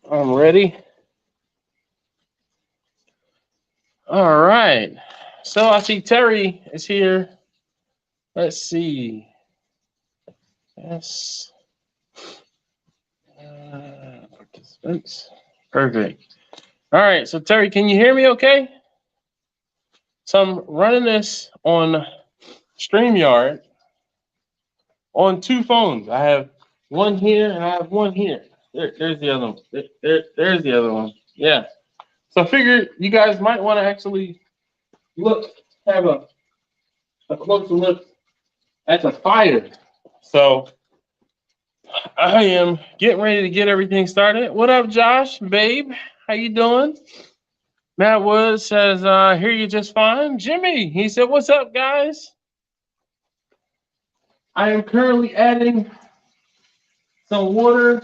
I'm ready. All right. So I see Terry is here. Let's see. Yes. Participants. Perfect. All right. So Terry, can you hear me okay? So I'm running this on StreamYard on two phones. I have one here and I have one here. There's the other one. There's the other one. Yeah. So I figured you guys might want to actually have a closer look at the fire. So I am getting ready to get everything started. What up, Josh, babe? How you doing? Matt Woods says, hear you just fine. Jimmy, he said, what's up, guys? I am currently adding some water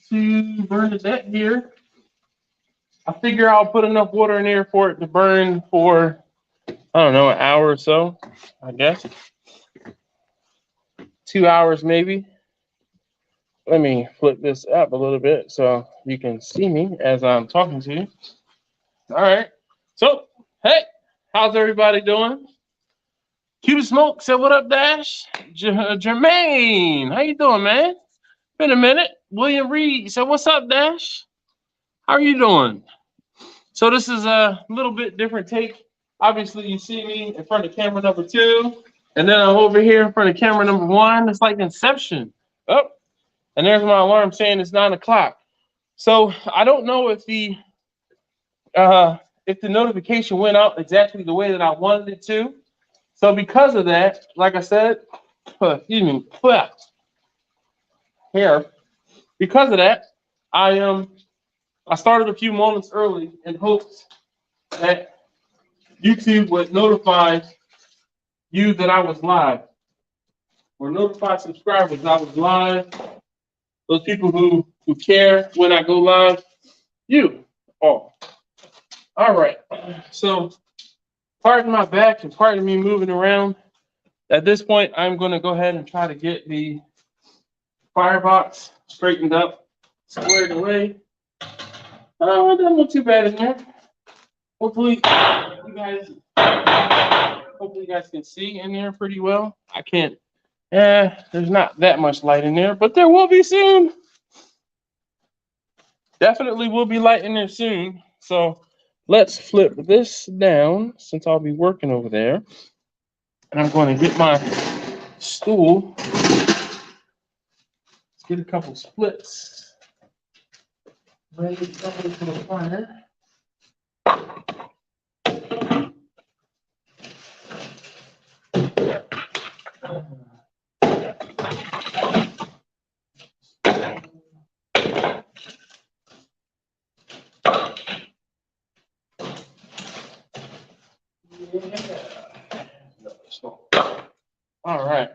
to Bernadette here. I figure I'll put enough water in there for it to burn for, I don't know, an hour or so, I guess. 2 hours maybe. Let me flip this up a little bit so you can see me as I'm talking to you. All right. So, hey, how's everybody doing? Cuban Smoke said, what up, Dash? Jermaine, how you doing, man? Been a minute. William Reed said, what's up, Dash? How are you doing? So this is a little bit different take. Obviously, you see me in front of camera number 2, and then I'm over here in front of camera number 1. It's like Inception. Oh, and there's my alarm saying it's 9 o'clock. So I don't know if the notification went out exactly the way that I wanted it to. So because of that, like I said, excuse me, here. Because of that, I started a few moments early in hopes that YouTube would notify you that I was live, or notify subscribers that I was live. Those people who care when I go live, you all. All right. So pardon my back and pardon me moving around. At this point, I'm going to go ahead and try to get the firebox straightened up, squared away. Oh, it doesn't look too bad in there. Hopefully you guys can see in there pretty well. I can't. There's not that much light in there, but there will be soon. Definitely will be light in there soon. So let's flip this down since I'll be working over there. And I'm going to get my stool. Let's get a couple splits ready to go into the fire. All right.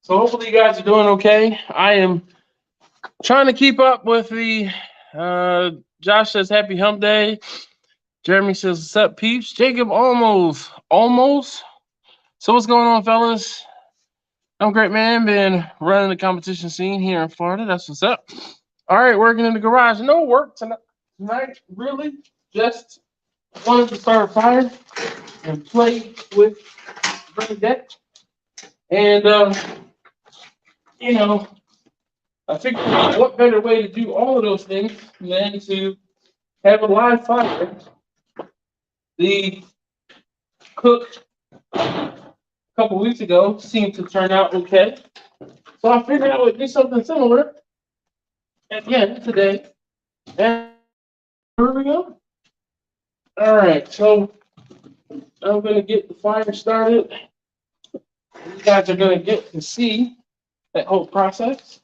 So hopefully you guys are doing okay. I am trying to keep up with the Josh says happy hump day. Jeremy says what's up, peeps. Jacob almost. So what's going on, fellas? I'm great, man. Been running the competition scene here in Florida. That's what's up. All right, working in the garage. No work tonight, really. Just wanted to start a fire and play with Bernadette. And, I figured what better way to do all of those things than to have a live fire. The cook a couple weeks ago seemed to turn out okay. So I figured I would do something similar again today. And here we go. All right, so I'm going to get the fire started. You guys are going to get to see that whole process.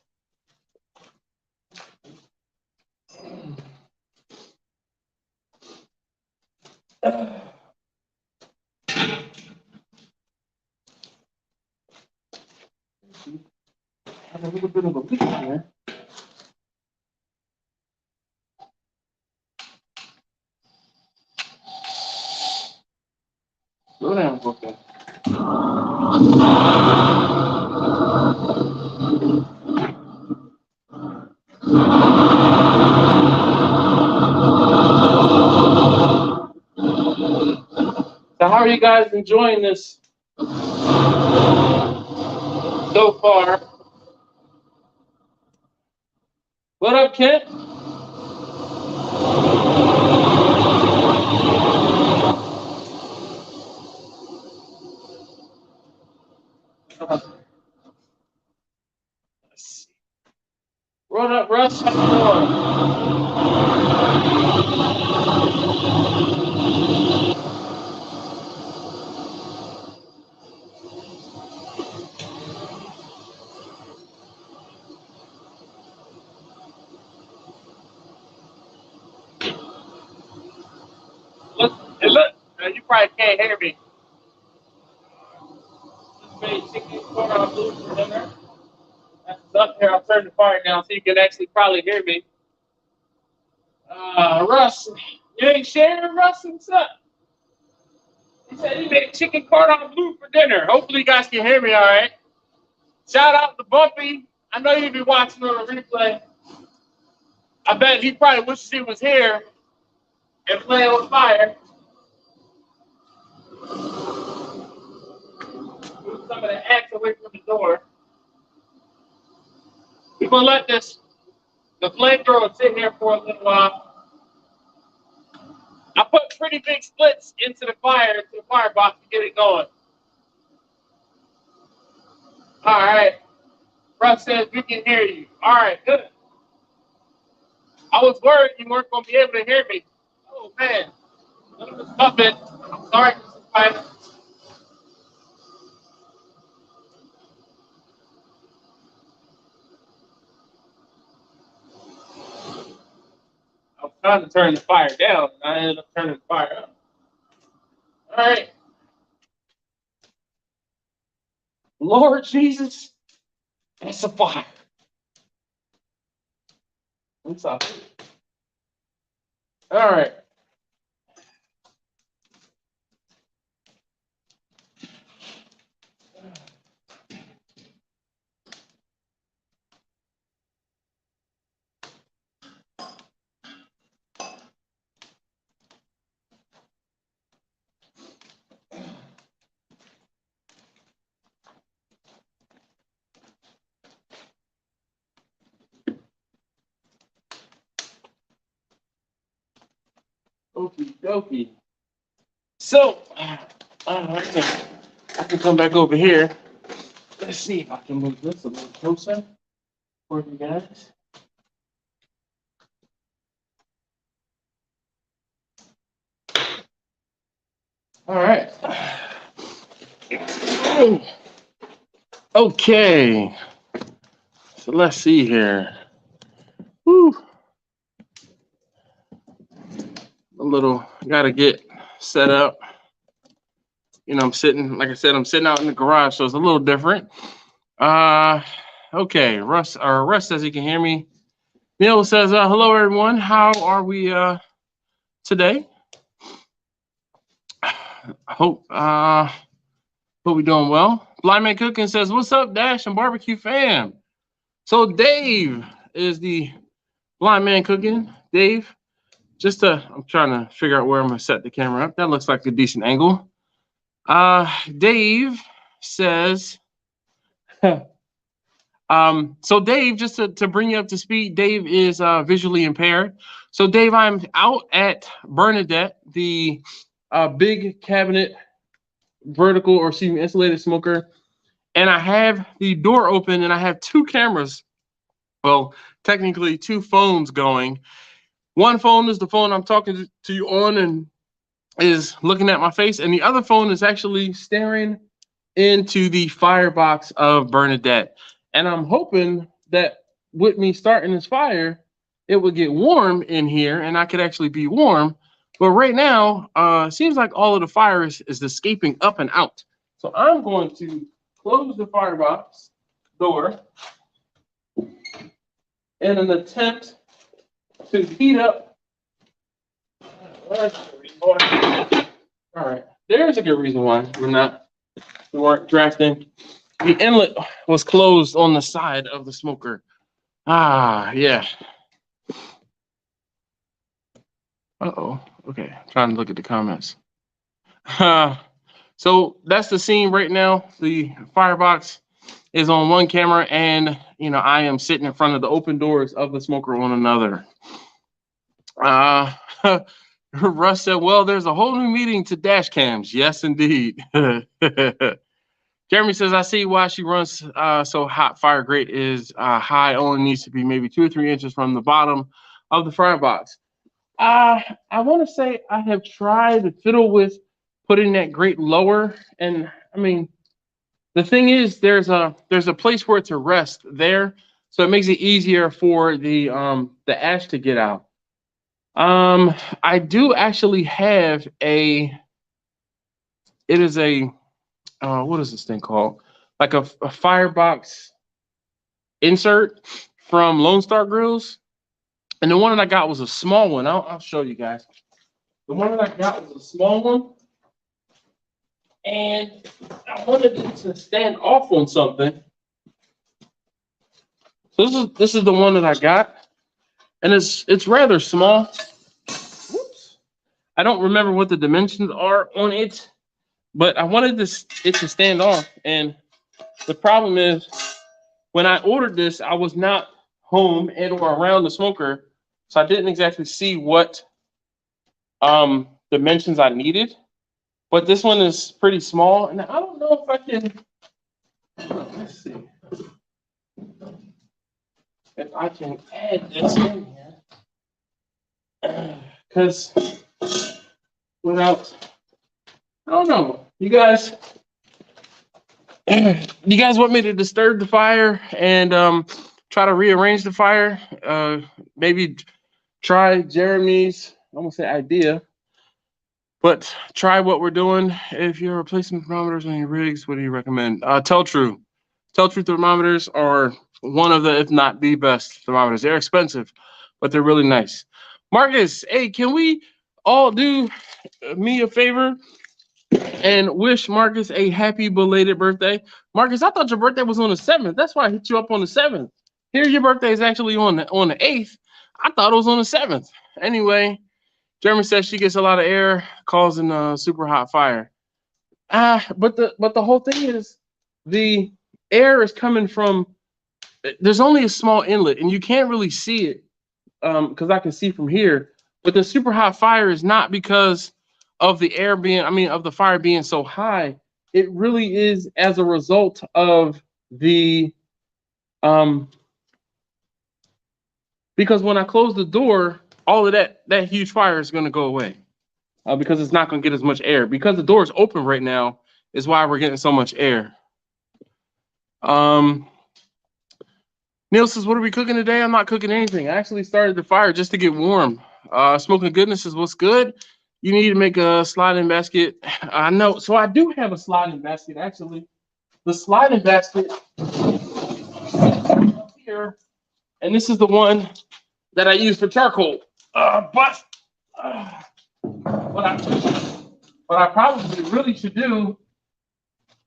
Have a little bit of a leak here. Slow down, okay. are you guys enjoying this so far? What up, Kent? Let's see. What up, Russ? How you look, you probably can't hear me. Just made chicken corn on blue for dinner. That's up here. I'll turn the fire down so you can actually probably hear me. Russ, you ain't sharing, Russ? What's up? He said he made chicken cordon bleu for dinner. Hopefully you guys can hear me all right. Shout out to Bumpy. I know you'll be watching on the replay. I bet he probably wishes he was here and playing with fire. Move some of the axe away from the door. We're going to let the flamethrower sit here for a little while. I put pretty big splits into the firebox to get it going. All right. Russ says we can hear you. All right, good. I was worried you weren't going to be able to hear me. Oh, man. Stop it. I'm sorry, Mr. Spider. I was trying to turn the fire down, and I ended up turning the fire up. All right. Lord Jesus, that's a fire. What's up? All right. Okie dokie. So, I can come back over here. Let's see if I can move this a little closer for you guys. All right. Okay. So let's see here. Woo. Gotta get set up. You know, I'm sitting, like I said, I'm sitting out in the garage, so it's a little different. Okay, Russ says he can hear me. Neil says, hello everyone. How are we today? Hope we're doing well. Blind Man Cooking says, what's up, Dash and Barbecue fam? So Dave is the Blind Man Cooking. Dave, I'm trying to figure out where I'm gonna set the camera up. That looks like a decent angle. Dave says, so Dave, just to bring you up to speed, Dave is visually impaired. So Dave, I'm out at Bernadette, the big cabinet vertical, or excuse me, insulated smoker, and I have the door open and I have two cameras. Well, technically two phones going. One phone is the phone I'm talking to you on and is looking at my face, and the other phone is actually staring into the firebox of Bernadette. And I'm hoping that with me starting this fire, it would get warm in here and I could actually be warm. But right now, it seems like all of the fire is escaping up and out. So I'm going to close the firebox door in an attempt to heat up. All right, there's a good reason why we weren't drafting. The inlet was closed on the side of the smoker. Yeah. Uh-oh. Okay, I'm trying to look at the comments. So that's the scene right now. The firebox is on one camera, and I am sitting in front of the open doors of the smoker on another. Russ said, well, there's a whole new meeting to dash cams. Yes, indeed. Jeremy says, I see why she runs so hot. Fire grate is high, only needs to be maybe 2 or 3 inches from the bottom of the firebox. I want to say I have tried to fiddle with putting that grate lower, and I mean, the thing is, there's a place for it to rest there, so it makes it easier for the ash to get out. I do actually have it is a what is this thing called? Like a firebox insert from Lone Star Grills, and the one that I got was a small one. I'll show you guys. The one that I got was a small one, and I wanted it to stand off on something. So this is the one that I got, and it's rather small. Whoops. I don't remember what the dimensions are on it, but I wanted it to stand off. And the problem is, when I ordered this, I was not home and or around the smoker, so I didn't exactly see what dimensions I needed. But this one is pretty small, and I don't know if I can. Let's see if I can add this in here, because without, I don't know. You guys want me to disturb the fire and try to rearrange the fire? Maybe try Jeremy's, I'm gonna say idea. But try what we're doing. If you're replacing thermometers on your rigs, what do you recommend? Tell True thermometers are one of the, if not the best thermometers. They're expensive, but they're really nice. Marcus, hey, can we all do me a favor and wish Marcus a happy belated birthday? Marcus, I thought your birthday was on the 7th. That's why I hit you up on the 7th. Here, your birthday is actually on the 8th. I thought it was on the 7th. Anyway, Jeremy says she gets a lot of air, causing a super hot fire. But the whole thing is, the air is coming from. There's only a small inlet, and you can't really see it because I can see from here. But the super hot fire is not because of the air being, of the fire being so high. It really is as a result of the because when I close the door, all of that huge fire is going to go away because it's not going to get as much air. Because the door is open right now is why we're getting so much air. Neil says, what are we cooking today? I'm not cooking anything. I actually started the fire just to get warm. Smoking Goodness is what's good. You need to make a sliding basket. I know. So I do have a sliding basket, actually. The sliding basket up here, and this is the one that I use for charcoal. But what I probably really should do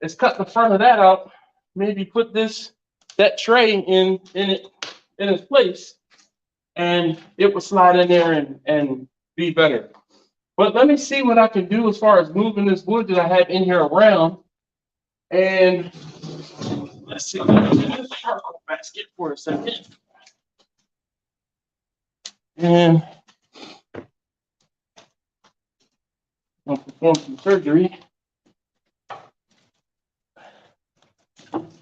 is cut the front of that out. Maybe put that tray in its place, and it will slide in there and be better. But let me see what I can do as far as moving this wood that I have in here around. And let's see. This charcoal basket for a second. And I'll perform some surgery.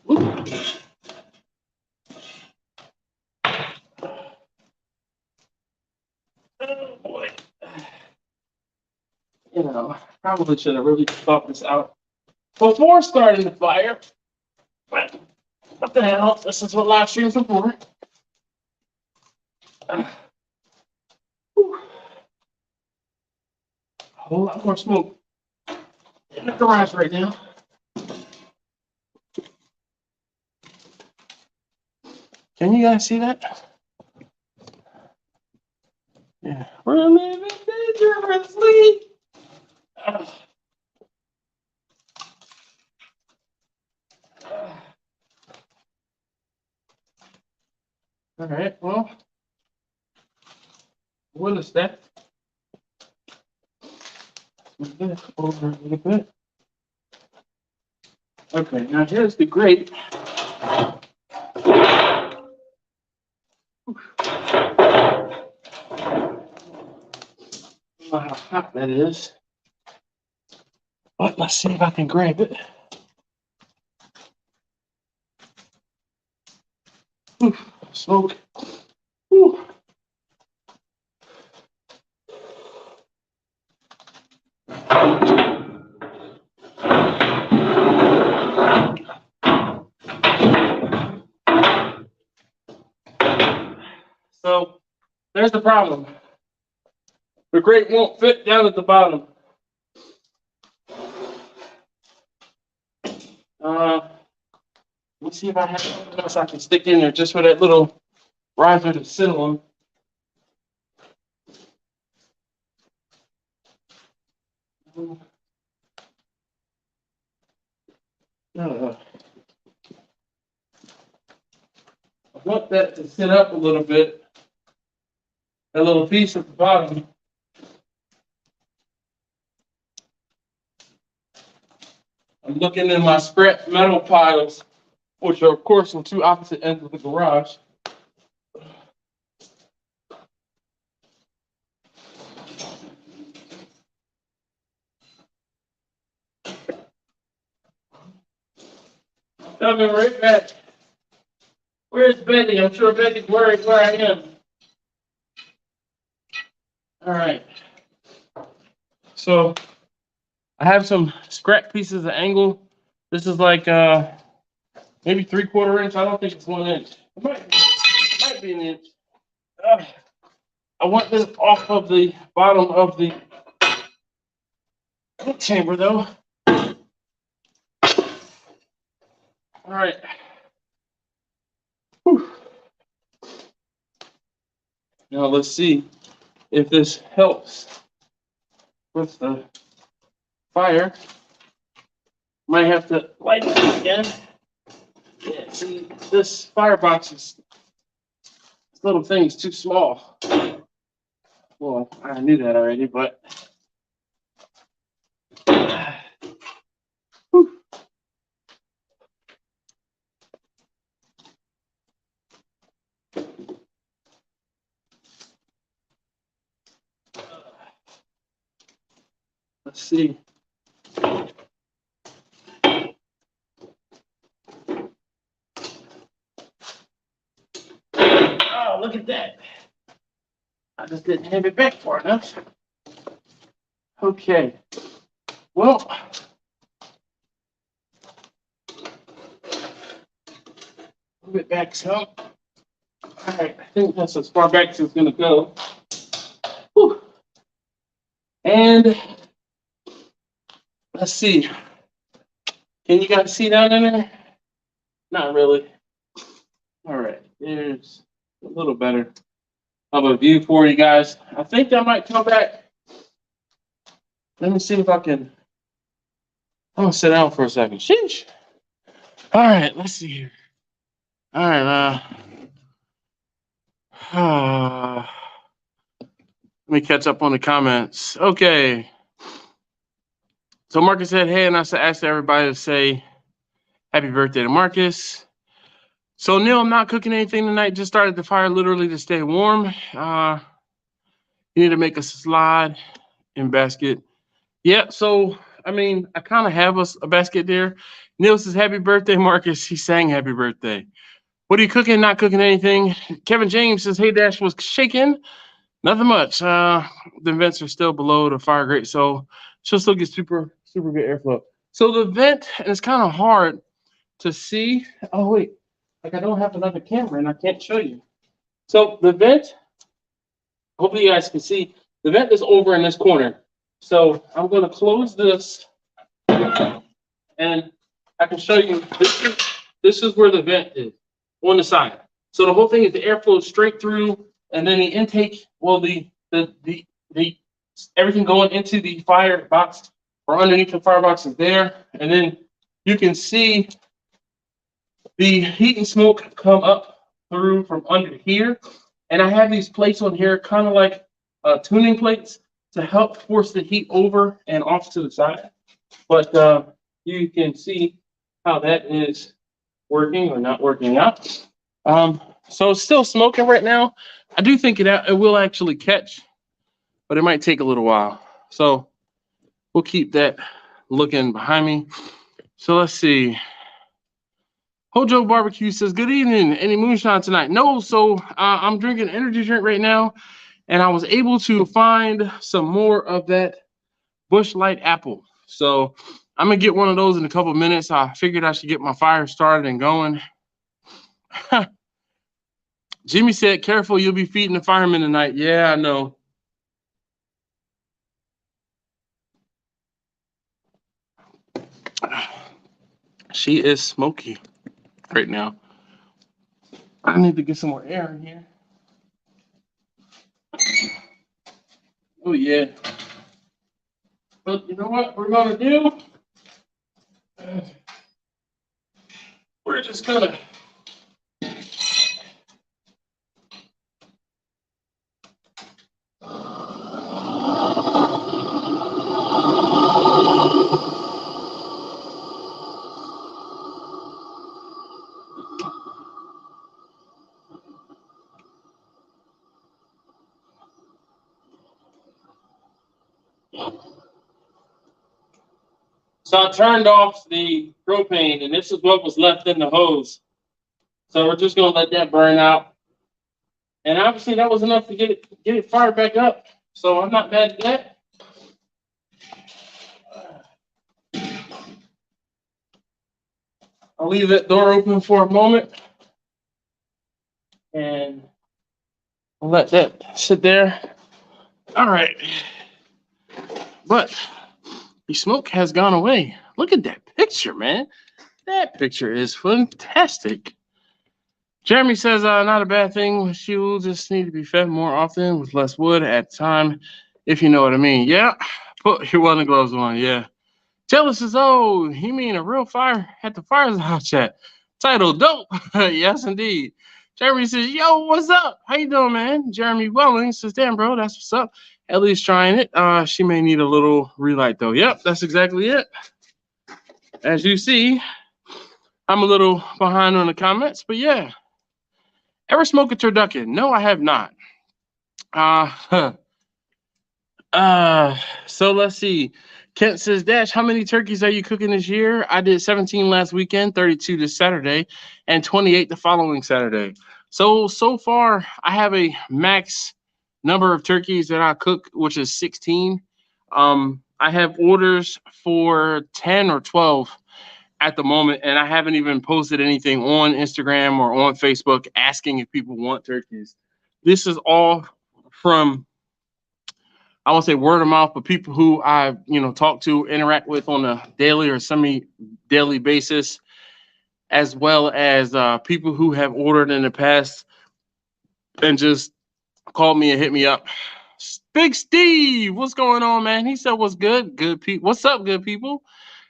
Ooh. Oh boy. Probably should have really thought this out before starting the fire. But what the hell? This is what live streams are for. A whole lot more smoke in the garage right now. Can you guys see that? Yeah, we're living dangerously. All right, well, what is that? Move this over a little bit. Okay, now here's the grate. I don't know how hot that is, but let's see if I can grab it. Smoke. Whew. So there's the problem. The grate won't fit down at the bottom. Let me see if I have something else I can stick in there just for that little riser to sit on. I want that to sit up a little bit. That little piece at the bottom. I'm looking in my scrap metal piles, which are, of course, on two opposite ends of the garage. Coming right back. Where's Betty? I'm sure Betty's worried where I am. All right. So I have some scrap pieces of angle. This is like maybe 3/4 inch. I don't think it's 1 inch. It might be an inch. I want this off of the bottom of the chamber though. All right. Whew. Now let's see if this helps with the fire. Might have to light it again. Yeah, see, this firebox is, this little thing is too small. Well, I knew that already, but whew. Let's see. Oh, look at that. I just didn't have it back far enough. Okay. Well, move it back some. All right, I think that's as far back as it's gonna go. Whew. And let's see. Can you guys see down in there? Not really. All right, there's a little better of a view for you guys. I think that might come back. Let me see if I can. I'm gonna sit down for a second. Sheesh. All right, let's see here. All right, let me catch up on the comments. Okay. So Marcus said, hey, and I asked everybody to say happy birthday to Marcus. So Neil, I'm not cooking anything tonight. Just started the fire literally to stay warm. You need to make a slide in basket. Yeah, so, I mean, I kind of have a basket there. Neil says, happy birthday, Marcus. He sang happy birthday. What are you cooking? Not cooking anything. Kevin James says, hey, Dash was shaking. Nothing much. The vents are still below the fire grate, so she'll still get super good airflow. So the vent, and it's kind of hard to see. Oh, wait. Like I don't have another camera and I can't show you. So the vent, hopefully you guys can see, the vent is over in this corner. So I'm going to close this and I can show you, this is where the vent is on the side. So the whole thing is the airflow straight through, and then the intake, well, the everything going into the fire box or underneath the firebox is there. And then you can see the heat and smoke come up through from under here. And I have these plates on here, kind of like tuning plates to help force the heat over and off to the side. But you can see how that is working or not working out. So it's still smoking right now. I do think it will actually catch, but it might take a little while. So we'll keep that looking behind me. So let's see. Hojo Barbecue says, good evening. Any moonshine tonight? No, so I'm drinking an energy drink right now, and I was able to find some more of that Busch Light apple. So I'm going to get one of those in a couple of minutes. I figured I should get my fire started and going. Jimmy said, careful, you'll be feeding the firemen tonight. Yeah, I know. She is smoky right now. I need to get some more air in here. Oh, yeah. But you know what we're going to do? We're just going to So I turned off the propane, and this is what was left in the hose. So we're just going to let that burn out. And obviously that was enough to get it fired back up. So I'm not mad at that. I'll leave that door open for a moment. And I'll let that sit there. All right. But the smoke has gone away. Look at that picture, man. That picture is fantastic. Jeremy says, not a bad thing. She will just need to be fed more often with less wood at a time, if you know what I mean. Yeah, put your welding gloves on, yeah. Taylor says, oh, you mean a real fire at the Fireside chat? Title, dope. Yes, indeed. Jeremy says, yo, what's up? How you doing, man? Jeremy Welling says, damn, bro, that's what's up. Ellie's trying it. She may need a little relight, though. Yep, that's exactly it. As you see, I'm a little behind on the comments, but yeah. Ever smoke a turducken? No, I have not. So let's see. Kent says, Dash, how many turkeys are you cooking this year? I did 17 last weekend, 32 this Saturday, and 28 the following Saturday. So far, I have a max number of turkeys that I cook, which is 16. I have orders for 10 or 12 at the moment, and I haven't even posted anything on Instagram or on Facebook asking if people want turkeys. This is all from, I won't say word of mouth, but people who I, talk to, interact with on a daily or semi-daily basis, as well as people who have ordered in the past and just called me and hit me up. Big Steve, what's going on, man? He said, what's good? Good people. What's up, good people?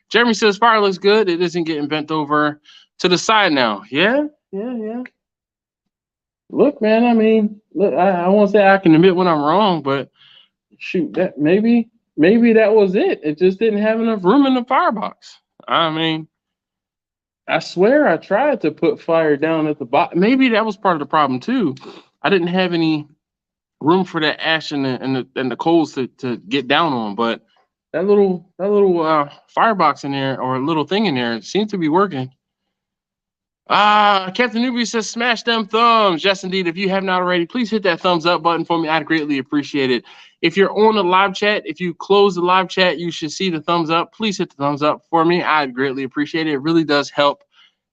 Jeremy says, fire looks good. It isn't getting bent over to the side now. Yeah. Look, man, I mean, look, I won't say I can admit when I'm wrong, but shoot, that maybe that was it. It just didn't have enough room in the firebox. I mean, I swear I tried to put fire down at the bottom. Maybe that was part of the problem too. I didn't have any room for that ash and the coals to get down on, but that little firebox in there, or a little thing in there, seems to be working. Captain Newbie says, smash them thumbs. Yes, indeed. If you have not already, please hit that thumbs up button for me. I'd greatly appreciate it. If you're on the live chat, if you close the live chat, you should see the thumbs up. Please hit the thumbs up for me. I'd greatly appreciate it. It really does help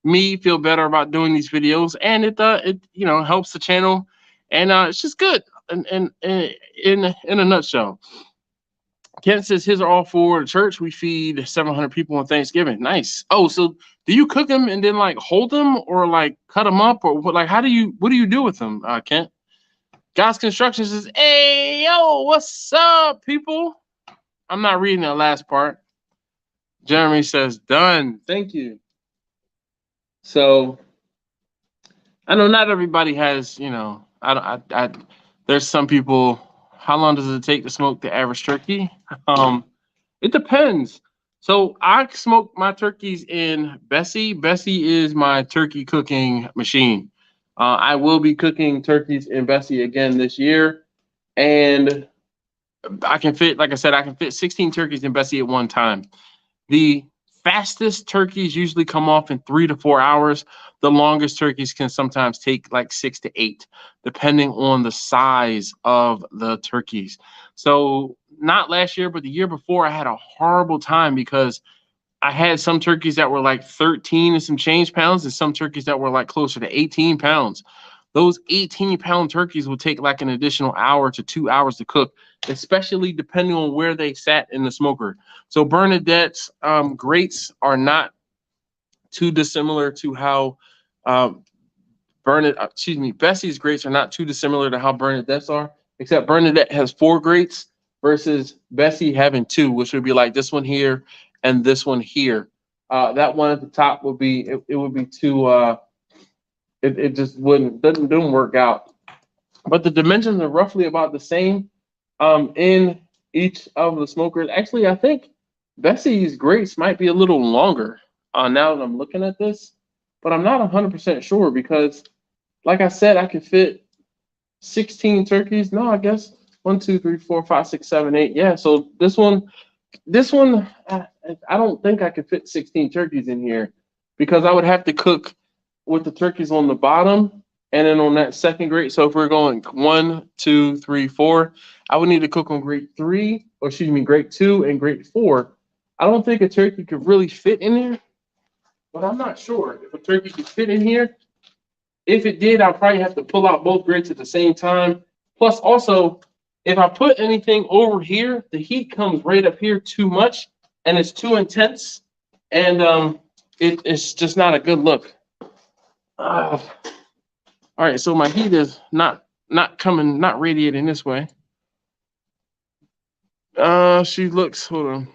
me feel better about doing these videos, and it helps the channel, and it's just good. And in a nutshell. Kent says, his are all for the church. We feed 700 people on Thanksgiving. Nice. Oh, so do you cook them and then hold them or cut them up, or what? What do you do with them, Kent? God's Construction says, hey, yo, what's up, people? I'm not reading that last part. Jeremy says, done. Thank you. So I know not everybody has, there's some people. How long does it take to smoke the average turkey? It depends. So I smoke my turkeys in Bessie. Bessie is my turkey cooking machine. I will be cooking turkeys in Bessie again this year, and I can fit, like I said, I can fit 16 turkeys in Bessie at one time. The fastest turkeys usually come off in 3 to 4 hours. The longest turkeys can sometimes take like 6 to 8, depending on the size of the turkeys. So, not last year, but the year before, I had a horrible time because I had some turkeys that were like 13 and some change pounds, and some turkeys that were like closer to 18 pounds. Those 18-pound turkeys would take like an additional hour to 2 hours to cook, especially depending on where they sat in the smoker. So Bernadette's grates are not too dissimilar to how um, Bessie's grates are not too dissimilar to how Bernadette's are, except Bernadette has 4 grates versus Bessie having 2, which would be like this one here and this one here. That one at the top would be it would be too it just doesn't work out. But the dimensions are roughly about the same in each of the smokers. Actually, I think Bessie's grates might be a little longer now that I'm looking at this, but I'm not 100% sure because, like I said, I could fit 16 turkeys. No, I guess 1, 2, 3, 4, 5, 6, 7, 8. Yeah, so this one, I don't think I could fit 16 turkeys in here because I would have to cook with the turkeys on the bottom and then on that second grate. So if we're going 1, 2, 3, 4, I would need to cook on grate 3, or excuse me, grate 2 and grate 4. I don't think a turkey could really fit in there, but I'm not sure if a turkey could fit in here. If it did, I'd probably have to pull out both grates at the same time. Plus, also, if I put anything over here, the heat comes right up here too much, and it's too intense, and it's just not a good look. All right, so my heat is not radiating this way. She looks, hold on.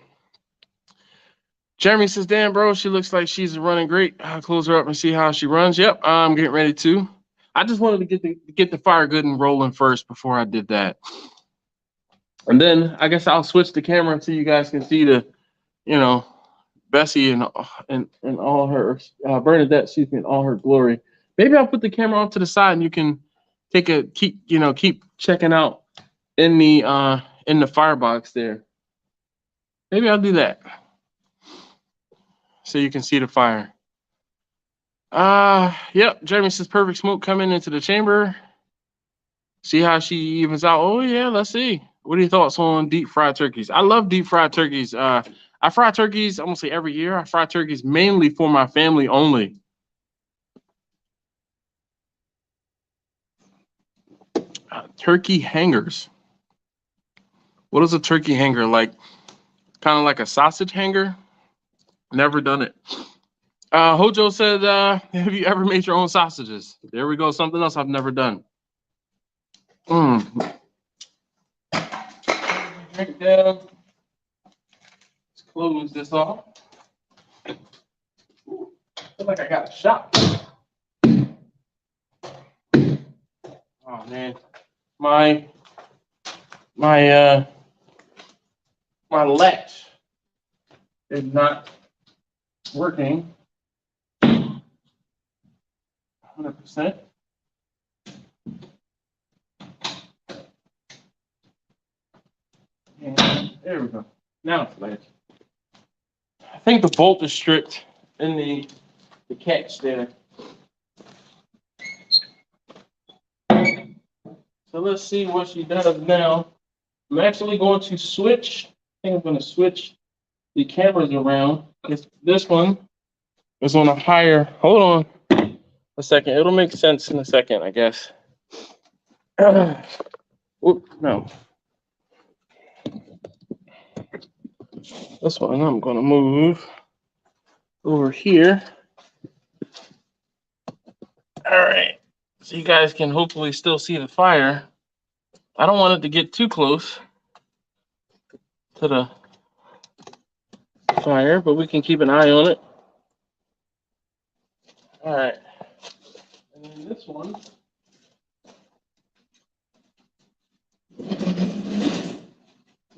Jeremy says, damn, bro, she looks like she's running great. I'll close her up and see how she runs. Yep, I'm getting ready to. I just wanted to get the fire good and rolling first before I did that. And then I guess I'll switch the camera so you guys can see the, Bessie and all her, Bernadette, excuse me, in all her glory. Maybe I'll put the camera off to the side and you can keep checking out in the firebox there. Maybe I'll do that so you can see the fire. Yep, Jeremy says perfect smoke coming into the chamber. See how she evens out. Oh yeah, let's see. What are your thoughts on deep fried turkeys? I love deep fried turkeys. I fry turkeys almost every year. I fry turkeys mainly for my family only. Turkey hangers. What is a turkey hanger like? Kind of like a sausage hanger? Never done it. Hojo said, have you ever made your own sausages? There we go. Something else I've never done. Drink down. Let's close this off. Ooh, feel like I got a shot. Oh man, my latch is not working 100%. And there we go. Now it's latched. I think the bolt is stripped in the catch there. So let's see what she does now. I'm actually going to switch. I think I'm going to switch the cameras around. This one is on a higher. Hold on a second. It'll make sense in a second, I guess. Oop, no. This one I'm going to move over here. All right. So you guys can hopefully still see the fire. I don't want it to get too close to the fire, but we can keep an eye on it. All right. And then this one.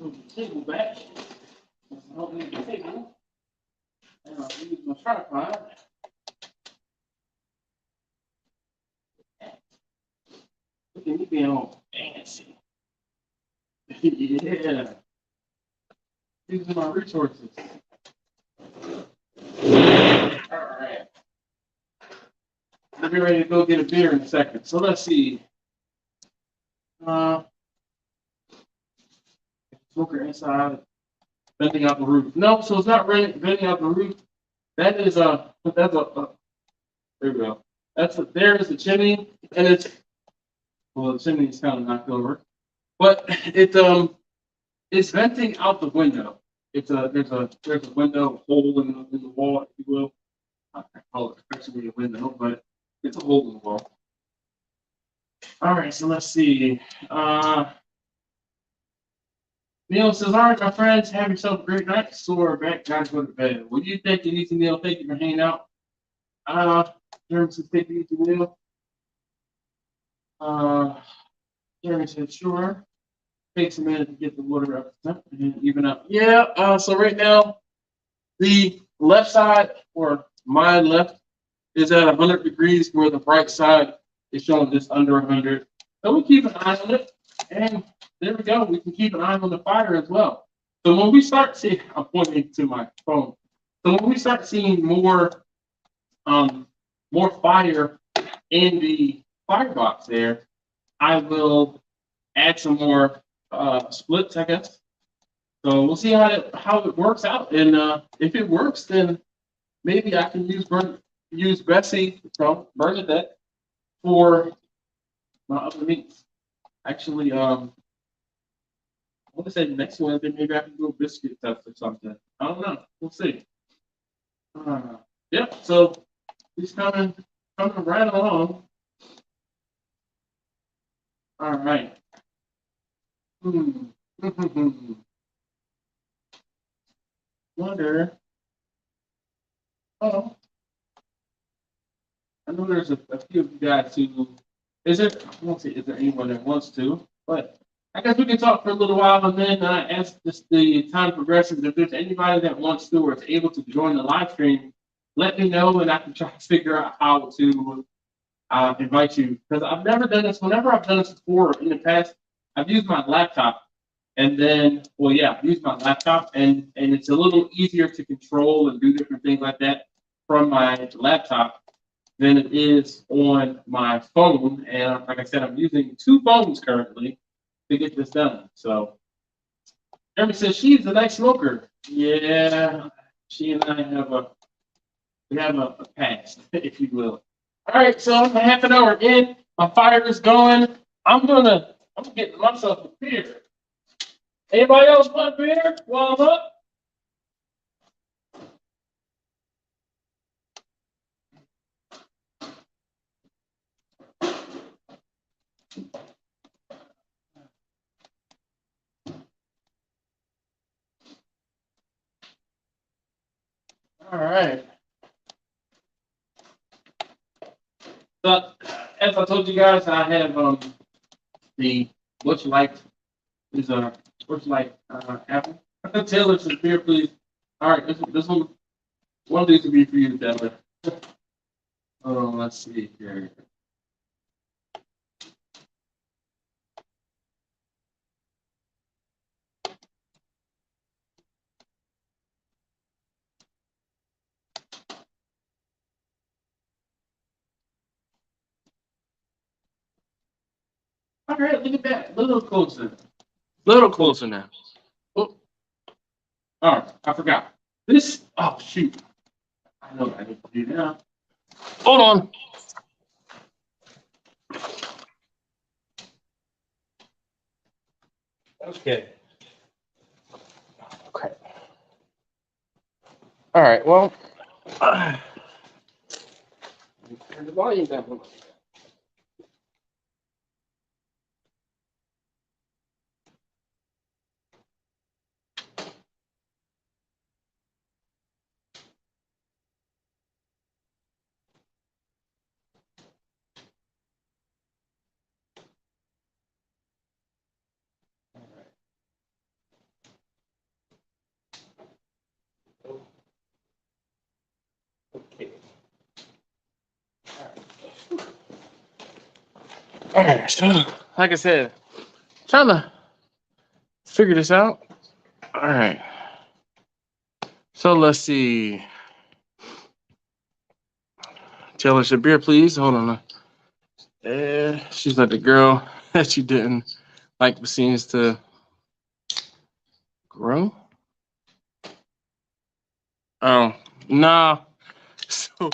Move the table back. I don't need the table. use my tripod. Look at me being all fancy. Yeah. These are my resources. All right. I'll be ready to go get a beer in a second. So let's see. Smoker inside, venting out the roof. No, so it's not venting out the roof. That is there we go. There is the chimney, and the chimney is kind of knocked over, but it's venting out the window. There's a window hole in the wall, if you will. I call it actually a window, but it's a hole in the wall. All right, so let's see. Neil says, all right, my friends, have yourself a great night. Soar back, gotta go to bed. What do you think, Easy Neil? Thank you for hanging out. Jeremy says, take it easy, Neil. Jeremy said, sure. Takes a minute to get the water up and even up. Yeah, so right now, the left side, or my left, is at 100 degrees, where the right side is showing just under 100. So we keep an eye on it, and there we go. We can keep an eye on the fire as well. So when we start seeing, I'm pointing to my phone. So when we start seeing more fire in the firebox there, I will add some more splits, I guess. So we'll see how it works out, and if it works, then maybe I can use Bessie from Bernadette for my other meats. Actually, I want to say next Wednesday, maybe I can do a biscuit test or something. I don't know. We'll see. Yeah, so he's coming right along. All right. Wonder. Oh, I know there's a few of you guys who. I won't say is there anyone that wants to, but I guess we can talk for a little while, and then as the time progresses, if there's anybody that wants to or is able to join the live stream, let me know, and I can try to figure out how to invite you. Because I've never done this. Whenever I've done this before in the past, I've used my laptop, and then, I've used my laptop, and it's a little easier to control and do different things like that from my laptop than it is on my phone. And like I said, I'm using 2 phones currently to get this done. So Jeremy says she's a nice smoker. Yeah, she and I have a past, if you will. All right, so I'm half an hour in. My fire is going. I'm getting myself a beer. Anybody else want beer? While I'm up? All right. So, as I told you guys, I have the what you like is what you like apple. Taylor says beer, please. All right, this one of these will be for you, Taylor. Oh, let's see here. All right, look at that. A little closer. Little closer now. Oh. All right, I forgot. Oh, shoot. I know what I need to do now. Hold on. Okay. All right, well. Turn the volume down. All right, so like I said, trying to figure this out. All right. So let's see. Taylor Shabir, please. Hold on. She's like the girl that she didn't like the scenes to grow. Oh, nah. So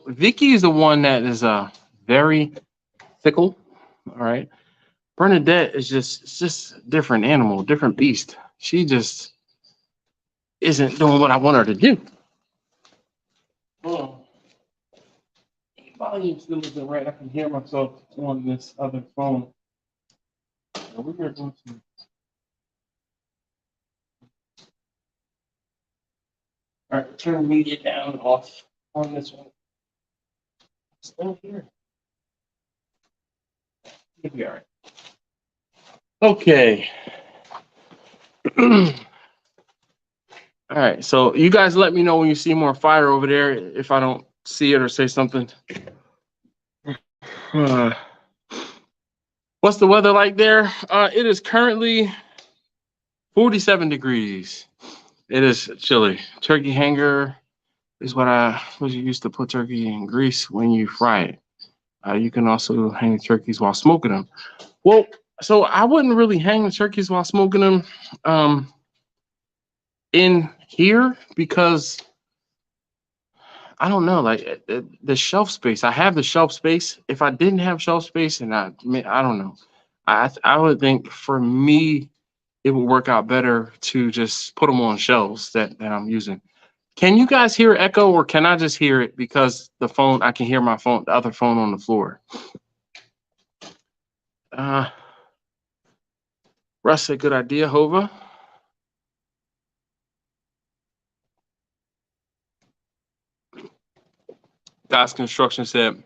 Vicky is the one that is very fickle. All right. Bernadette is just a different animal, different beast. She just isn't doing what I want her to do. Oh, volume still isn't right. I can hear myself on this other phone. So we are going to. All right, turn media down off on this one. Still here. You'll be all right. Okay. All right. So you guys let me know when you see more fire over there if I don't see it or say something. What's the weather like there? It is currently 47 degrees. It is chilly. Turkey hanger is what you used to put turkey in grease when you fry it. You can also hang the turkeys while smoking them. Well, so I wouldn't really hang the turkeys while smoking them in here because I don't know, like the shelf space. I have the shelf space. If I didn't have shelf space, and I don't know, I would think for me it would work out better to just put them on shelves that I'm using. Can you guys hear echo, or can I just hear it because the phone? I can hear my phone, the other phone on the floor. Russ said, "Good idea, Hova." God's Construction said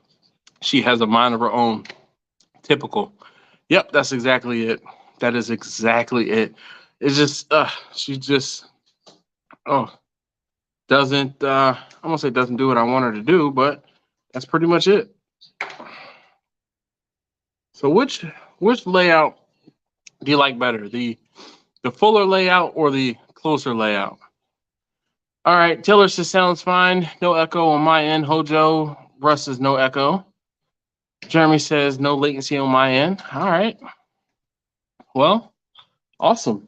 she has a mind of her own. Typical. Yep, that's exactly it. That is exactly it. It's just she just doesn't I'm gonna say doesn't do what I want her to do, but that's pretty much it. So which layout do you like better? The fuller layout or the closer layout? All right, Taylor says sounds fine. No echo on my end. Hojo, Russ says no echo. Jeremy says no latency on my end. All right. Well, awesome.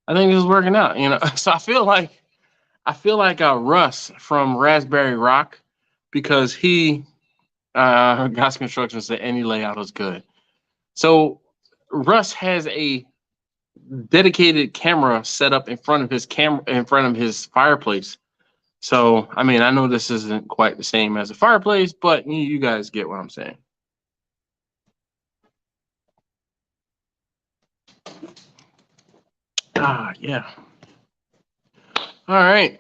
I think this is working out, you know. So I feel like Russ from Raspberry Rock, because he God's Construction said any layout is good. So Russ has a dedicated camera set up in front of his fireplace. So I mean, I know this isn't quite the same as a fireplace, but you guys get what I'm saying. Yeah. All right.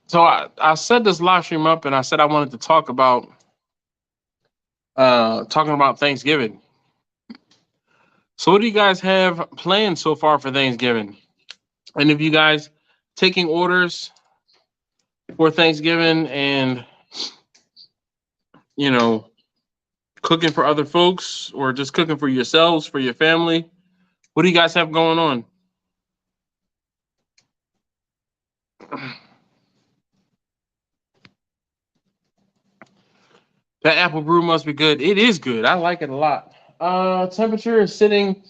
So I set this live stream up and I said I wanted to talk about Thanksgiving. So what do you guys have planned so far for Thanksgiving? And if you guys taking orders for Thanksgiving and, you know, cooking for other folks or just cooking for yourselves, for your family, what do you guys have going on? That apple brew must be good. It is good. I like it a lot. Temperature is sitting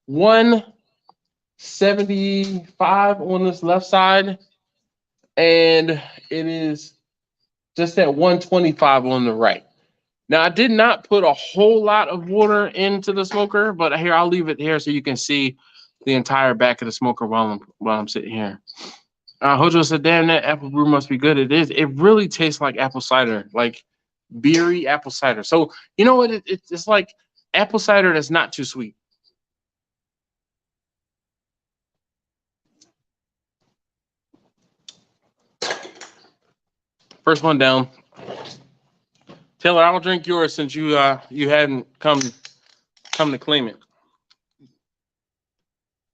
175 on this left side, and it is just at 125 on the right. Now, I did not put a whole lot of water into the smoker, but here, I'll leave it here so you can see the entire back of the smoker while I'm sitting here. Hojo said, damn, that apple brew must be good. It is. It really tastes like apple cider, like beery apple cider. So, you know what? It's like apple cider that's not too sweet. First one down. Taylor, I'll drink yours since you hadn't come to claim it.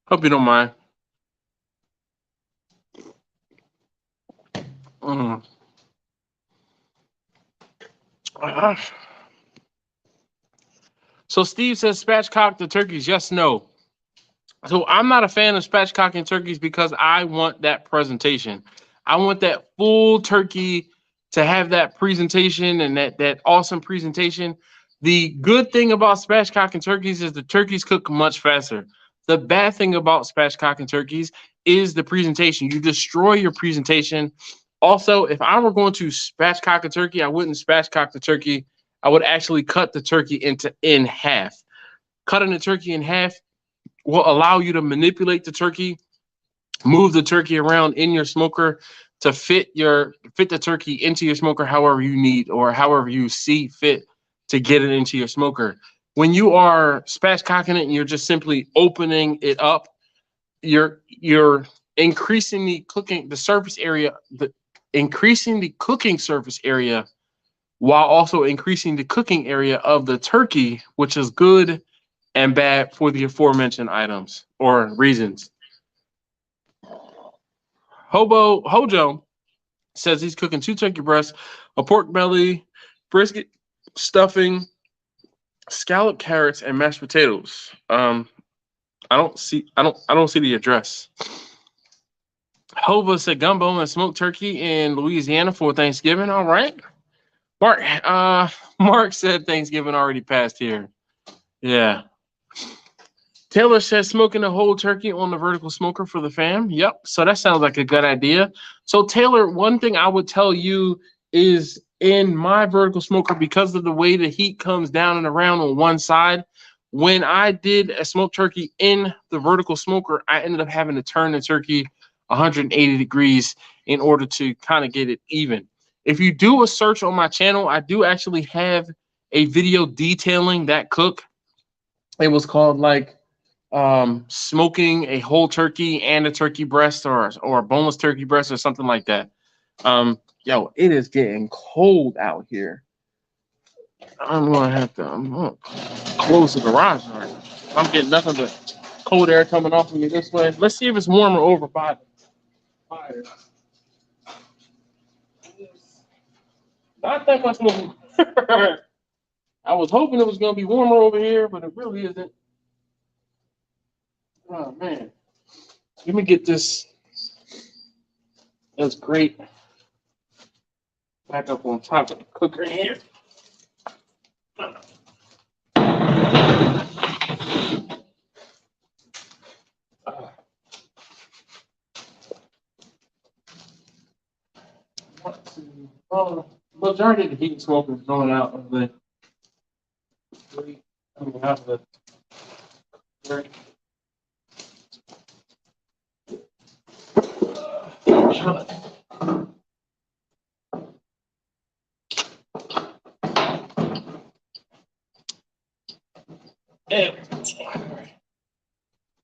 Hope you don't mind. So Steve says spatchcock the turkeys. Yes, no. So I'm not a fan of spatchcocking turkeys because I want that presentation. I want that full turkey to have that presentation and that awesome presentation. The good thing about spatchcocking turkeys is the turkeys cook much faster. The bad thing about spatchcocking turkeys is the presentation. You destroy your presentation. Also, if I were going to spatchcock a turkey, I wouldn't spatchcock the turkey. I would actually cut the turkey in half. Cutting the turkey in half will allow you to manipulate the turkey, move the turkey around in your smoker to fit the turkey into your smoker however you need or however you see fit to get it into your smoker. When you are spatchcocking it and you're just simply opening it up, you're increasing the cooking surface area, increasing the cooking surface area while also increasing the cooking area of the turkey, which is good and bad for the aforementioned items or reasons. Hojo says he's cooking 2 turkey breasts, a pork belly, brisket, stuffing, scalloped carrots, and mashed potatoes. I don't see the address. Hova said gumbo and smoked turkey in Louisiana for Thanksgiving. All right. Mark said Thanksgiving already passed here. Yeah. Taylor says smoking a whole turkey on the vertical smoker for the fam. Yep. So that sounds like a good idea. So Taylor, one thing I would tell you is in my vertical smoker, because of the way the heat comes down and around on one side, when I did a smoked turkey in the vertical smoker, I ended up having to turn the turkey 180 degrees in order to kind of get it even. If you do a search on my channel, I do actually have a video detailing that cook. It was called like smoking a whole turkey and a turkey breast or a boneless turkey breast or something like that. Yo, it is getting cold out here. I'm gonna close the garage door. I'm getting nothing but cold air coming off of me this way. Let's see if it's warmer over by the fire. Not that much warmer. I was hoping it was gonna be warmer over here, but it really isn't. Oh man. Let me get this. That's great. Back up on top of the cooker here. Majority of the heat and smoke is going out of the coming out of the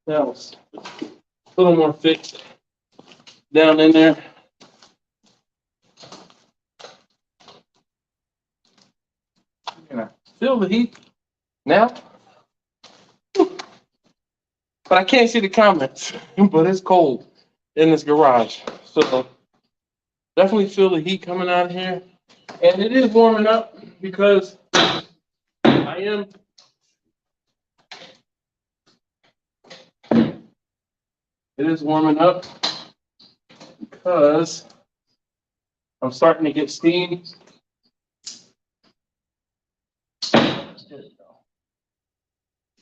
that was a little more fixed down in there. Can I feel the heat now? But I can't see the comments. But it's cold in this garage. So definitely feel the heat coming out of here. And it is warming up because I am. It is warming up because I'm starting to get steam.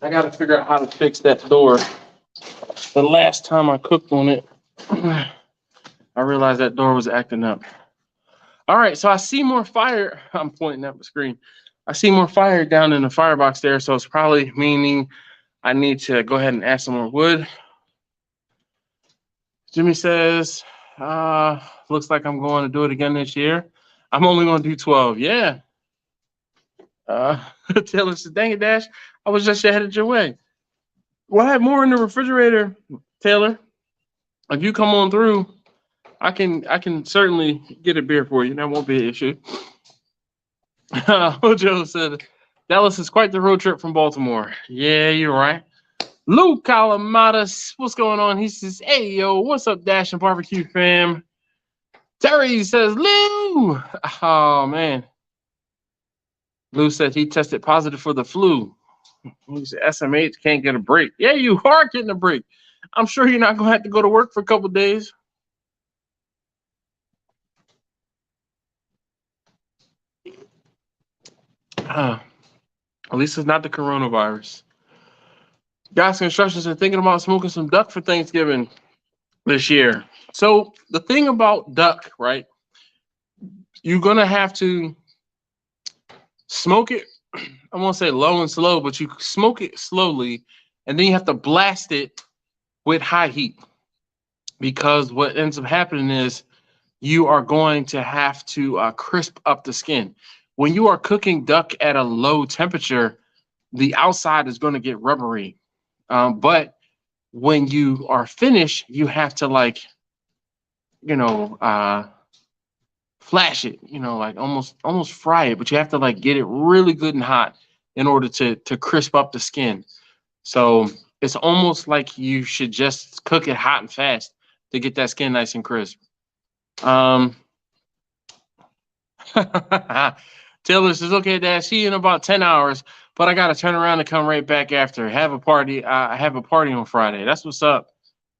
I got to figure out how to fix that door. The last time I cooked on it, I realized that door was acting up. All right, so I see more fire. I'm pointing at the screen. I see more fire down in the firebox there, so it's probably meaning I need to go ahead and add some more wood. Jimmy says, looks like I'm going to do it again this year. I'm only going to do 12. Yeah. Taylor said, dang it, Dash. I was just headed your way. We'll have more in the refrigerator, Taylor. If you come on through, I can certainly get a beer for you. That won't be an issue. Joe said, Dallas is quite the road trip from Baltimore. Yeah, you're right. Lou Calamadas, what's going on? He says, hey, yo, what's up, Dash and Barbecue fam? Terry says, Lou. Oh, man. Lou said he tested positive for the flu. He said, SMH can't get a break. Yeah, you are getting a break. I'm sure you're not going to have to go to work for a couple of days. At least it's not the coronavirus. Guys, constructions are thinking about smoking some duck for Thanksgiving this year. So the thing about duck, right? You're going to have to smoke it. I won't say low and slow, but you smoke it slowly, and then you have to blast it with high heat. Because what ends up happening is you are going to have to crisp up the skin. When you are cooking duck at a low temperature, the outside is going to get rubbery. But when you are finished, you have to flash it, like almost fry it, but you have to get it really good and hot in order to crisp up the skin. So it's almost like you should just cook it hot and fast to get that skin nice and crisp. Taylor says, okay, Dad, see you in about 10 hours, but I got to turn around and come right back after. Have a party. I have a party on Friday. That's what's up.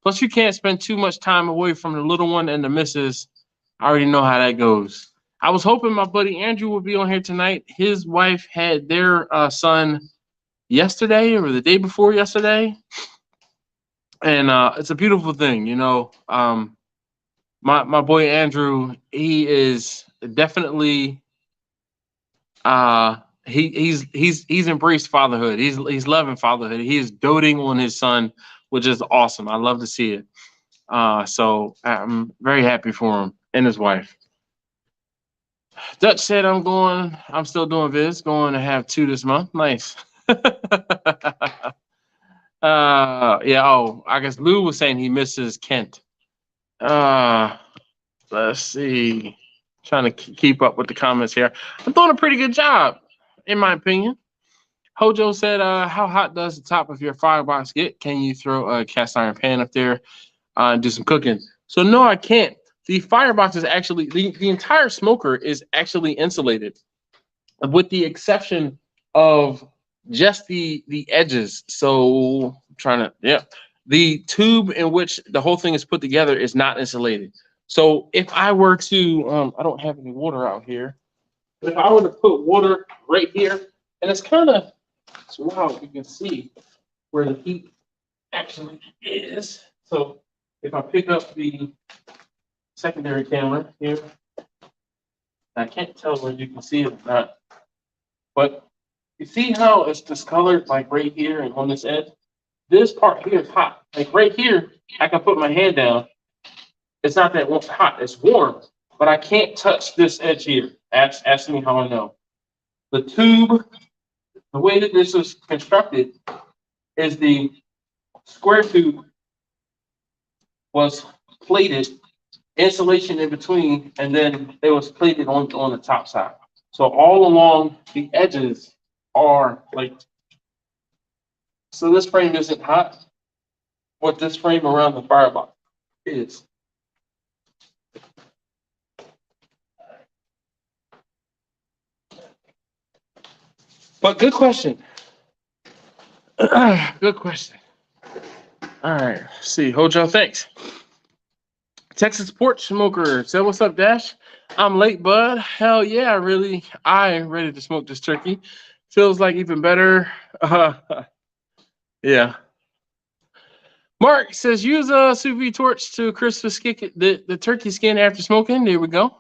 Plus, you can't spend too much time away from the little one and the missus. I already know how that goes. I was hoping my buddy Andrew would be on here tonight. His wife had their son yesterday or the day before yesterday. And it's a beautiful thing, my boy Andrew, he is definitely he's embraced fatherhood. He's loving fatherhood. He is doting on his son, which is awesome. I love to see it. So I'm very happy for him and his wife. Dutch said I'm still doing vids, going to have 2 this month. Nice. Yeah, I guess Lou was saying he misses Kent. Let's see. Trying to keep up with the comments here. I'm doing a pretty good job, in my opinion. Hojo said, how hot does the top of your firebox get? Can you throw a cast iron pan up there and do some cooking? So no, I can't. The firebox is actually, the entire smoker is actually insulated, with the exception of just the edges. So the tube in which the whole thing is put together is not insulated. So if I were to, I don't have any water out here, but if I were to put water right here, and it's wild, you can see where the heat actually is. So if I pick up the secondary camera here, I can't tell whether you can see it or not, but you see how it's discolored right here and on this edge? This part here is hot. Right here, I can put my hand down. It's not that hot, it's warm, but I can't touch this edge here. Ask me how I know. The tube, the way that this is constructed is the square tube was plated, insulation in between, and then it was plated on the top side. So all along the edges are so this frame isn't hot. What this frame around the firebox is. But good question. Good question. All right. See, Hojo, thanks. Texas porch smoker said, "What's up, Dash? I'm late, bud. Hell yeah, I'm ready to smoke this turkey. Feels like even better. Yeah." Mark says, "Use a sous vide torch to crisp the turkey skin after smoking." There we go.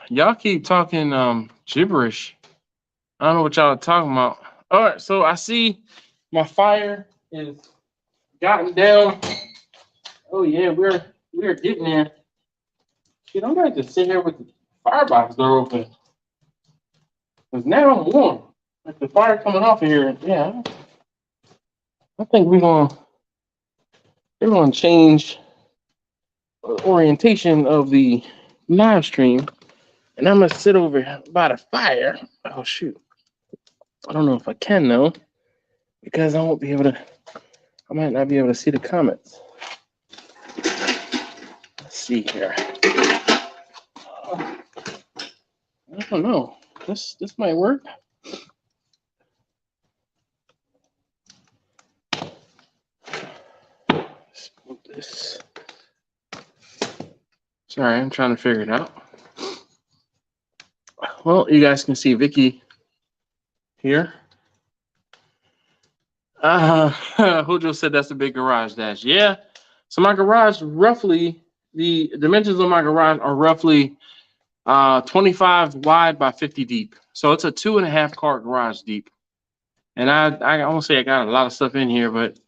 Y'all keep talking gibberish. I don't know what y'all are talking about. All right, so I see my fire is gotten down. Oh yeah, we're getting there. Shit, I'm going to sit here with the firebox door open. Because now I'm warm. Like the fire coming off of here. Yeah. I think we're gonna change the orientation of the live stream. And I'm gonna sit over by the fire. Oh shoot. I don't know if I can though, because I might not be able to see the comments. Let's see here. I don't know. This might work. Let's move this. Sorry, I'm trying to figure it out. Well, you guys can see Vicky here. Hojo said that's a big garage dash. Yeah. So my garage, roughly, the dimensions of my garage are roughly 25 wide by 50 deep. So it's a 2.5 car garage deep. And I won't say I got a lot of stuff in here, but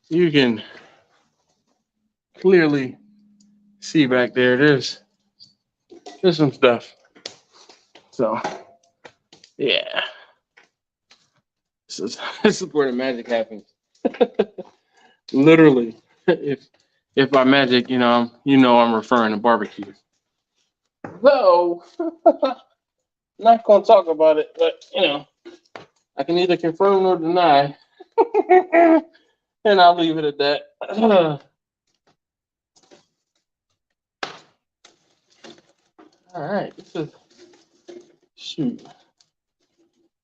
you can clearly see back there. There's some stuff. So yeah, this is where the magic happens. Literally, if by magic, I'm referring to barbecue. Though, not gonna talk about it, but I can neither confirm nor deny, and I'll leave it at that. All right, shoot.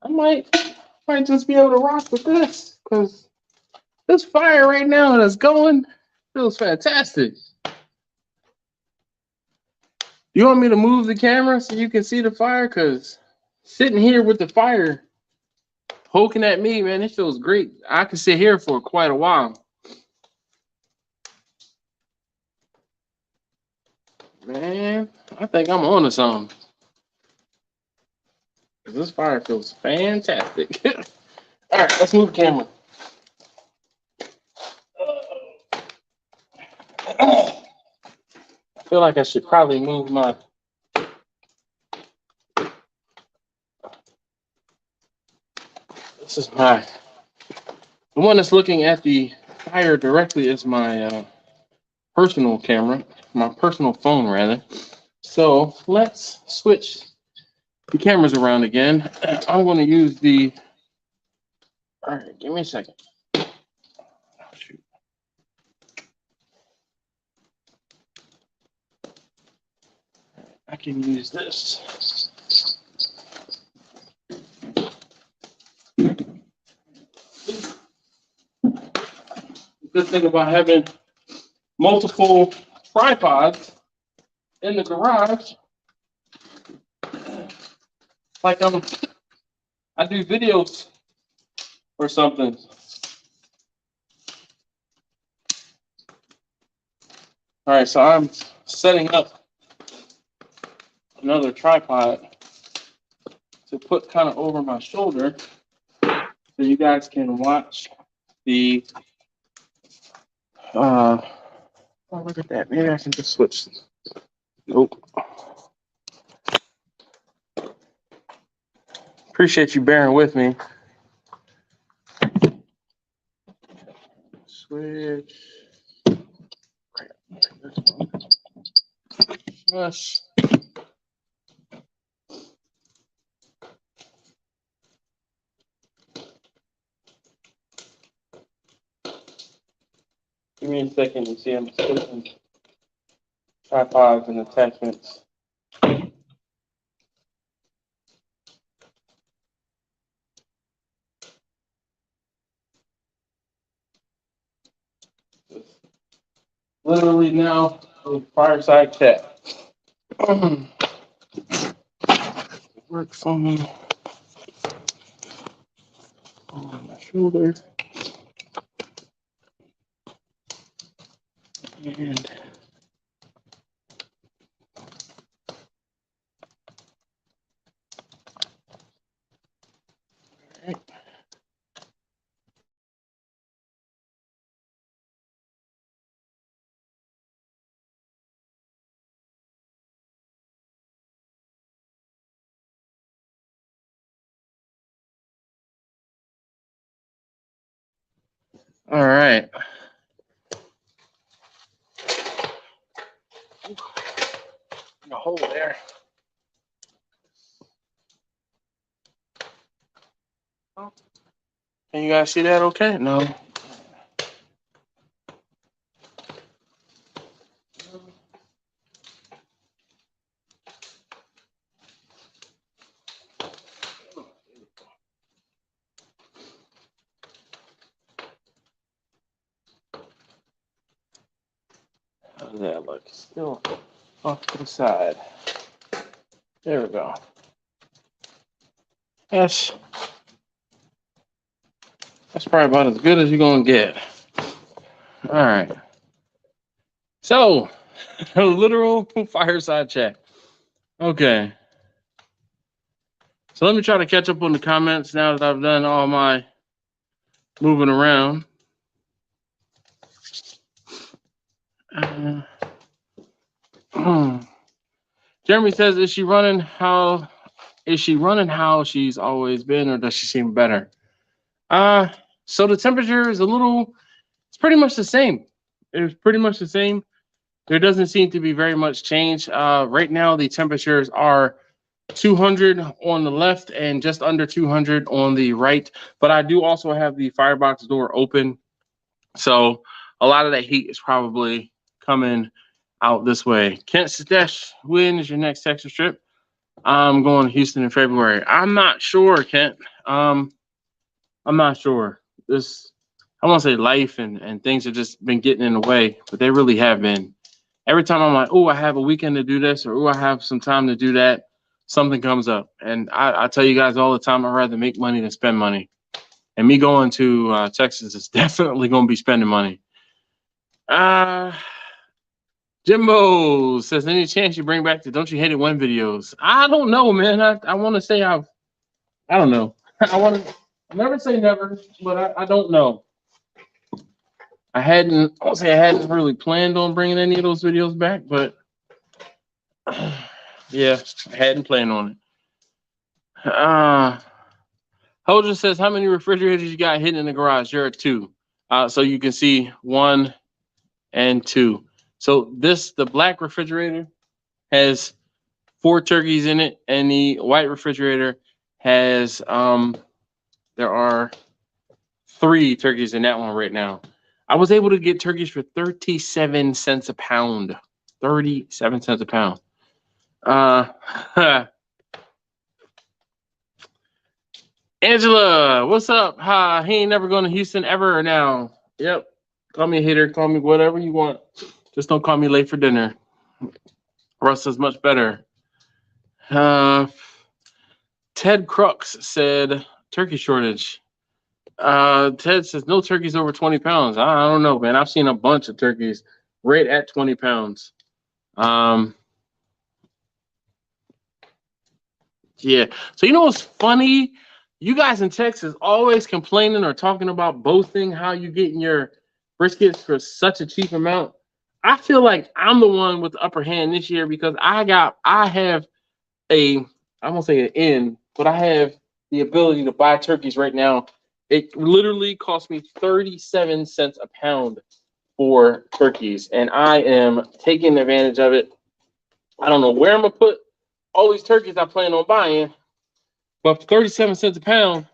I might just be able to rock with this because this fire right now that's going feels fantastic. You want me to move the camera so you can see the fire? Because sitting here with the fire poking at me, man, it feels great. I could sit here for quite a while. Man, I think I'm on to something. This fire feels fantastic. All right, let's move the camera. I feel like I should probably move my... This is the one that's looking at the fire directly is my personal camera, my personal phone rather. So let's switch the cameras around again. I'm going to use the... All right, give me a second. Oh, shoot. I can use this. The good thing about having multiple tripods in the garage, like I do videos or something. All right, so I'm setting up another tripod to put kind of over my shoulder so you guys can watch the oh, look at that. Maybe I can just switch. Nope. Appreciate you bearing with me. Switch. Yes. Give me a second. You see, I'm switching tripods and attachments. Literally now a fireside cat. Work phone on my shoulder. And all right. A hole there. Can you guys see that okay? No. does that look? Still off to the side. There we go. That's probably about as good as you're gonna get. All right. So, a literal fireside chat. Okay. So let me try to catch up on the comments now that I've done all my moving around. Jeremy says, is she running how she's always been, or does she seem better? So the temperature is it's pretty much the same. It's pretty much the same. There doesn't seem to be very much change. Right now, the temperatures are 200 on the left and just under 200 on the right. But I do also have the firebox door open. So a lot of that heat is probably coming out this way. Kent Stash, when is your next Texas trip? I'm going to Houston in February. I'm not sure, Kent. I'm not sure. I want to say life and things have just been getting in the way, but they really have been. Every time I'm like, oh, I have a weekend to do this, or oh, I have some time to do that, something comes up. And I tell you guys all the time, I'd rather make money than spend money. And me going to Texas is definitely going to be spending money. Jimbo says, any chance you bring back the Don't You Hate It When videos? I don't know, man. I want to say I don't know. I never say never, but I don't know. I won't say I hadn't really planned on bringing any of those videos back, but yeah, I hadn't planned on it. Holger says, how many refrigerators you got hidden in the garage? There are 2. So you can see 1 and 2. So the black refrigerator has 4 turkeys in it, and the white refrigerator has there are 3 turkeys in that one right now. I was able to get turkeys for 37 cents a pound. 37 cents a pound. Angela, what's up? He ain't never going to Houston ever now. Yep. Call me a hater. Call me whatever you want. Just don't call me late for dinner. Russ is much better. Ted Crux said, turkey shortage. Ted says, no turkeys over 20 pounds. I don't know, man. I've seen a bunch of turkeys right at 20 pounds. Yeah. So you know what's funny? You guys in Texas always complaining or talking about boasting how you getting your briskets for such a cheap amount. I feel like I'm the one with the upper hand this year because I have I won't say an in, but I have the ability to buy turkeys right now. It literally cost me 37 cents a pound for turkeys, and I am taking advantage of it. I don't know where I'm gonna put all these turkeys I plan on buying, but for 37 cents a pound,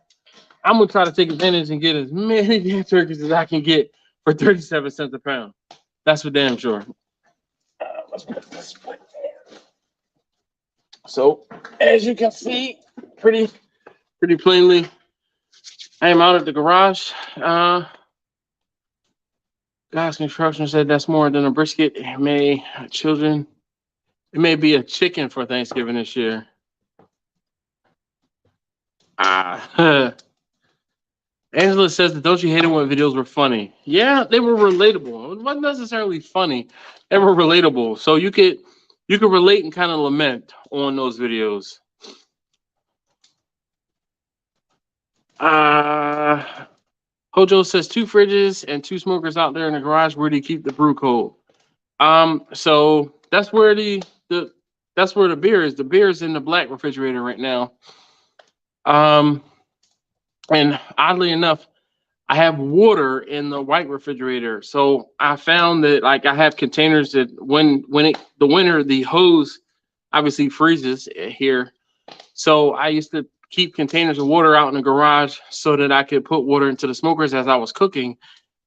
I'm gonna try to take advantage and get as many damn turkeys as I can get for 37 cents a pound. That's for damn sure. Let's put this right there. So, as you can see, pretty plainly, I am out at the garage. Guys Construction said that's more than a brisket. It may be a chicken for Thanksgiving this year. Angela says that Don't You Hate It When videos were funny. Yeah, they were relatable. It wasn't necessarily funny. They were relatable. So you could relate and kind of lament on those videos. Hojo says 2 fridges and 2 smokers out there in the garage. Where do you keep the brew cold? So that's where the beer is. The beer is in the black refrigerator right now. And oddly enough, I have water in the white refrigerator. So I found that like I have containers that when the winter, the hose obviously freezes here. So I used to keep containers of water out in the garage so that I could put water into the smokers as I was cooking,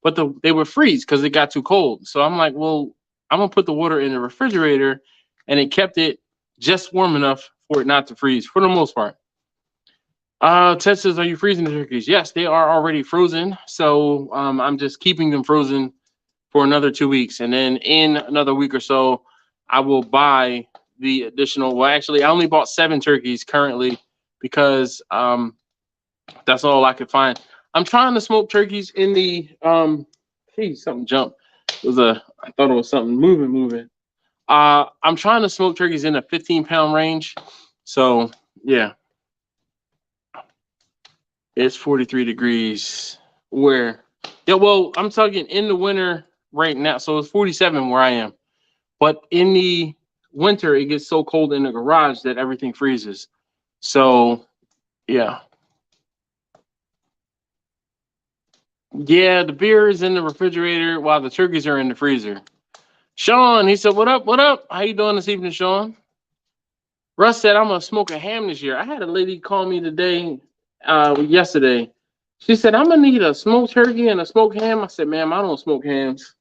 but they would freeze because it got too cold. So I'm like, well, I'm gonna put the water in the refrigerator, and it kept it just warm enough for it not to freeze for the most part. Ted says, are you freezing the turkeys? Yes, they are already frozen. So I'm just keeping them frozen for another 2 weeks. And then in another week or so, I will buy the additional. Well, actually, I only bought 7 turkeys currently because that's all I could find. I'm trying to smoke turkeys in the hey, something jumped. I thought it was something moving. I'm trying to smoke turkeys in a 15-pound range. So yeah, it's 43 degrees. Where? Yeah, well, I'm talking in the winter right now. So it's 47 where I am. But in the winter, it gets so cold in the garage that everything freezes. So yeah. Yeah, the beer is in the refrigerator while the turkeys are in the freezer. Sean, he said, "What up? What up? How you doing this evening, Sean?" Russ said, "I'm gonna smoke a ham this year." I had a lady call me today, yesterday. She said, "I'm gonna need a smoked turkey and a smoked ham." I said, "Ma'am, I don't smoke hams.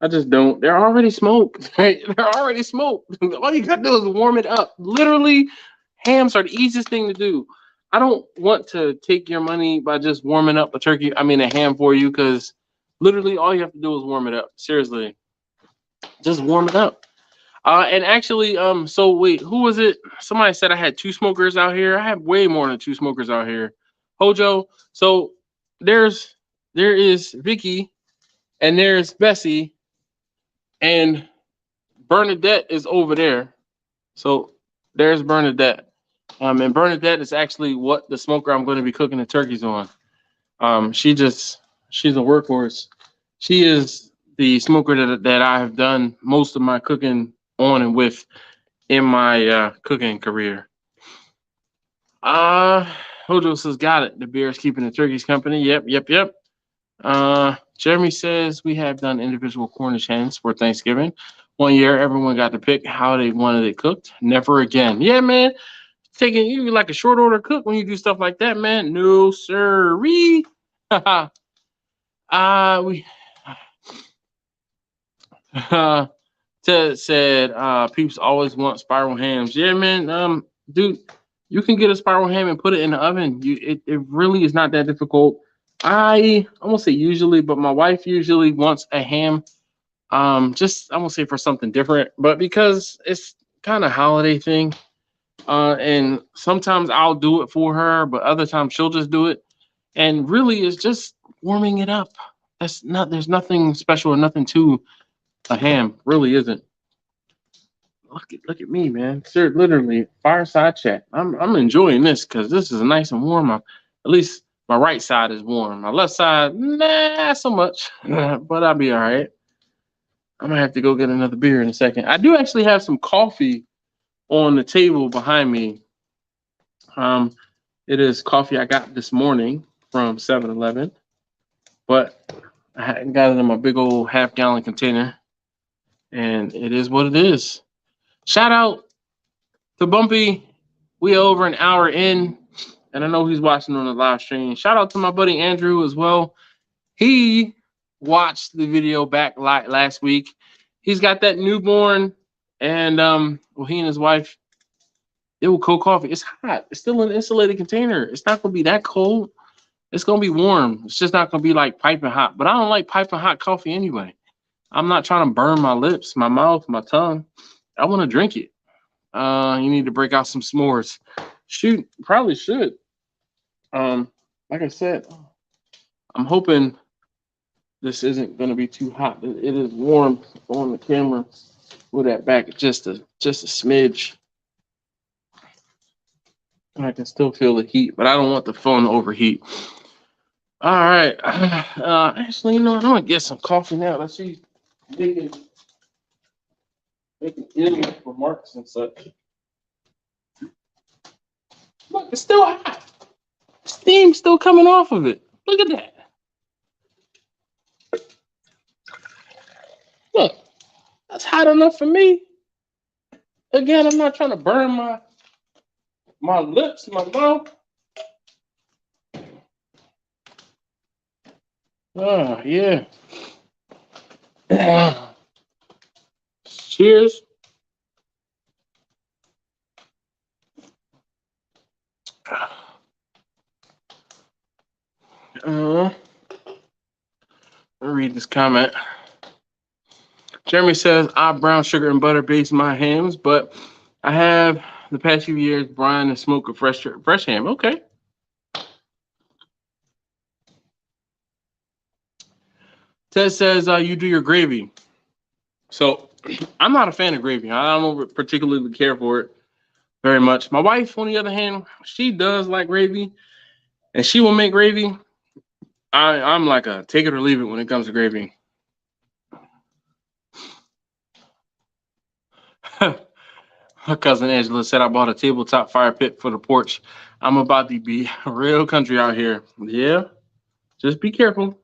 I just don't. They're already smoked. Right? They're already smoked. All you gotta do is warm it up. Literally, hams are the easiest thing to do. I don't want to take your money by just warming up a ham for you, because literally all you have to do is warm it up. Seriously, just warm it up." And actually, so wait, who was it? Somebody said I had 2 smokers out here. I have way more than 2 smokers out here. Hojo. So there is Vicky, and there's Bessie, and Bernadette is over there. So there's Bernadette. And Bernadette is actually what the smoker I'm going to be cooking the turkeys on. She's a workhorse. She is the smoker that I have done most of my cooking on and with in my cooking career. Hojo says, "Got it. The beer is keeping the turkeys company." Yep. Jeremy says, "We have done individual Cornish hens for Thanksgiving. One year, everyone got to pick how they wanted it cooked. Never again." Yeah, man. Taking you like a short order cook when you do stuff like that, man. No, sir. We Ted said, "Peeps always want spiral hams." Yeah, man. Dude, you can get a spiral ham and put it in the oven. It really is not that difficult. I won't say usually, but my wife usually wants a ham. Just I won't say for something different, but because it's kind of holiday thing. And sometimes I'll do it for her, but other times she'll just do it. And really, it's just warming it up. There's nothing special or nothing to a ham. Really isn't. Look at me, man. Sir, literally fireside chat. I'm enjoying this because this is nice and warm. At least my right side is warm. My left side, nah, so much. But I'll be all right. I'm gonna have to go get another beer in a second. I do actually have some coffee on the table behind me. It is coffee I got this morning from 7-Eleven, but I hadn't got it in my big old half-gallon container, and it is what it is. Shout out to Bumpy. We are over an hour in, and I know he's watching on the live stream. Shout out to my buddy Andrew as well. He watched the video back last week. He's got that newborn, and he and his wife, it will cold coffee. It's hot. It's still in an insulated container. It's not gonna be that cold. It's gonna be warm. It's just not gonna be like piping hot. But I don't like piping hot coffee anyway. I'm not trying to burn my lips, my mouth, my tongue. I want to drink it. You need to break out some s'mores. Shoot, probably should. Like I said, I'm hoping this isn't gonna be too hot. It is warm on the camera. With that back just a smidge. I can still feel the heat, but I don't want the phone to overheat. All right. Actually, I'm gonna get some coffee now. Let's see. Making ill remarks and such. Look, it's still hot. Steam's still coming off of it. Look at that. Look, that's hot enough for me. Again, I'm not trying to burn my lips, my mouth. Oh, yeah. Cheers. Let me read this comment. Jeremy says, I brown sugar and butter base my hams, but I have the past few years brine and smoke a fresh ham. Okay. Ted says, you do your gravy. So I'm not a fan of gravy. I don't particularly care for it very much. My wife, on the other hand, she does like gravy, and she will make gravy. I'm like a take it or leave it when it comes to gravy. Her cousin Angela said, I bought a tabletop fire pit for the porch. I'm about to be real country out here. Yeah, just be careful.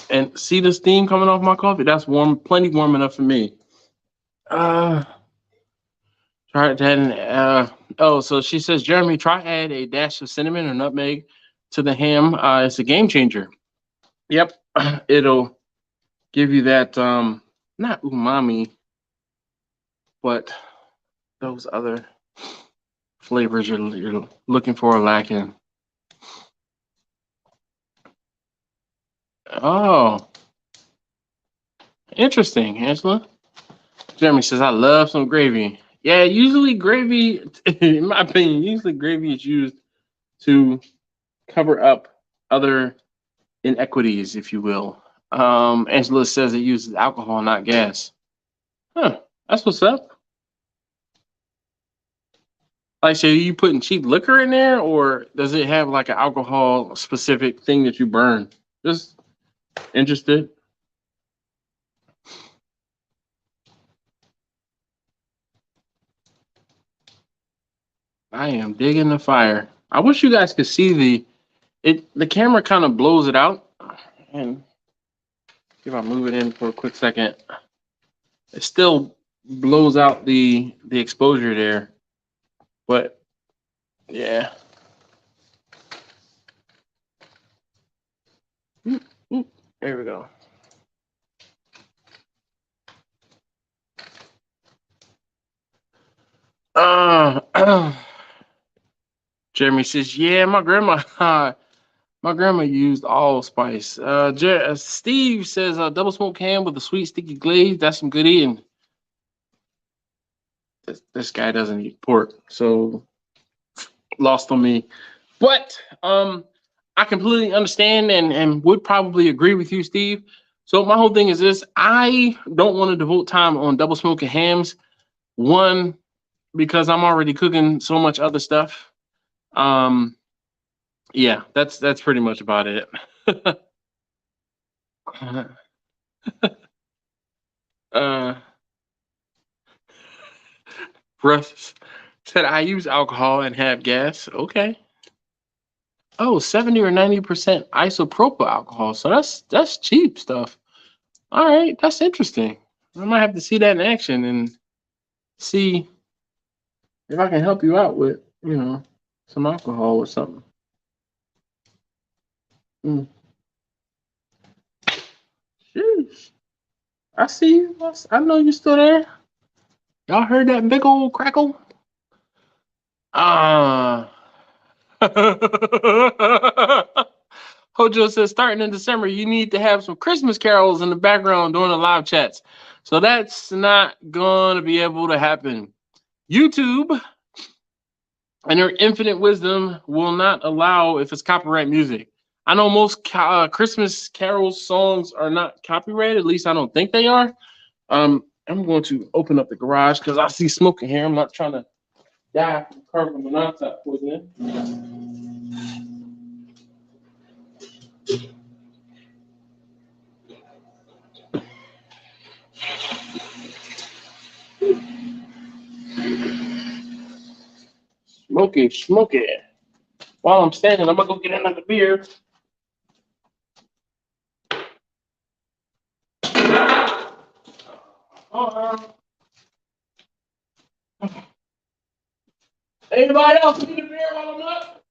And see the steam coming off my coffee? That's warm, plenty warm enough for me. Try to add oh, so she says, Jeremy, try add a dash of cinnamon or nutmeg to the ham. It's a game changer. Yep, it'll give you that not umami, but those other flavors you're looking for or lacking. Oh, interesting, Angela. Jeremy says, I love some gravy. Yeah, usually gravy, in my opinion, usually gravy is used to cover up other inequities, if you will. Angela says it uses alcohol, not gas. Huh, that's what's up. Like, so are you putting cheap liquor in there, or does it have like an alcohol specific thing that you burn? Just interested. I am digging the fire. I wish you guys could see the camera kind of blows it out. And if I move it in for a quick second, it still blows out the exposure there. But yeah. There we go. Jeremy says, yeah, my grandma used allspice. Steve says, double smoked ham with a sweet sticky glaze. That's some good eating. This guy doesn't eat pork, so lost on me. But I completely understand and would probably agree with you, Steve. So my whole thing is this: I don't want to devote time on double smoking hams. One, because I'm already cooking so much other stuff. Yeah, that's pretty much about it. Russ said I use alcohol and have gas. Okay. Oh, 70 or 90% isopropyl alcohol. So that's cheap stuff. All right, that's interesting. I might have to see that in action and see if I can help you out with, some alcohol or something. Jeez. I see you. I know you're still there. Y'all heard that big old crackle? Hojo says, starting in December, you need to have some Christmas carols in the background during the live chats. So that's not going to be able to happen. YouTube and their infinite wisdom will not allow if it's copyright music. I know most Christmas carol songs are not copyrighted. At least I don't think they are. I'm going to open up the garage because I see smoke in here. I'm not trying to die from carbon monoxide poisoning. Smoky. While I'm standing, I'm gonna go get another beer. Anybody else need a beer while I'm up?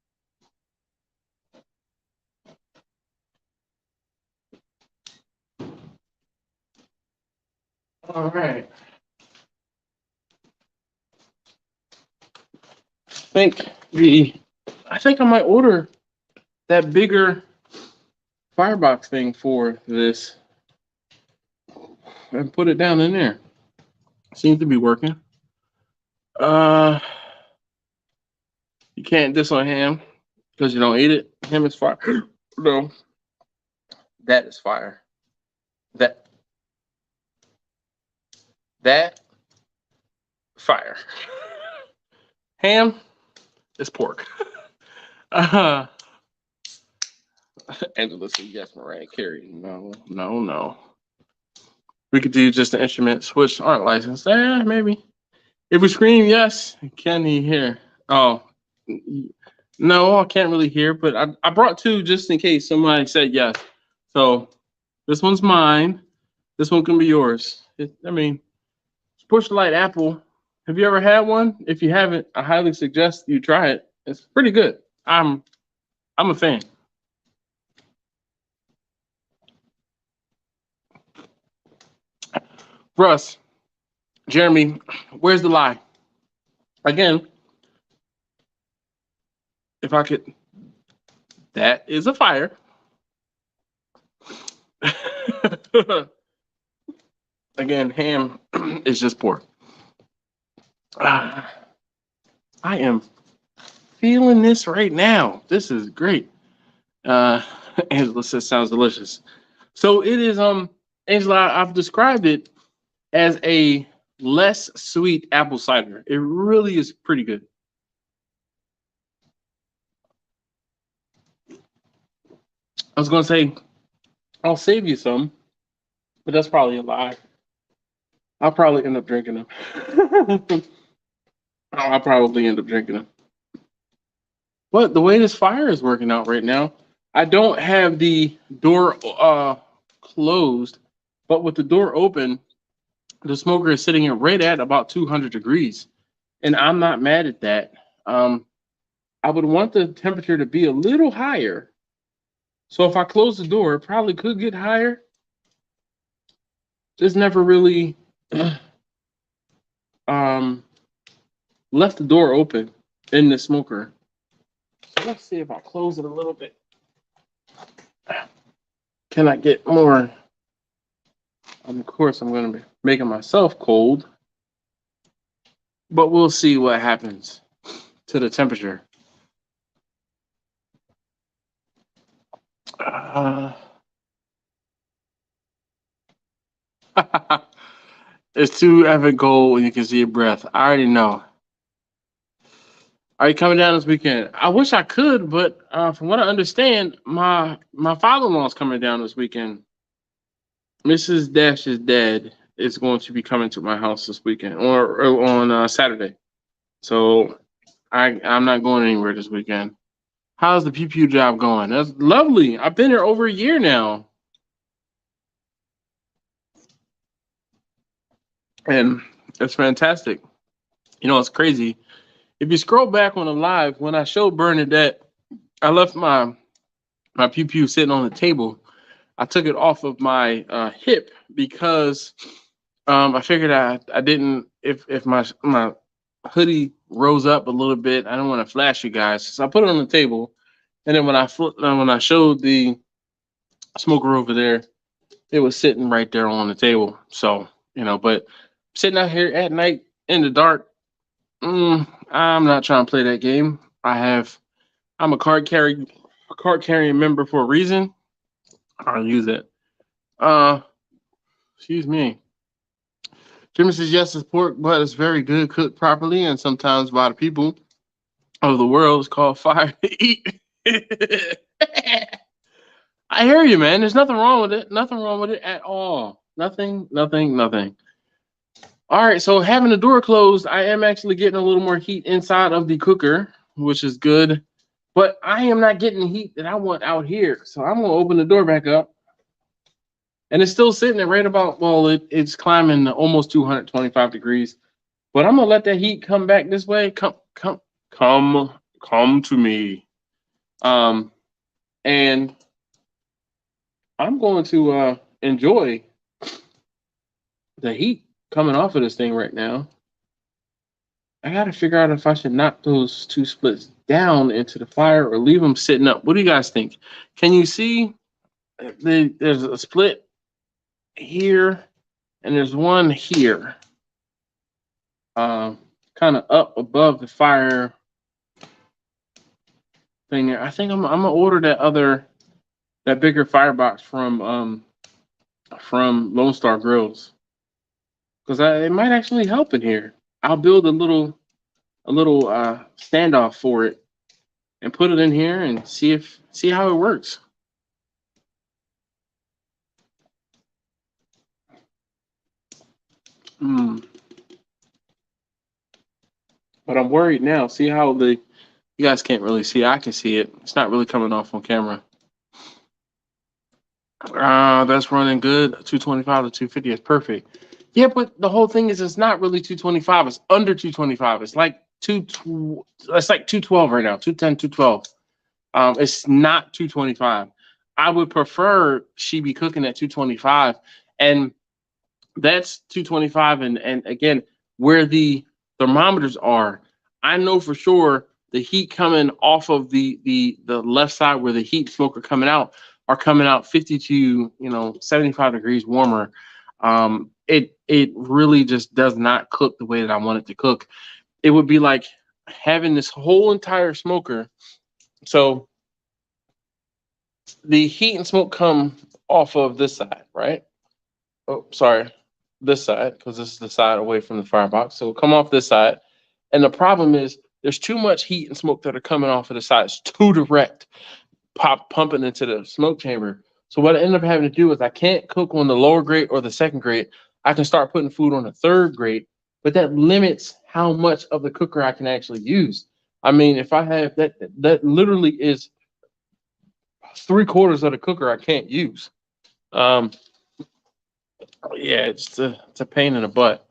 All right. I think I might order that bigger firebox thing for this and put it down in there. Seems to be working. You can't diss on ham because you don't eat it. Ham is fire. No, that is fire. That fire. Ham is pork. Angela said yes, Mariah Carey. No. We could do just the instruments which aren't licensed. Maybe. If we scream yes, can he hear? Oh, no, I can't really hear, but I brought two just in case somebody said yes. So this one's mine. This one can be yours. Push Light Apple. Have you ever had one? If you haven't, I highly suggest you try it. It's pretty good. I'm a fan. Russ, Jeremy, where's the lie? Again, if I could, that is a fire. Again, ham is just pork. I am feeling this right now. This is great. Angela says sounds delicious. So it is Angela, I've described it as a less sweet apple cider. It really is pretty good. I was gonna say I'll save you some, but that's probably a lie. I'll probably end up drinking them. I'll probably end up drinking them. But the way this fire is working out right now, I don't have the door closed, but with the door open, the smoker is sitting here right at about 200 degrees. And I'm not mad at that. I would want the temperature to be a little higher. So if I close the door, it probably could get higher. Just never really left the door open in the smoker. So let's see if I close it a little bit. Can I get more? Of course, I'm going to be making myself cold, but we'll see what happens to the temperature. It's too epic cold when you can see your breath. I already know. Are you coming down this weekend? I wish I could, but from what I understand, my father-in-law is coming down this weekend. Mrs. Dash's dad is going to be coming to my house this weekend or on Saturday. So I'm not going anywhere this weekend. How's the PPU job going? That's lovely. I've been here over a year now. And it's fantastic. You know, it's crazy. If you scroll back on the live, when I showed Bernadette, I left my PPU sitting on the table. I took it off of my hip because I figured I didn't, if my hoodie rose up a little bit, I don't want to flash you guys. So I put it on the table. And then when I showed the smoker over there, it was sitting right there on the table. So, you know, but sitting out here at night in the dark, I'm not trying to play that game. I'm a card carrying member for a reason. I'll use it. Excuse me. Jimmy says yes, it's pork, but it's very good cooked properly, and sometimes by the people of the world, it's called fire to eat. I hear you, man. There's nothing wrong with it. Nothing wrong with it at all. Nothing. All right, so having the door closed, I am actually getting a little more heat inside of the cooker, which is good. But I am not getting the heat that I want out here. So I'm going to open the door back up. And it's still sitting at right about, well, it's climbing almost 225 degrees. But I'm going to let that heat come back this way. Come to me. And I'm going to enjoy the heat coming off of this thing right now. I got to figure out if I should knock those two splits down into the fire or leave them sitting up. What do you guys think? Can you see there's a split here, and there's one here, kind of up above the fire thing there. I think I'm gonna order that bigger firebox from Lone Star Grills, because it might actually help in here. I'll build a little standoff for it and put it in here and see how it works. But I'm worried now. See how you guys can't really see. I can see it. It's not really coming off on camera. That's running good. 225 to 250 is perfect. Yeah, but the whole thing is it's not really 225. It's under 225. It's like 212 right now. 210, 212. It's not 225. I would prefer she be cooking at 225, and that's 225. And again, where the thermometers are, I know for sure the heat coming off of the left side where the heat smoke are coming out 50 to 75 degrees warmer. It really just does not cook the way that I want it to cook. It would be like having this whole entire smoker. So the heat and smoke come off of this side, right? Oh, sorry, this side, because this is the side away from the firebox. So it'll come off this side. And the problem is there's too much heat and smoke that are coming off of the side. It's too direct, pumping into the smoke chamber. So what I end up having to do is I can't cook on the lower grate or the second grate. I can start putting food on the third grate, but that limits how much of the cooker I can actually use. I mean, if I have that literally is 3/4 of the cooker I can't use. Yeah, it's a pain in the butt.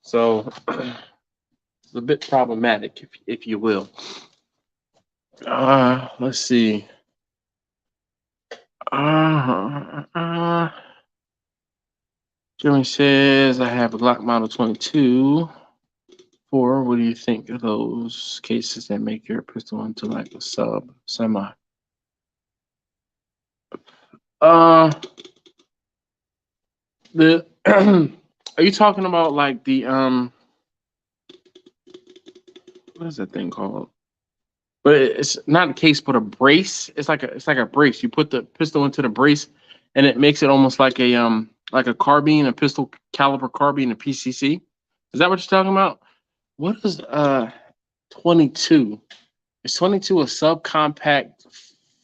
So it's a bit problematic, if you will. Let's see. Jimmy says I have a Glock Model 22. What do you think of those cases that make your pistol into like a semi? Are you talking about like the what is that thing called? But it's not a case, but a brace. It's like a brace. You put the pistol into the brace, and it makes it almost like a carbine, a pistol caliber carbine, a PCC. Is that what you're talking about? What is 22? Is 22 a subcompact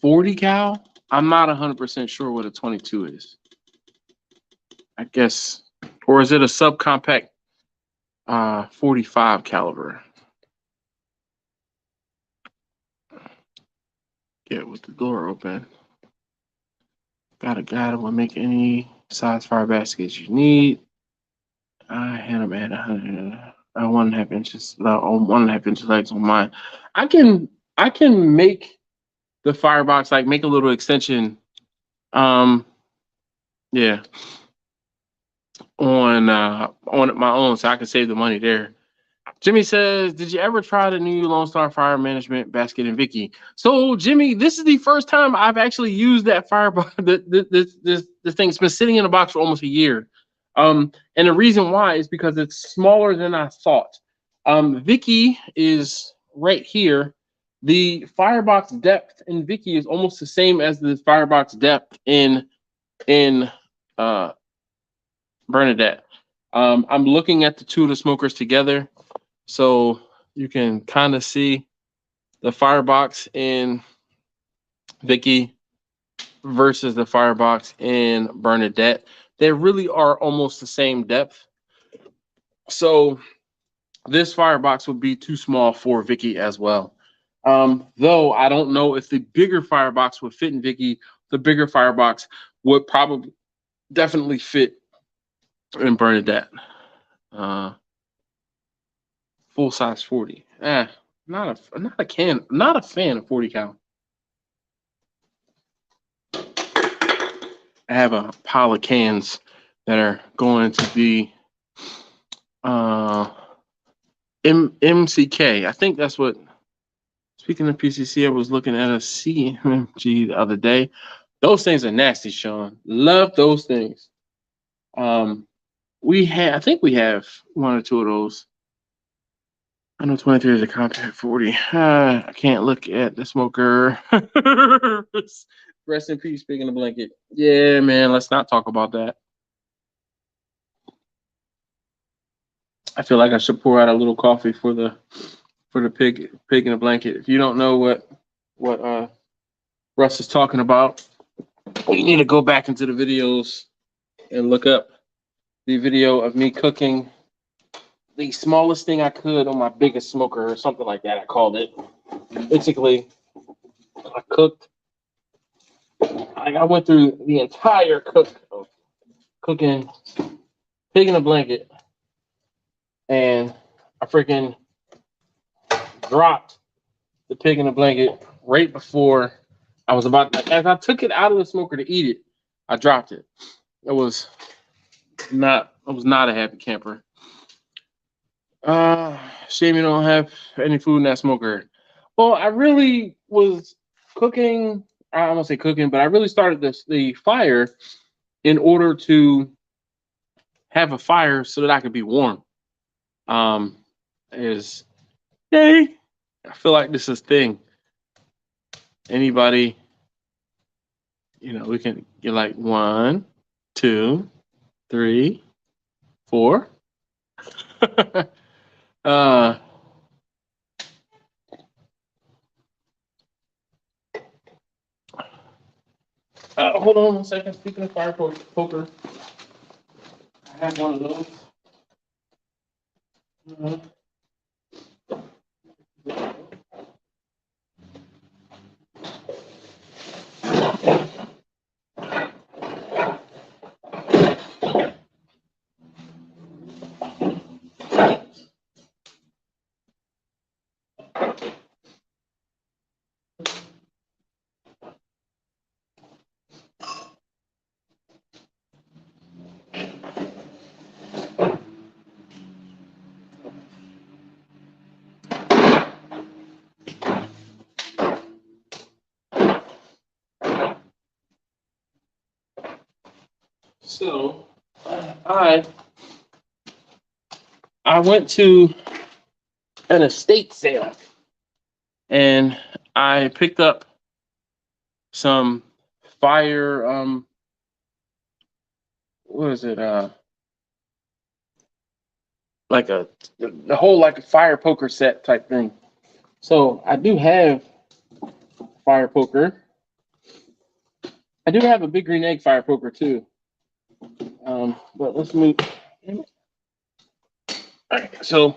40 cal? I'm not 100% sure what a 22 is. I guess, or is it a subcompact 45 caliber? Get with the door open. Got a guy that will make any size fire baskets you need. I had them at 1.5 inches. 1.5 inches legs on mine. I can make the firebox, like make a little extension. Yeah. On my own, so I can save the money there. Jimmy says, did you ever try the new Lone Star Fire Management basket in Vicky? So Jimmy, this is the first time I've actually used that firebox. This thing's been sitting in a box for almost a year. And the reason why is because it's smaller than I thought. Vicky is right here. The firebox depth in Vicky is almost the same as the firebox depth in Bernadette. I'm looking at the two of the smokers together, so you can kind of see the firebox in Vicky versus the firebox in Bernadette. They really are almost the same depth. So this firebox would be too small for Vicky as well. Though I don't know if the bigger firebox would fit in Vicky. The bigger firebox would probably definitely fit in Bernadette. Full size 40. Not a fan of 40 cal. I have a pile of cans that are going to be MCK. I think that's what. Speaking of PCC, I was looking at a CMG the other day. Those things are nasty, Sean. Love those things. I think we have one or two of those. I know 23 is a compact 40. I can't look at the smoker. Rest in peace, Big in the blanket. Yeah, man, let's not talk about that. I feel like I should pour out a little coffee for the pig in the blanket. If you don't know what Russ is talking about, you need to go back into the videos and look up the video of me cooking the smallest thing I could on my biggest smoker or something like that. I called it. Basically, I cooked. I went through the entire cooking pig in a blanket, and I freaking dropped the pig in the blanket right before I was about to, as I took it out of the smoker to eat it, I dropped it. I was not a happy camper. Shame you don't have any food in that smoker. Well, I really was cooking. I don't want to say cooking, but I really started the fire in order to have a fire so that I could be warm. Is yay. I feel like this is thing. Anybody, we can get like 1, 2, 3, 4. Hold on 1 second. Speaking of fire poker, I have one of those. So I went to an estate sale and I picked up some fire what is it like the whole like a fire poker set type thing. So I do have fire poker. I do have a big green egg fire poker too. But let's move. All right, so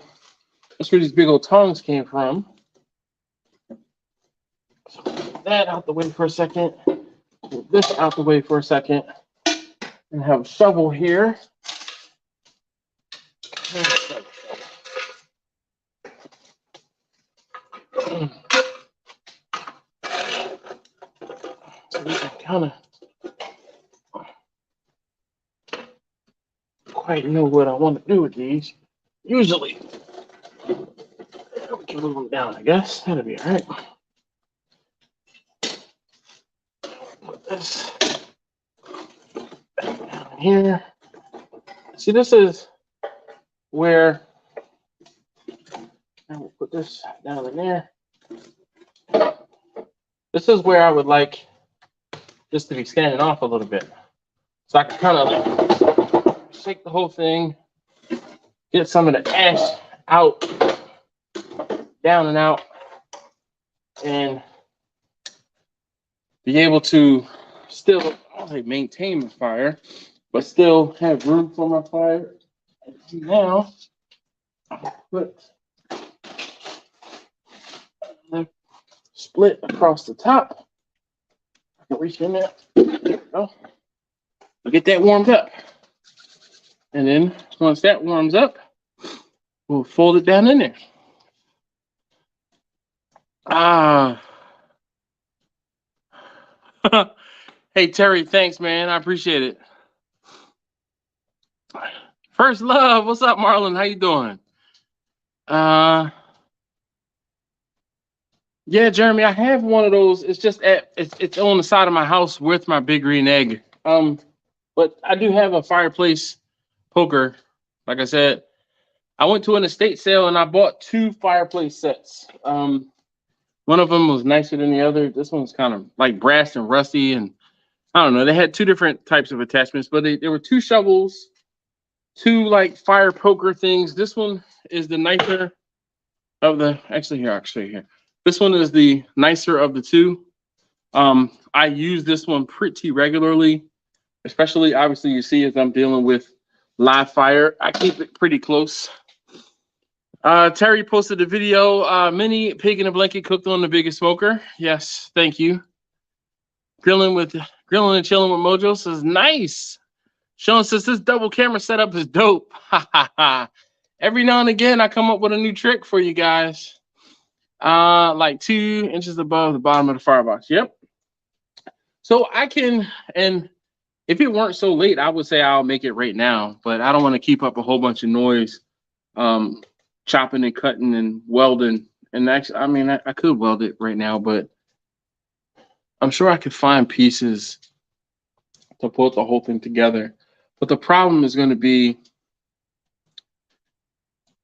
that's where these big old tongs came from. So move that out the way for a second. Move this out the way for a second. And have a shovel here. So we can kind of quite know what I want to do with these. Usually, we can move them down, I guess. That'll be all right. Put this down here. See, this is where I will put this down in there. This is where I would like this to be standing off a little bit. So I can kind of like shake the whole thing, get some of the ash out, down and out, and be able to still, I don't say maintain my fire, but still have room for my fire. And now, put the split across the top. I can reach in there. There we go. We'll get that warmed up. And then once that warms up, we'll fold it down in there. Hey, Terry, thanks, man. I appreciate it. First love. What's up, Marlon? How you doing? Yeah, Jeremy, I have one of those. It's just it's on the side of my house with my big green egg. But I do have a fireplace poker. Like I said, I went to an estate sale and I bought two fireplace sets. One of them was nicer than the other. This one's kind of like brass and rusty, and I don't know. They had two different types of attachments, but there were two shovels, two like fire poker things. This one is the nicer of the. Actually here. This one is the nicer of the two. I use this one pretty regularly, especially obviously you see as I'm dealing with live fire. I keep it pretty close. Terry posted a video, mini pig in a blanket cooked on the biggest smoker. Yes, thank you. Grilling and chilling with Mojo says, nice. Sean says, this double camera setup is dope. Every now and again, I come up with a new trick for you guys. Like 2 inches above the bottom of the firebox. Yep. So I can, and if it weren't so late, I would say I'll make it right now, but I don't want to keep up a whole bunch of noise. Chopping and cutting and welding. And actually, I mean, I could weld it right now, but I'm sure I could find pieces to put the whole thing together. But the problem is going to be,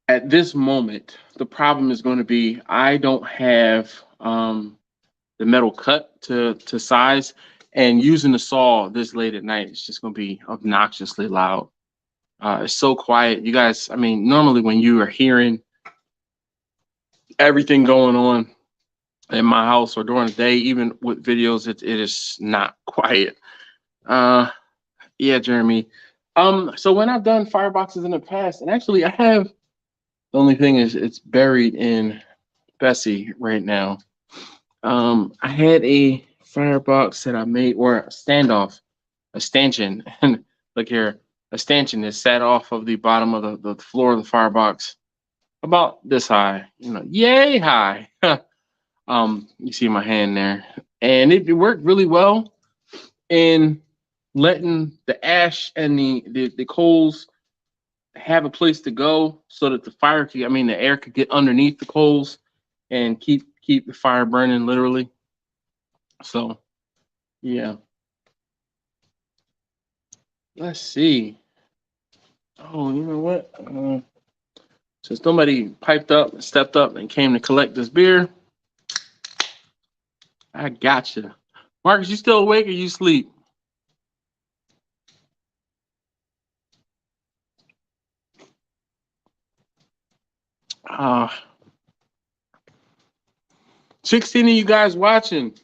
at this moment, the problem is going to be I don't have the metal cut to size, and using the saw this late at night, it's just going to be obnoxiously loud. It's so quiet. You guys, I mean, normally when you are hearing everything going on in my house or during the day, even with videos, it is not quiet. Yeah, Jeremy. So when I've done fireboxes in the past, and actually I have, the only thing is it's buried in Bessie right now. I had a firebox that I made, or a stanchion, and look here. A stanchion is sat off of the bottom of the floor of the firebox, about this high, yay high. You see my hand there, and it worked really well in letting the ash and the coals have a place to go, so that the air could get underneath the coals and keep the fire burning, literally. So, yeah. Let's see. Oh, you know what? Since somebody stepped up and came to collect this beer, I gotcha. Marcus, you still awake or you sleep? Uh, 16 of you guys watching.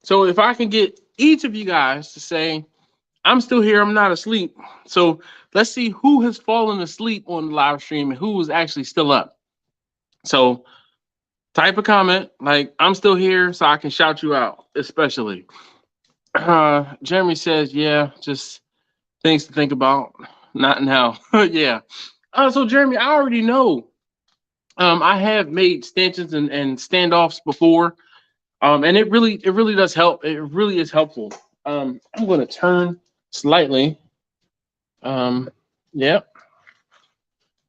So if I can get each of you guys to say, I'm still here, I'm not asleep. So let's see who has fallen asleep on the live stream and who is actually still up. So type a comment like, I'm still here, so I can shout you out, especially. Jeremy says, yeah, just things to think about. Not now. Yeah. So Jeremy, I already know. I have made stanchions and standoffs before. And it really does help. It really is helpful. I'm going to turn slightly. Yeah.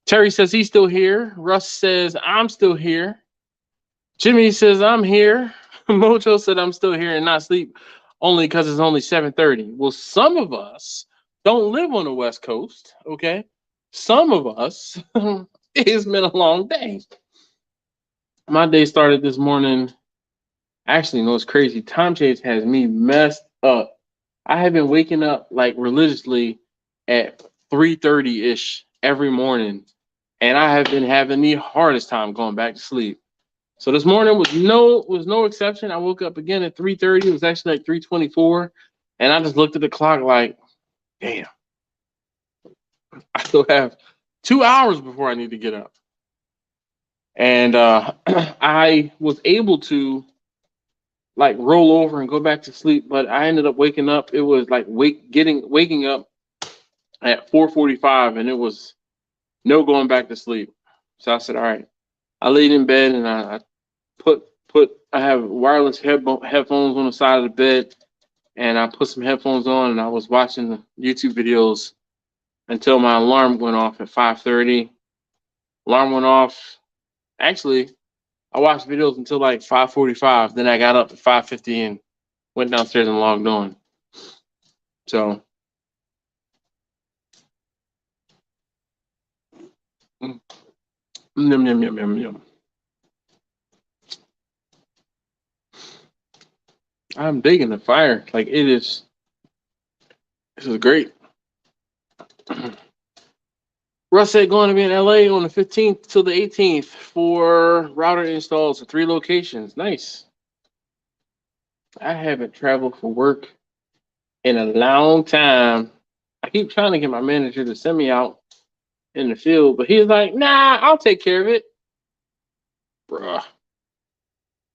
Terry says he's still here. Russ says I'm still here. Jimmy says I'm here. Mojo said I'm still here and not asleep, only because it's only 7:30. Well, some of us don't live on the West Coast, okay? Some of us, it's been a long day. My day started this morning. Actually, no, it's crazy. Time change has me messed up. I have been waking up like religiously at 3:30-ish every morning, and I have been having the hardest time going back to sleep. So this morning was no exception. I woke up again at 3:30. It was actually like 3:24, and I just looked at the clock like, damn, I still have 2 hours before I need to get up. And I was able to like roll over and go back to sleep, but I ended up waking up. It was like waking up at 4:45, and it was no going back to sleep. So I said, all right. I laid in bed and I I have wireless headphones on the side of the bed, and I put some headphones on and I was watching the YouTube videos until my alarm went off at 5:30. Alarm went off. Actually, I watched videos until like 5:45. Then I got up at 5:50 and went downstairs and logged on. So, yum, yum, yum, yum, yum. I'm digging the fire. Like it is. This is great. Russ said going to be in LA on the 15th till the 18th for router installs at 3 locations. Nice. I haven't traveled for work in a long time. I keep trying to get my manager to send me out in the field, but he's like, nah, I'll take care of it. Bruh.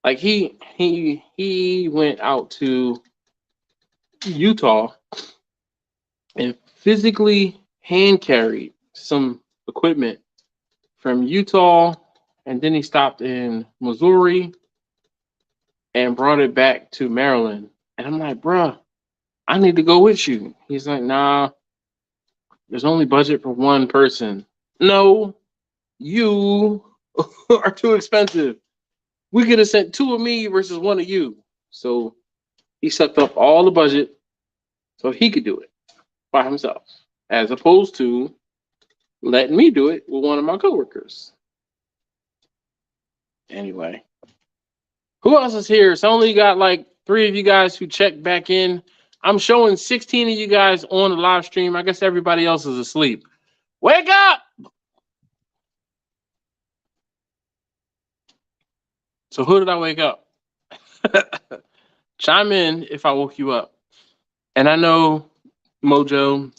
Like he went out to Utah and physically hand carried some equipment from Utah, and then he stopped in Missouri and brought it back to Maryland. And I'm like, bruh, I need to go with you. He's like, nah, there's only budget for one person. No, you are too expensive. We could have sent 2 of me versus 1 of you. So he sucked up all the budget so he could do it by himself, as opposed to letting me do it with one of my coworkers. Anyway, who else is here? It's only got like 3 of you guys who checked back in. I'm showing 16 of you guys on the live stream. I guess everybody else is asleep. Wake up! So who did I wake up? Chime in if I woke you up. And I know, Mojo,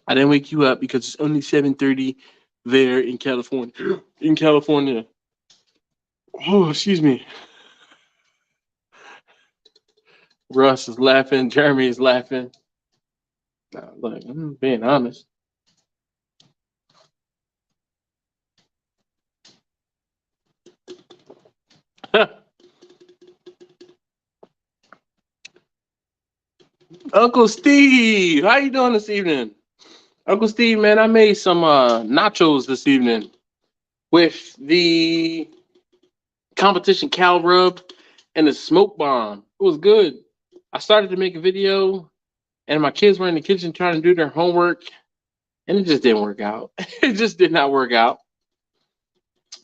I didn't wake you up because it's only 7:30 there in California. In California. Oh, excuse me. Russ is laughing. Jeremy is laughing. Look, I'm being honest. Uncle Steve, how you doing this evening? Uncle Steve, man, I made some nachos this evening with the competition cow rub and the smoke bomb. It was good. I started to make a video, and my kids were in the kitchen trying to do their homework, and it just didn't work out. It just did not work out.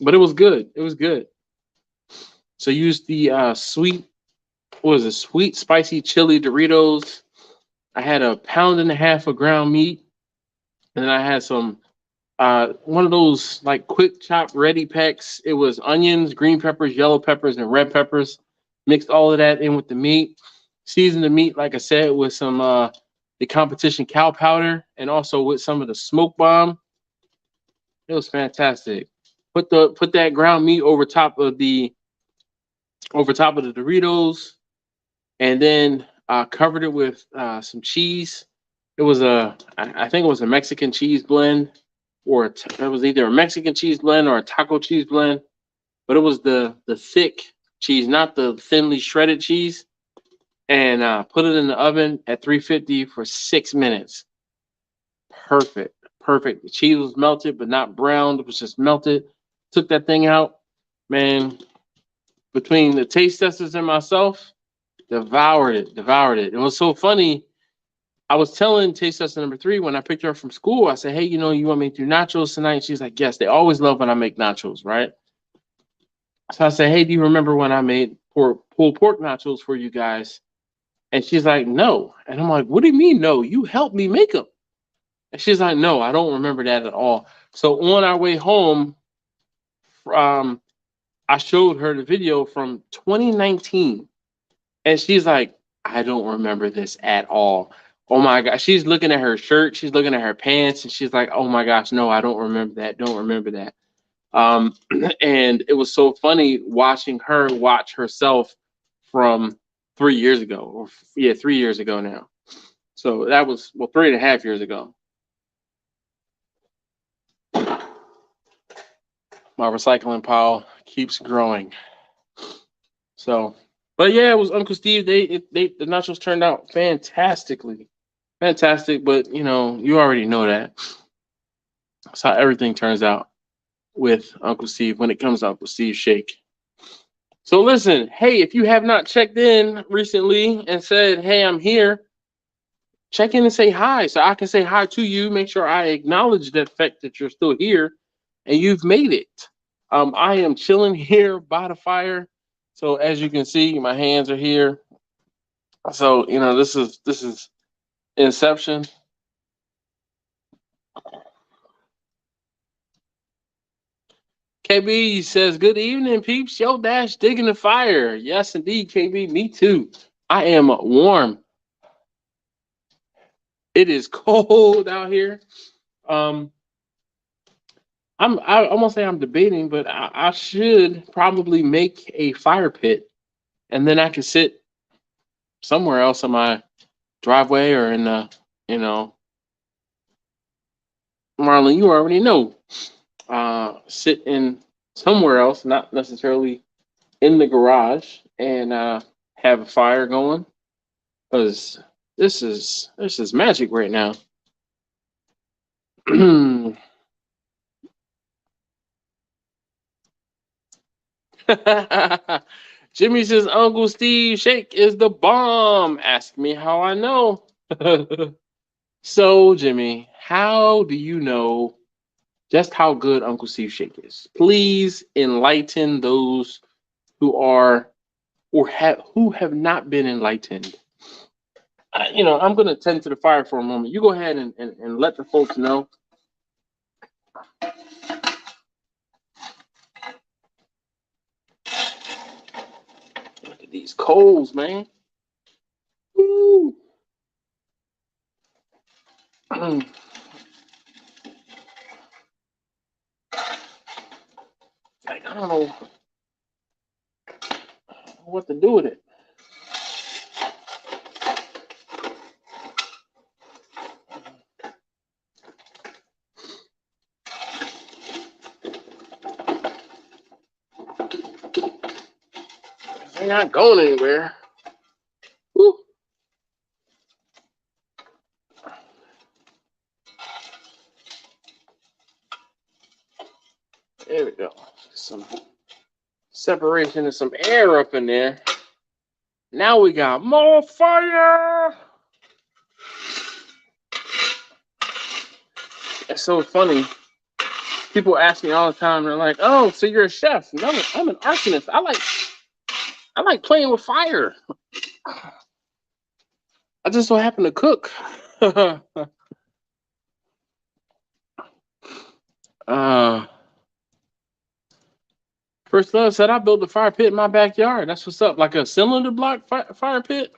But it was good. It was good. So use the sweet spicy chili Doritos. I had a 1.5 pounds of ground meat, and then I had some one of those like quick chop ready packs. It was onions, green peppers, yellow peppers, and red peppers. Mixed all of that in with the meat. Seasoned the meat, like I said, with some the competition cow powder, and also with some of the smoke bomb. It was fantastic. Put that ground meat over top of the Doritos, and then covered it with some cheese. It was I think it was a Mexican cheese blend, or it was either a Mexican cheese blend or a taco cheese blend, but it was the thick cheese, not the thinly shredded cheese. And put it in the oven at 350 for 6 minutes. Perfect. The cheese was melted, but not browned. It was just melted. Took that thing out. Man, between the taste testers and myself, devoured it. It was so funny. I was telling taste tester number 3 when I picked her up from school, I said, hey, you want me to do nachos tonight? She's like, yes, they always love when I make nachos, right? So I said, hey, do you remember when I made pulled pork nachos for you guys? And she's like, no. And I'm like, what do you mean, no? You helped me make them. And she's like, no, I don't remember that at all. So on our way home, I showed her the video from 2019. And she's like, I don't remember this at all. Oh my gosh. She's looking at her shirt. She's looking at her pants. And she's like, oh my gosh, no, I don't remember that. Don't remember that. And it was so funny watching her watch herself from 3 years ago, or 3 years ago now. So that was 3.5 years ago. My recycling pile keeps growing. So, but yeah, it was Uncle Steve. The nachos turned out fantastic. But you already know that. That's how everything turns out with Uncle Steve when it comes to Uncle Steve's shake. So listen, hey, if you have not checked in recently and said, hey, I'm here, check in and say hi so I can say hi to you. Make sure I acknowledge the fact that you're still here and you've made it. I am chilling here by the fire. So as you can see, my hands are here. So, you know, this is Inception. KB says, good evening, peeps. Yo, Dash digging the fire. Yes, indeed, KB. Me too. I am warm. It is cold out here. I almost say I'm debating, but I should probably make a fire pit, and then I can sit somewhere else in my driveway or in the, you know, Marlon, you already know, sit in somewhere else, not necessarily in the garage, and have a fire going, because this is magic right now. Jimmy says Uncle Steve Shake is the bomb. Ask me how I know. So, Jimmy, how do you know just how good Uncle Steve Shake is? Please enlighten those who are or have not been enlightened. I'm going to tend to the fire for a moment. You go ahead and let the folks know. Look at these coals, man. Woo. Like, I don't know what to do with it. They're not going anywhere. Woo. There we go. Some separation and some air up in there. Now we got more fire. It's so funny. People ask me all the time. They're like, "Oh, so you're a chef?" No, I'm an arsonist. I like playing with fire. I just so happen to cook. First Love said I built a fire pit in my backyard. That's what's up. Like a cylinder block fire pit.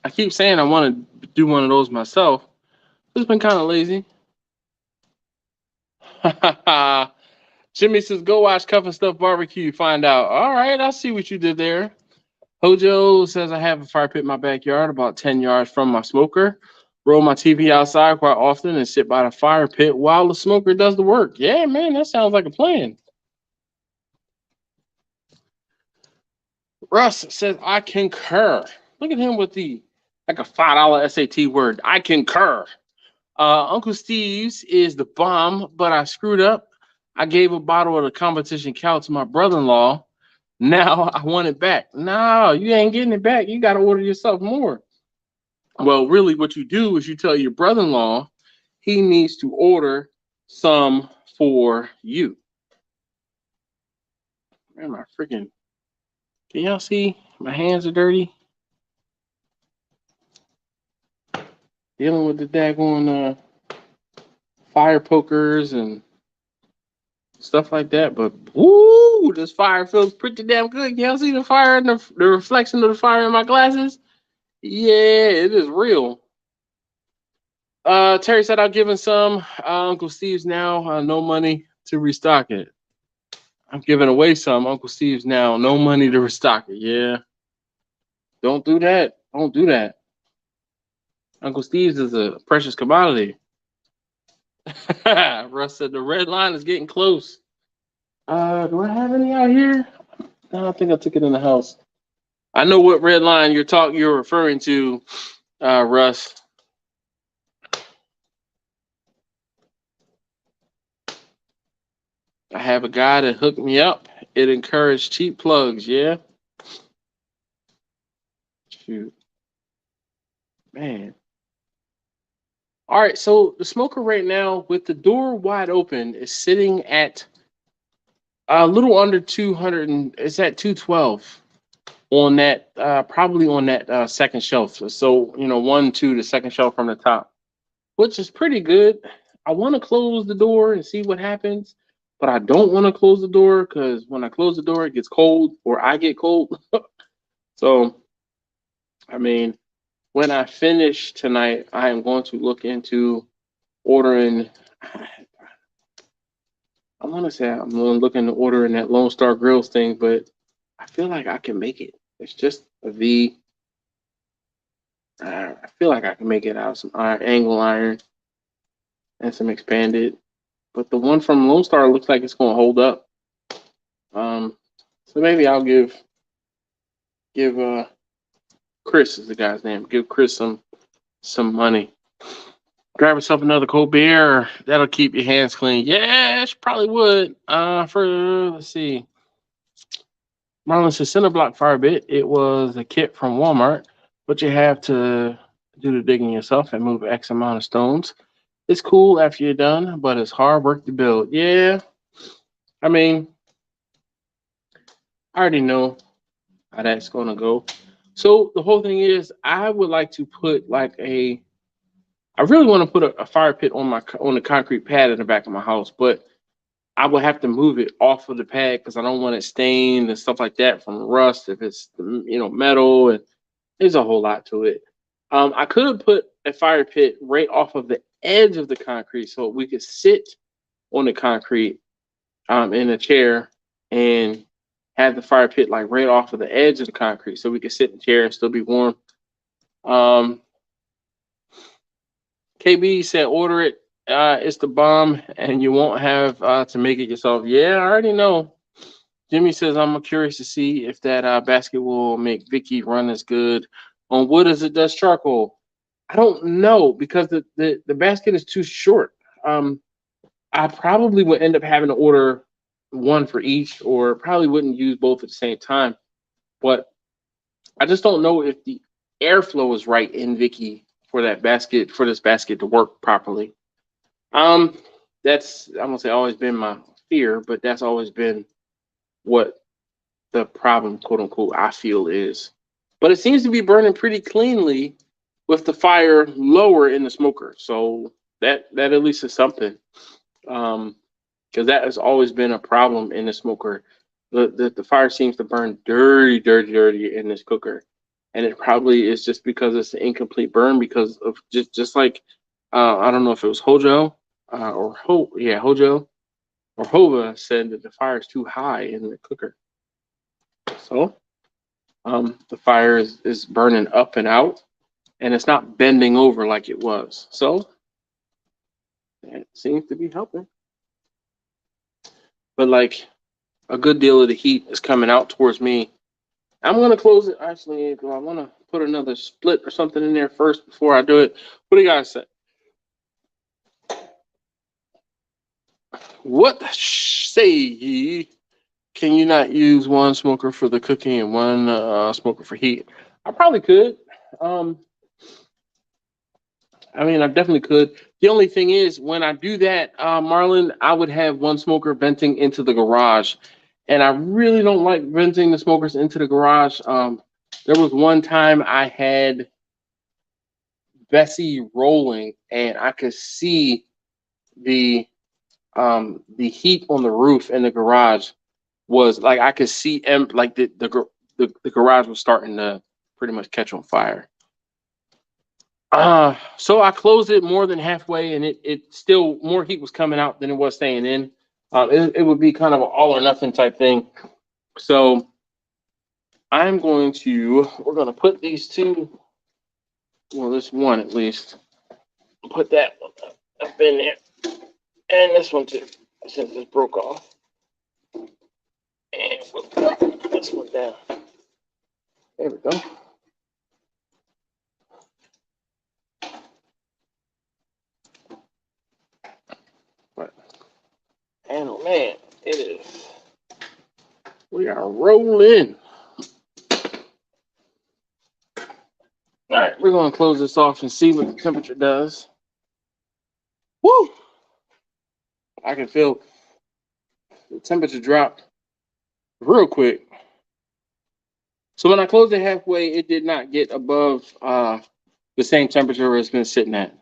I keep saying I want to do one of those myself. It's been kind of lazy. Jimmy says, go watch Cuff and Stuff Barbecue. Find out. All right, I see what you did there. Hojo says, I have a fire pit in my backyard about 10 yards from my smoker. Roll my TV outside quite often and sit by the fire pit while the smoker does the work. Yeah, man, that sounds like a plan. Russ says, I concur. Look at him with like a $5 SAT word. I concur. Uncle Steve's is the bomb, but I screwed up. I gave a bottle of the competition cow to my brother-in-law. Now I want it back. No, you ain't getting it back. You got to order yourself more. Well, really what you do is you tell your brother-in-law he needs to order some for you. Man, my freaking... Can y'all see? My hands are dirty. Dealing with the daggone fire pokers and stuff like that. But, woo, this fire feels pretty damn good. Y'all see the fire and the reflection of the fire in my glasses? Yeah, it is real. Terry said, I've given some. Uncle Steve's now, no money to restock it. I'm giving away some. Uncle Steve's now, no money to restock it. Yeah. Don't do that. Don't do that. Uncle Steve's is a precious commodity. Russ said the red line is getting close. Do I have any out here? No, I think I took it in the house. I know what red line you're referring to, Russ. I have a guy that hooked me up. It encouraged cheap plugs, yeah. Shoot. Man. All right, so the smoker right now with the door wide open is sitting at a little under 200, and it's at 212 on that, probably on that second shelf. So, you know, 1, 2, the second shelf from the top, which is pretty good. I want to close the door and see what happens, but I don't want to close the door because when I close the door, it gets cold or I get cold. So, I mean, when I finish tonight, I am going to look into ordering. I want to say I'm looking to order in that Lone Star Grills thing, but I feel like I can make it. It's just a V. I feel like I can make it out of some angle iron and some expanded. But the one from Lone Star looks like it's going to hold up. So maybe I'll give Chris is the guy's name. Give Chris some money. Grab yourself another cold beer. That'll keep your hands clean. Yes, probably would. Let's see. Marlon says cinder block fire bit. It was a kit from Walmart, but you have to do the digging yourself and move X amount of stones. It's cool after you're done, but it's hard work to build. Yeah, I mean, I already know how that's gonna go. So the whole thing is, I would like to put like I really want to put a fire pit on the concrete pad in the back of my house, but I would have to move it off of the pad because I don't want it stained and stuff like that from rust if it's metal, and there's a whole lot to it. I could put a fire pit right off of the edge of the concrete so we could sit on the concrete in a chair and have the fire pit like right off of the edge of the concrete so we could sit in the chair and still be warm. KB said order it. It's the bomb and you won't have to make it yourself. Yeah, I already know. Jimmy says I'm curious to see if that basket will make Vicky run as good on wood as it does charcoal. I don't know because the basket is too short. I probably would end up having to order one for each, or probably wouldn't use both at the same time. But I just don't know if the airflow is right in Vicky for this basket to work properly. That's I'm gonna say always been my fear, but that's always been what the problem, quote unquote, I feel is. But it seems to be burning pretty cleanly with the fire lower in the smoker. So that at least is something. Because that has always been a problem in the smoker. The fire seems to burn dirty in this cooker. And it probably is just because it's an incomplete burn because of just like I don't know if it was Hojo Hojo or Hova said that the fire is too high in the cooker. So the fire is burning up and out, and it's not bending over like it was. So it seems to be helping. But like a good deal of the heat is coming out towards me. I'm gonna close it. Actually, I want to put another split or something in there first before I do it. What do you guys say? What say ye? Can you not use one smoker for the cooking and one smoker for heat? I probably could. I mean, I definitely could. The only thing is, when I do that, Marlon, I would have one smoker venting into the garage. And I really don't like venting the smokers into the garage. There was one time I had Bessie rolling, and I could see the heat on the roof in the garage was like I could see like the garage was starting to pretty much catch on fire. So I closed it more than halfway, and it still more heat was coming out than it was staying in. It would be kind of an all or nothing type thing. So we're going to put these two, well, this one at least, put that one up in there, and this one too, since this broke off. And we'll put this one down. There we go. But, and oh man, It is. We are rolling. All right, we're going to close this off and see what the temperature does. Woo! I can feel the temperature drop real quick. So when I closed it halfway, it did not get above the same temperature it's been sitting at.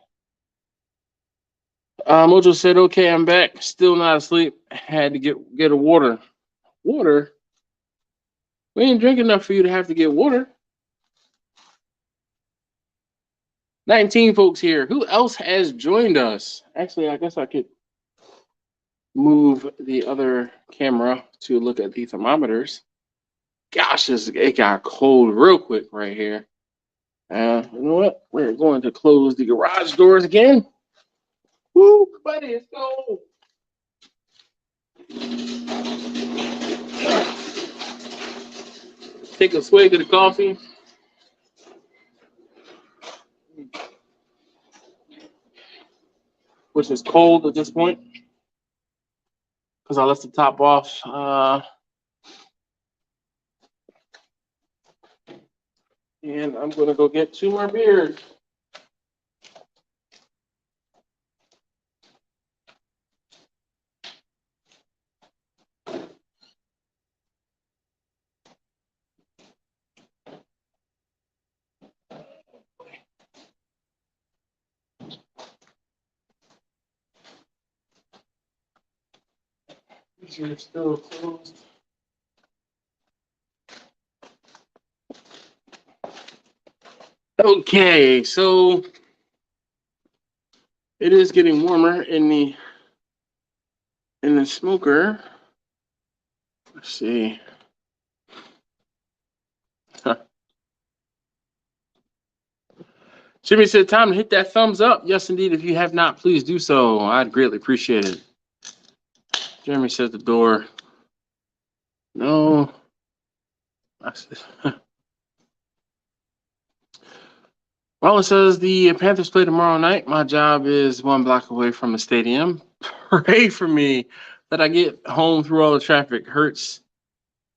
Mojo said, okay, I'm back. Still not asleep. Had to get a water. Water? We ain't drink enough for you to have to get water. 19 folks here. Who else has joined us? Actually, I guess I could move the other camera to look at the thermometers. Gosh, it got cold real quick right here. You know what? We're going to close the garage doors again. Woo, buddy, it's cold. Take a swig of the coffee. Which is cold at this point. Because I left the top off. And I'm going to go get 2 more beers. These are still closed. Okay, so it is getting warmer in the smoker. Let's see. Jimmy said, time to hit that thumbs up. Yes, indeed. If you have not, please do so. I'd greatly appreciate it. Jeremy says the door. No. I said, Marlon says the Panthers play tomorrow night. My job is 1 block away from the stadium. Pray for me that I get home through all the traffic. Hurts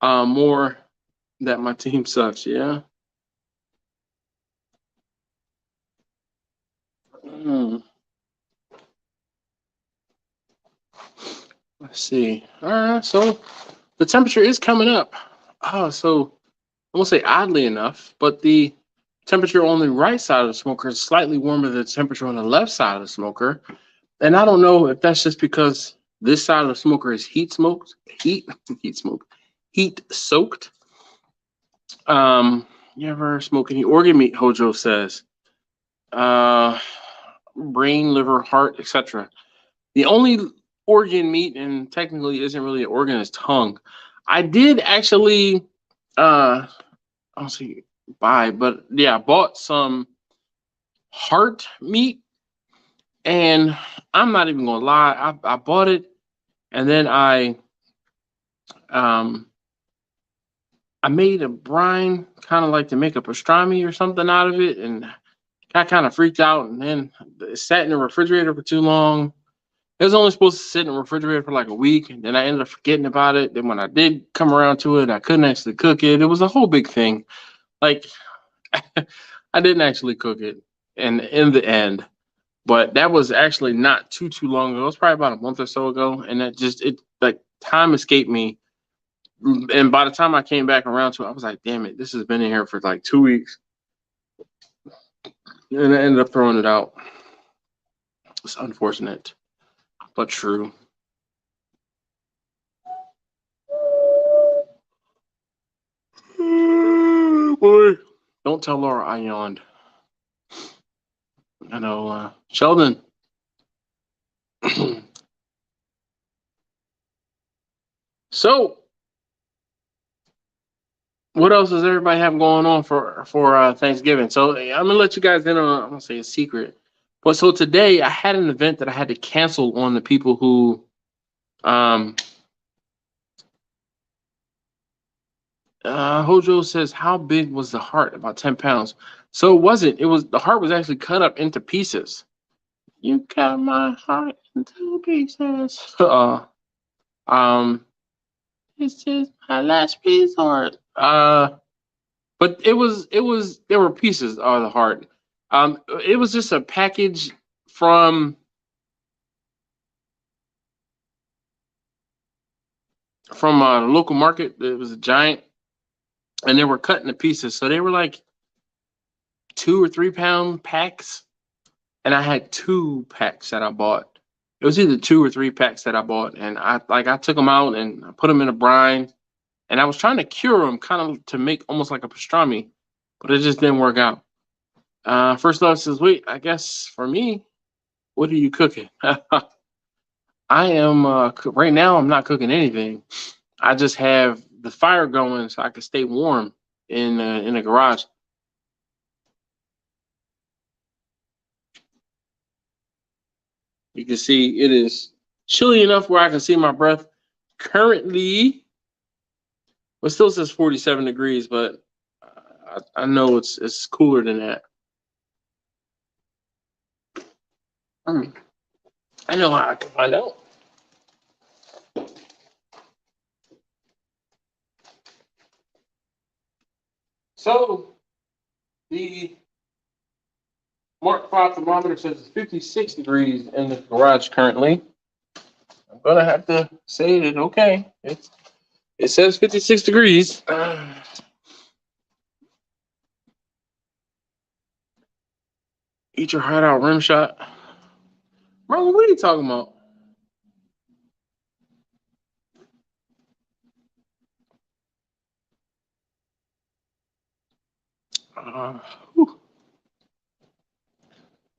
more that my team sucks, yeah? Let's see. All right, so the temperature is coming up. Oh, so I won't say oddly enough, but the temperature on the right side of the smoker is slightly warmer than the temperature on the left side of the smoker. And I don't know if that's just because this side of the smoker is heat soaked. You ever smoke any organ meat? Hojo says. Brain, liver, heart, etc. The only organ meat, and technically isn't really an organ, is tongue. I did actually I don't see buy, but yeah, I bought some heart meat, and I'm not even gonna lie, I bought it, and then I made a brine, kind of like to make a pastrami or something out of it, and got kind of freaked out, and then it sat in the refrigerator for too long. It was only supposed to sit in the refrigerator for like a week, and then I ended up forgetting about it. Then when I did come around to it, I couldn't actually cook it. It was a whole big thing. Like, I didn't actually cook it in the end, but that was actually not too long ago. It was probably about a month or so ago, and it like time escaped me. And by the time I came back around to it, I was like, damn it, this has been in here for like 2 weeks. And I ended up throwing it out. It's unfortunate, but true. Boy, don't tell Laura I yawned. I know, Sheldon. So, what else does everybody have going on for Thanksgiving? So I'm gonna let you guys in on, I'm gonna say a secret. But so today I had an event that I had to cancel on the people who Hojo says, how big was the heart? About 10 pounds. So it wasn't. The heart was actually cut up into pieces. You cut my heart into pieces. This is my last resort. But there were pieces of the heart. It was just a package from a local market. It was a giant, and they were cut into pieces. So they were like 2 or 3 pound packs, and I had 2 packs that I bought. It was either 2 or 3 packs that I bought, and I took them out and I put them in a brine, and I was trying to cure them, kind of to make almost like a pastrami, but it just didn't work out. First Love says, wait, I guess for me, what are you cooking? I am right now. I'm not cooking anything. I just have the fire going so I can stay warm in the garage. You can see it is chilly enough where I can see my breath. Currently, it still says 47 degrees, but I know it's cooler than that. I know how I can find out. So the Mark 5 thermometer says it's 56 degrees in the garage currently. I'm gonna have to say that okay. It says 56 degrees. Eat your hideout rim shot. Bro, what are you talking about?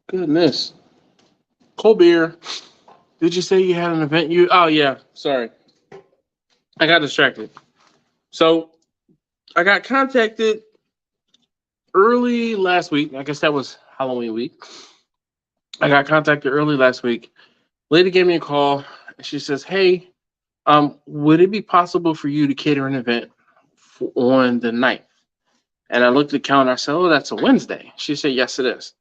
Goodness. Cold beer. Did you say you had an event? Oh yeah, sorry. I got distracted. So I got contacted early last week. I guess that was Halloween week. I got contacted early last week. Lady gave me a call and she says, hey, would it be possible for you to cater an event on the 9th? And I looked at the calendar. I said, oh, that's a Wednesday. She said, yes, it is.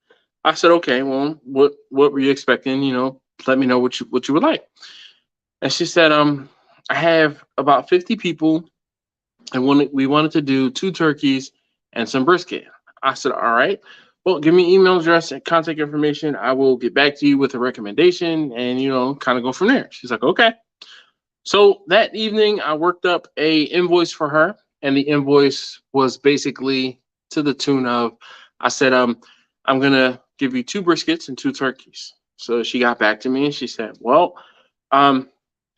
I said, okay, well, what were you expecting? You know, let me know what you would like. And she said, I have about 50 people, and we wanted to do 2 turkeys and some brisket. I said, all right, well, give me email address and contact information. I will get back to you with a recommendation and, you know, kind of go from there. She's like, okay. So that evening, I worked up a invoice for her, and the invoice was basically to the tune of, I said, I'm going to give you 2 briskets and 2 turkeys. So she got back to me and she said, well,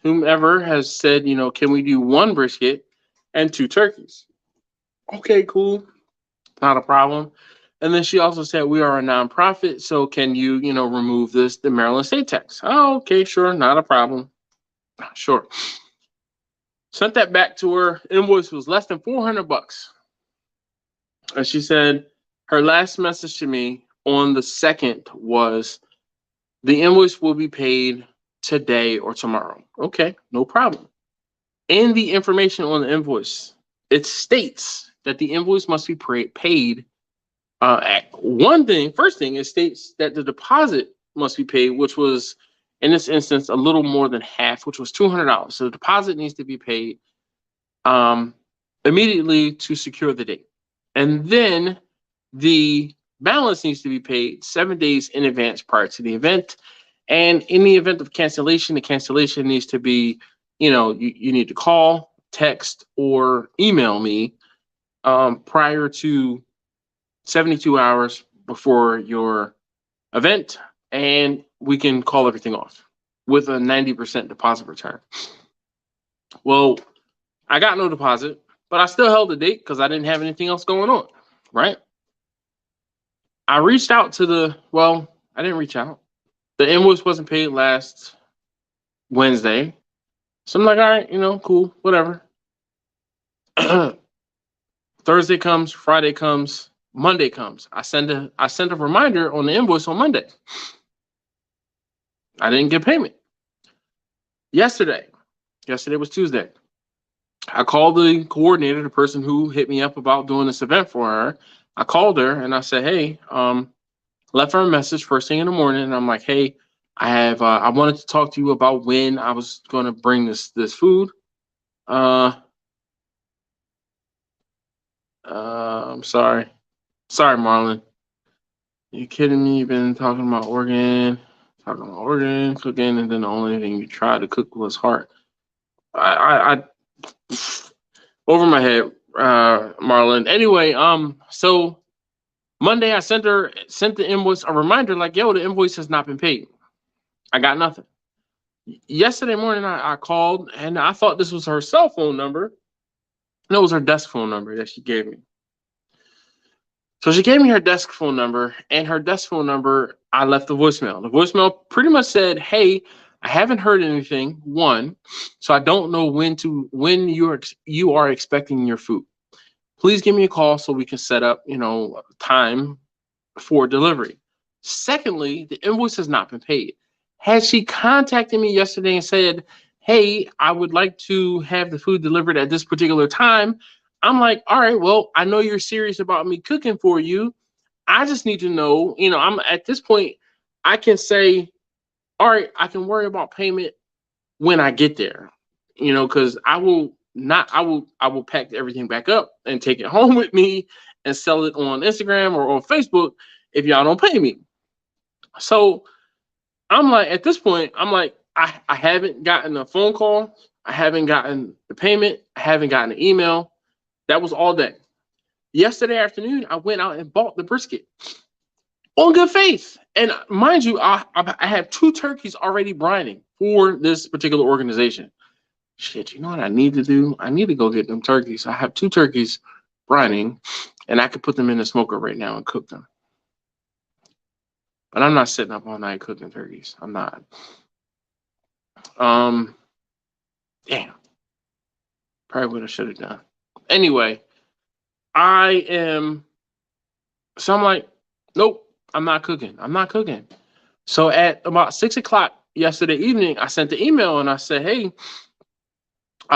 whomever has said, you know, can we do 1 brisket and 2 turkeys? Okay, cool. Not a problem. And then she also said, we are a nonprofit, so can you, you know, remove the Maryland state tax? Oh, okay, sure, not a problem. Sure. Sent that back to her. Invoice was less than $400. And she said her last message to me on the 2nd was, the invoice will be paid today or tomorrow. Okay, no problem. In the information on the invoice, it states that the invoice must be paid first thing, it states that the deposit must be paid, which was, in this instance, a little more than half, which was $200. So the deposit needs to be paid immediately to secure the date. And then the balance needs to be paid 7 days in advance prior to the event. And in the event of cancellation, the cancellation needs to be, you know, you need to call, text, or email me prior to 72 hours before your event, and we can call everything off with a 90% deposit return. Well, I got no deposit, but I still held the date because I didn't have anything else going on, right? I reached out to I didn't reach out. The invoice wasn't paid last Wednesday. So I'm like, all right, you know, cool, whatever. Thursday comes, Friday comes, Monday comes. I sent a reminder on the invoice on Monday. I didn't get payment. Yesterday was Tuesday. I called the coordinator, the person who hit me up about doing this event for her. I called her and I said, hey, left her a message first thing in the morning. And I'm like, hey, I wanted to talk to you about when I was going to bring this food. I'm sorry. Sorry, Marlon. You kidding me? You've been talking about cooking, and then the only thing you tried to cook was heart. I over my head, Marlon. Anyway, so Monday I sent the invoice a reminder like, yo, the invoice has not been paid. I got nothing. Yesterday morning I called and I thought this was her cell phone number. No, it was her desk phone number that she gave me. So she gave me her desk phone number, and her desk phone number, I left the voicemail. The voicemail pretty much said, hey, I haven't heard anything, one, so I don't know when you are expecting your food. Please give me a call so we can set up, time for delivery. Secondly, the invoice has not been paid. Had she contacted me yesterday and said, hey, I would like to have the food delivered at this particular time, I'm like, all right, well, I know you're serious about me cooking for you. I just need to know, I'm at this point, I can say, all right, I can worry about payment when I get there, because I will pack everything back up and take it home with me and sell it on Instagram or on Facebook if y'all don't pay me. So I'm like, at this point, I'm like, I haven't gotten a phone call. I haven't gotten the payment. I haven't gotten an email. That was all day. Yesterday afternoon, I went out and bought the brisket on good faith. And mind you, I have 2 turkeys already brining for this particular organization. Shit, you know what I need to do? I need to go get them turkeys. I have 2 turkeys brining, and I could put them in the smoker right now and cook them. But I'm not sitting up all night cooking turkeys. I'm not. Damn. Probably what I should have done. Anyway, I'm like, nope, I'm not cooking. So at about 6 o'clock yesterday evening, I sent the email and I said, hey,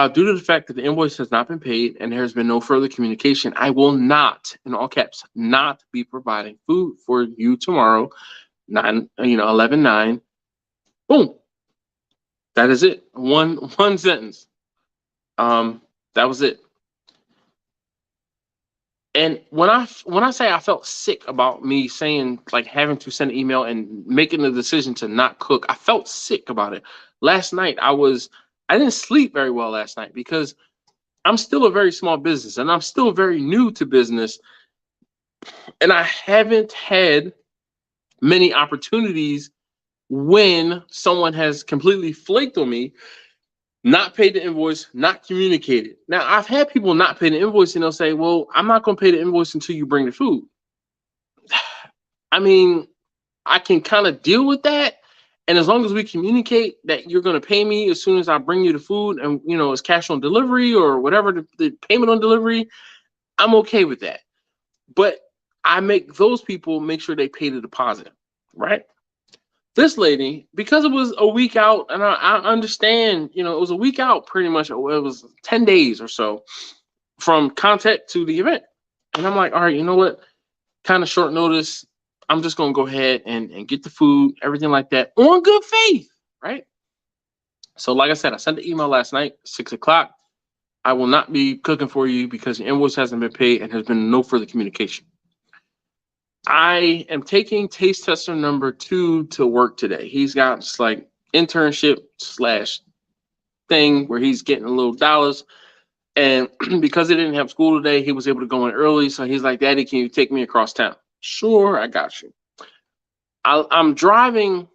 due to the fact that the invoice has not been paid and there has been no further communication, I will not, in all caps, not be providing food for you tomorrow, 11/9. Boom. That is it. One sentence. That was it. And when I say I felt sick about me saying, like, having to send an email and making the decision to not cook, I felt sick about it. Last night I didn't sleep very well last night because I'm still a very small business and I'm still very new to business. And I haven't had many opportunities when someone has completely flaked on me, not paid the invoice, not communicated. Now, I've had people not pay the invoice and they'll say, well, I'm not going to pay the invoice until you bring the food. I mean, I can kind of deal with that. And as long as we communicate that you're going to pay me as soon as I bring you the food and, it's cash on delivery or whatever, the payment on delivery, I'm okay with that. But I make those people make sure they pay the deposit, right? This lady, because it was a week out, and I understand, it was a week out pretty much. It was 10 days or so from contact to the event. And I'm like, all right, you know what? Kind of short notice. I'm just going to go ahead and get the food, everything like that, on good faith, right? So like I said, I sent the email last night, 6 o'clock. I will not be cooking for you because the invoice hasn't been paid and there's been no further communication. I am taking taste tester number 2 to work today. He's got this like internship / thing where he's getting a little dollars. And because he didn't have school today, he was able to go in early. So he's like, Daddy, can you take me across town? Sure, I got you. I'm driving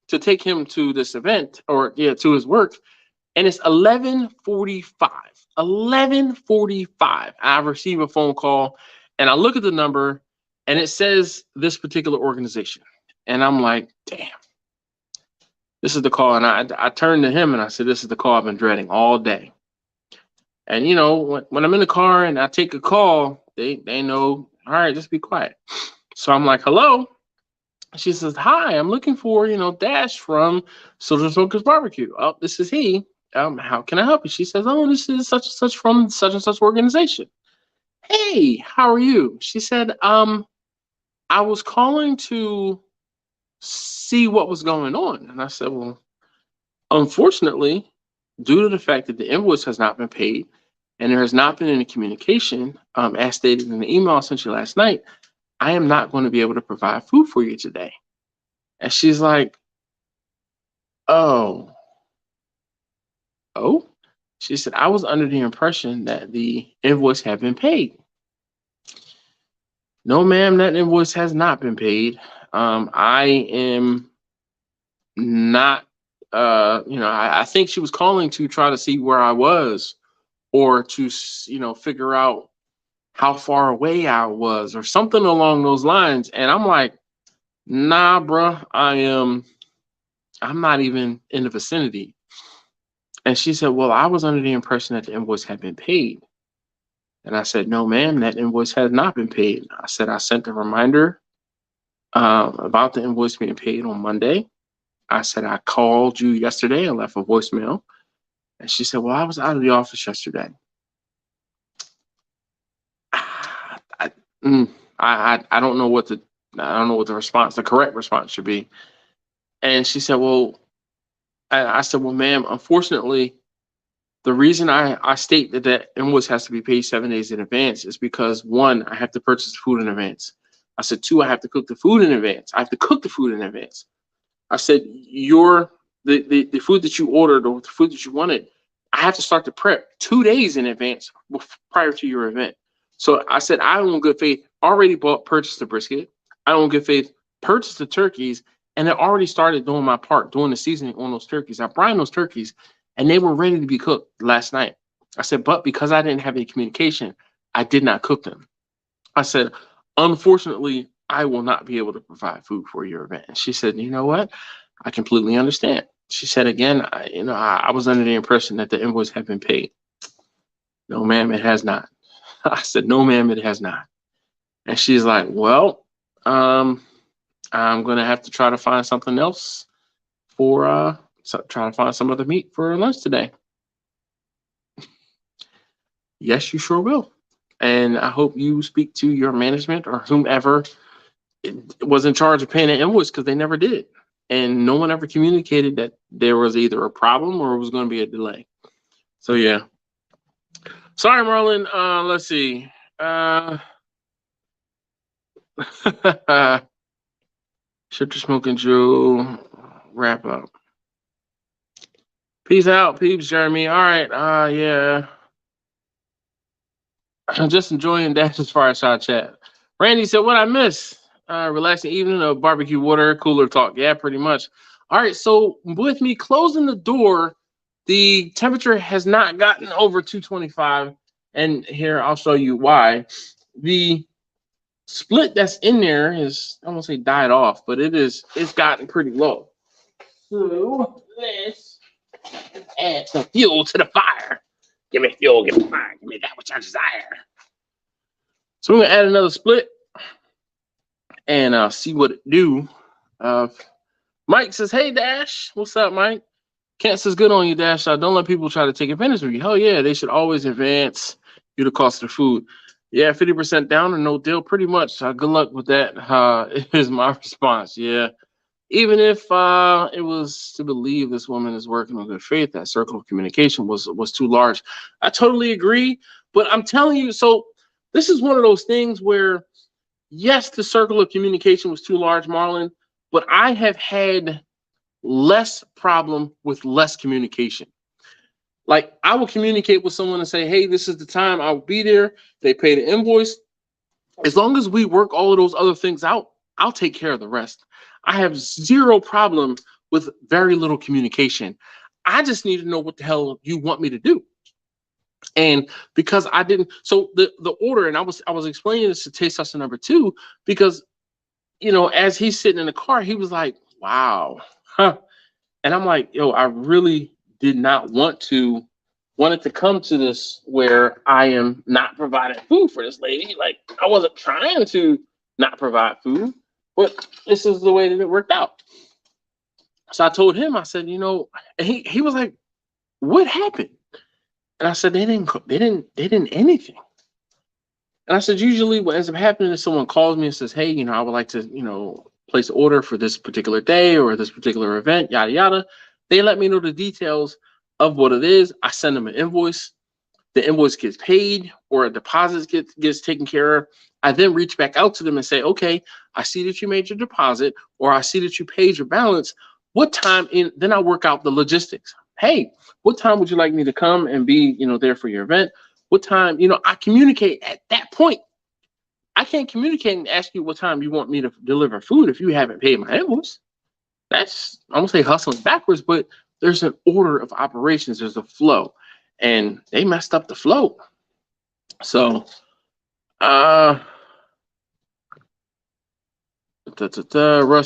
to take him to this event to his work. And it's 11:45. 11:45. I receive a phone call and I look at the number and it says this particular organization. And I'm like, damn, this is the call. And I turned to him and I said, this is the call I've been dreading all day. And, when I'm in the car and I take a call, they know, all right, just be quiet. So I'm like, hello. She says, hi, I'm looking for, Dash from Subjavik BBQ. Oh, this is he. How can I help you? She says, oh, this is such and such from such and such organization. Hey, how are you? She said, I was calling to see what was going on. And I said, well, unfortunately, due to the fact that the invoice has not been paid and there has not been any communication, as stated in the email I sent you last night, I am not going to be able to provide food for you today. And she's like, oh. She said, I was under the impression that the invoice had been paid. No, ma'am, that invoice has not been paid. I am not, I think she was calling to try to see where I was, or to, figure out how far away I was or something along those lines. And I'm like, nah, bruh, I'm not even in the vicinity. And she said, well, I was under the impression that the invoice had been paid. And I said, no, ma'am, that invoice has not been paid. I said, I sent a reminder about the invoice being paid on Monday. I said, I called you yesterday and left a voicemail. And she said, well, I was out of the office yesterday. I don't know what the response, the correct response should be. And she said, well, I said, well, ma'am, unfortunately, the reason I state that that invoice has to be paid 7 days in advance is because, one, I have to purchase food in advance. I said, two, I have to cook the food in advance. I have to cook the food in advance. I said, the food that you ordered or the food that you wanted, I have to start the prep 2 days in advance prior to your event. So I said, I, in good faith, already purchased the brisket. I, in good faith, purchased the turkeys, and I already started doing my part, doing the seasoning on those turkeys. I brined those turkeys, and they were ready to be cooked last night. I said, but because I didn't have any communication, I did not cook them. I said, unfortunately, I will not be able to provide food for your event. And she said, you know what? I completely understand. She said, again, I was under the impression that the invoice had been paid. No, ma'am, it has not. I said, no, ma'am, it has not. And she's like, well, I'm going to have to try to find something else for, try to find some other meat for lunch today. Yes, you sure will. And I hope you speak to your management or whomever was in charge of paying the invoice, because they never did. And no one ever communicated that there was either a problem or it was going to be a delay. So, yeah. Sorry, Marlon. Let's see. Shifter Smoking Joe, wrap up. Peace out, peeps, Jeremy. All right. Yeah. I'm just enjoying Dash's Fireside chat. Randy said, what I miss? Relaxing evening of barbecue, water, cooler talk. Yeah, pretty much. All right. So with me closing the door, the temperature has not gotten over 225. And here, I'll show you why. The split that's in there is, I won't say died off, but it's gotten pretty low. So let's add some fuel to the fire. Give me fuel, give me fire, give me that which I desire. So we're gonna add another split and see what it do. Mike says, hey Dash, what's up, Mike? Kent says, good on you, Dash. Don't let people try to take advantage of you. Hell yeah, they should always advance you the cost of the food. Yeah, 50% down or no deal, pretty much. Good luck with that. Is my response. Yeah. Even if it was to believe this woman is working on good faith, that circle of communication was too large. I totally agree. But I'm telling you, so this is one of those things where, yes, the circle of communication was too large, Marlon, but I have had less problem with less communication. Like, I will communicate with someone and say, hey, this is the time, I'll be there. They pay the invoice. As long as we work all of those other things out, I'll take care of the rest. I have zero problem with very little communication. I just need to know what the hell you want me to do. And because I didn't, so the order, and I was explaining this to taste tester number 2, because, as he's sitting in the car, he was like, wow, huh. And I'm like, yo, I really did not want it to come to this where I am not providing food for this lady. Like, I wasn't trying to not provide food, but this is the way that it worked out. So I told him, I said, and he was like, what happened? And I said, they didn't anything. And I said, usually what ends up happening is someone calls me and says, hey, I would like to, place an order for this particular day or this particular event, yada, yada. They let me know the details of what it is. I send them an invoice. The invoice gets paid or a deposit gets taken care of. I then reach back out to them and say, okay, I see that you made your deposit, or I see that you paid your balance. What time in, then I work out the logistics. Hey, what time would you like me to come and be, there for your event? What time, I communicate at that point. I can't communicate and ask you what time you want me to deliver food if you haven't paid my invoice. That's, I won't say hustling backwards, but there's an order of operations. There's a flow, and they messed up the flow. So, Russ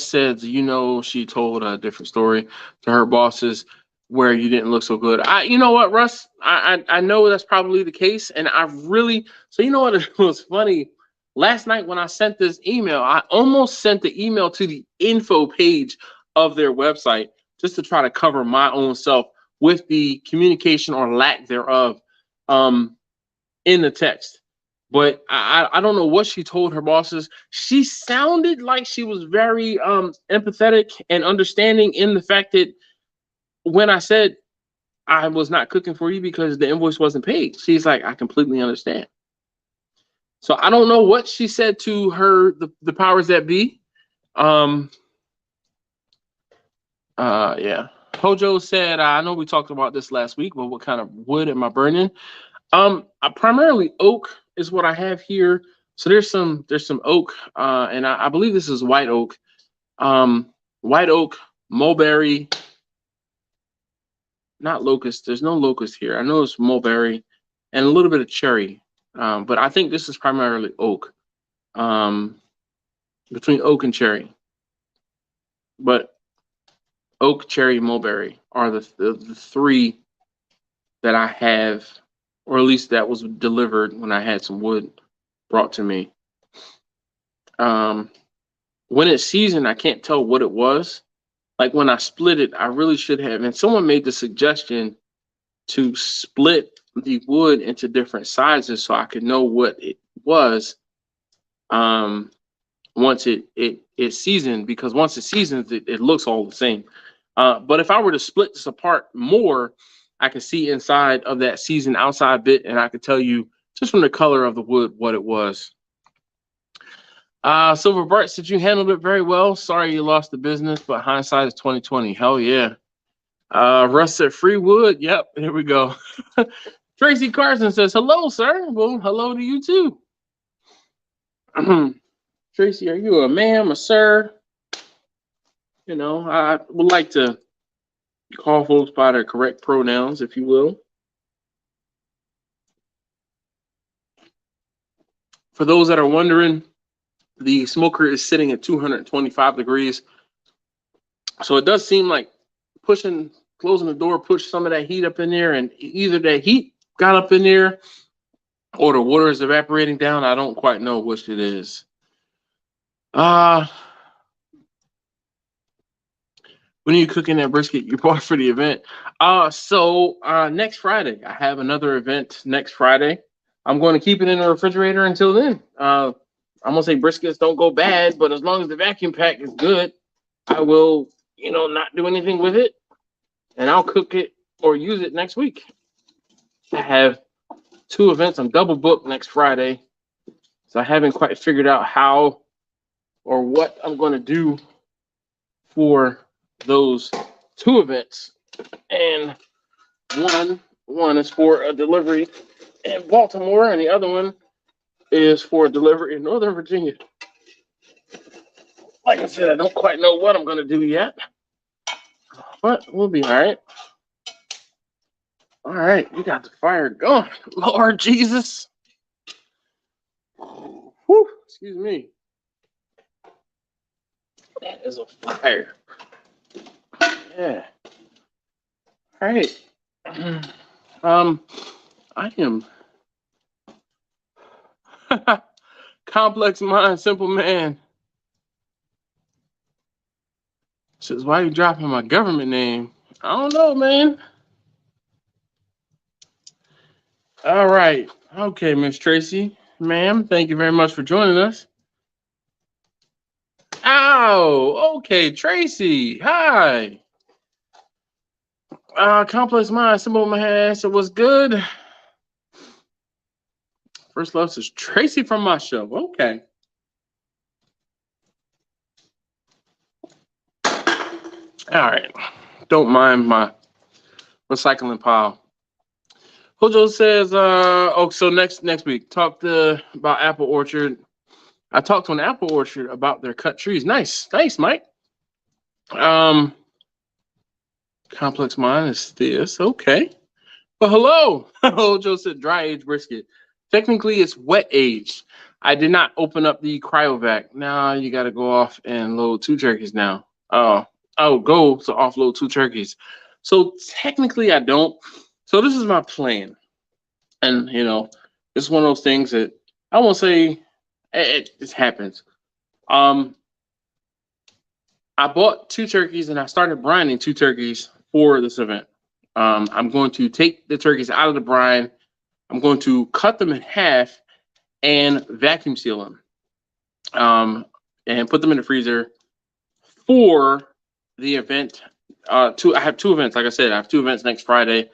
said, she told a different story to her bosses where you didn't look so good. You know what, Russ? I know that's probably the case, and so you know what? It was funny. Last night when I sent this email, I almost sent the email to the info page of their website just to try to cover my own self with the communication or lack thereof in the text. But I don't know what she told her bosses. She sounded like she was very empathetic and understanding in the fact that when I said I was not cooking for you because the invoice wasn't paid, she's like, I completely understand. So I don't know what she said to her, the powers that be. Yeah. Hojo said, I know we talked about this last week, but what kind of wood am I burning? Primarily oak is what I have here. So there's some oak, and I believe this is white oak. White oak, mulberry, not locust. There's no locust here. I know it's mulberry and a little bit of cherry. But I think this is primarily oak, between oak and cherry. But oak, cherry, mulberry are the three that I have, or at least that was delivered when I had some wood brought to me. When it's seasoned, I can't tell what it was. Like when I split it, I really should have. And someone made the suggestion to split the wood into different sizes so I could know what it was once it seasoned, because once it seasons, it looks all the same. But if I were to split this apart more, I could see inside of that seasoned outside bit, and I could tell you just from the color of the wood what it was. Silver Bart said you handled it very well. Sorry you lost the business, but hindsight is 2020. Hell yeah. Russ said free wood. Yep, here we go. Tracy Carson says, hello, sir. Well, hello to you too. Tracy, are you a ma'am, a sir? I would like to call folks by their correct pronouns, if you will. For those that are wondering, the smoker is sitting at 225 degrees. So it does seem like closing the door pushed some of that heat up in there, and either that heat got up in there or the water is evaporating down. I don't quite know which it is. When are you cooking that brisket you bought for the event? So next Friday, I have another event next Friday. I'm going to keep it in the refrigerator until then. I'm gonna say briskets don't go bad, but as long as the vacuum pack is good, I will, not do anything with it, and I'll cook it or use it next week. I have 2 events. I'm double booked next Friday, so I haven't quite figured out how or what I'm going to do for those 2 events. And one is for a delivery in Baltimore, and the other one is for a delivery in Northern Virginia. Like I said, I don't quite know what I'm going to do yet, but we'll be all right. All right, we got the fire going. Lord Jesus. Whew, excuse me. That is a fire. Yeah. All right. I am complex mind, simple man. Says, why are you dropping my government name? I don't know, man. All right. Okay, Miss Tracy. Ma'am, thank you very much for joining us. Wow. Okay, Tracy. Hi. Complex Mind. Symbol in my head. So what's good? First love is Tracy from my show. Okay. All right. Don't mind my recycling pile. Hojo says, so next week, about apple orchard. I talked to an apple orchard about their cut trees. Nice, Mike. Complex Mind is this. Okay. Well, hello. Hojo said dry aged brisket. Technically, it's wet aged. I did not open up the cryovac. Now you got to go off and load 2 turkeys now. Go to offload 2 turkeys. So technically, I don't. So this is my plan. And, it's one of those things that I won't say it just happens. I bought 2 turkeys and I started brining 2 turkeys for this event. I'm going to take the turkeys out of the brine. I'm going to cut them in half and vacuum seal them. And put them in the freezer for the event. I have 2 events. Like I said, I have 2 events next Friday.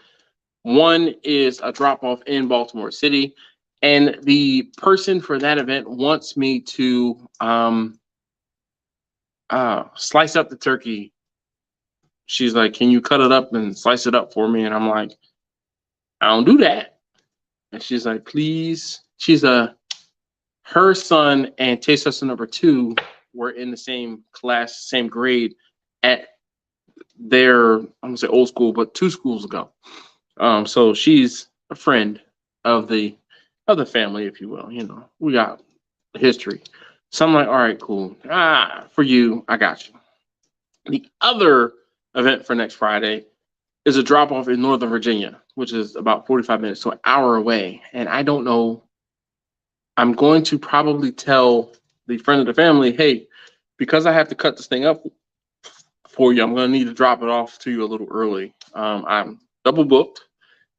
One is a drop-off in Baltimore City. And the person for that event wants me to slice up the turkey. She's like, can you cut it up and slice it up for me? And I'm like, I don't do that. And she's like, please. Her son and taste tester number 2 were in the same class, same grade at their, I'm gonna say old school, but 2 schools ago. So she's a friend of the family, if you will. We got history. So I'm like, all right, cool. For you, I got you. The other event for next Friday is a drop off in Northern Virginia, which is about 45 minutes to an hour away. And I don't know. I'm going to probably tell the friend of the family, hey, because I have to cut this thing up for you, I'm going to need to drop it off to you a little early. I'm double booked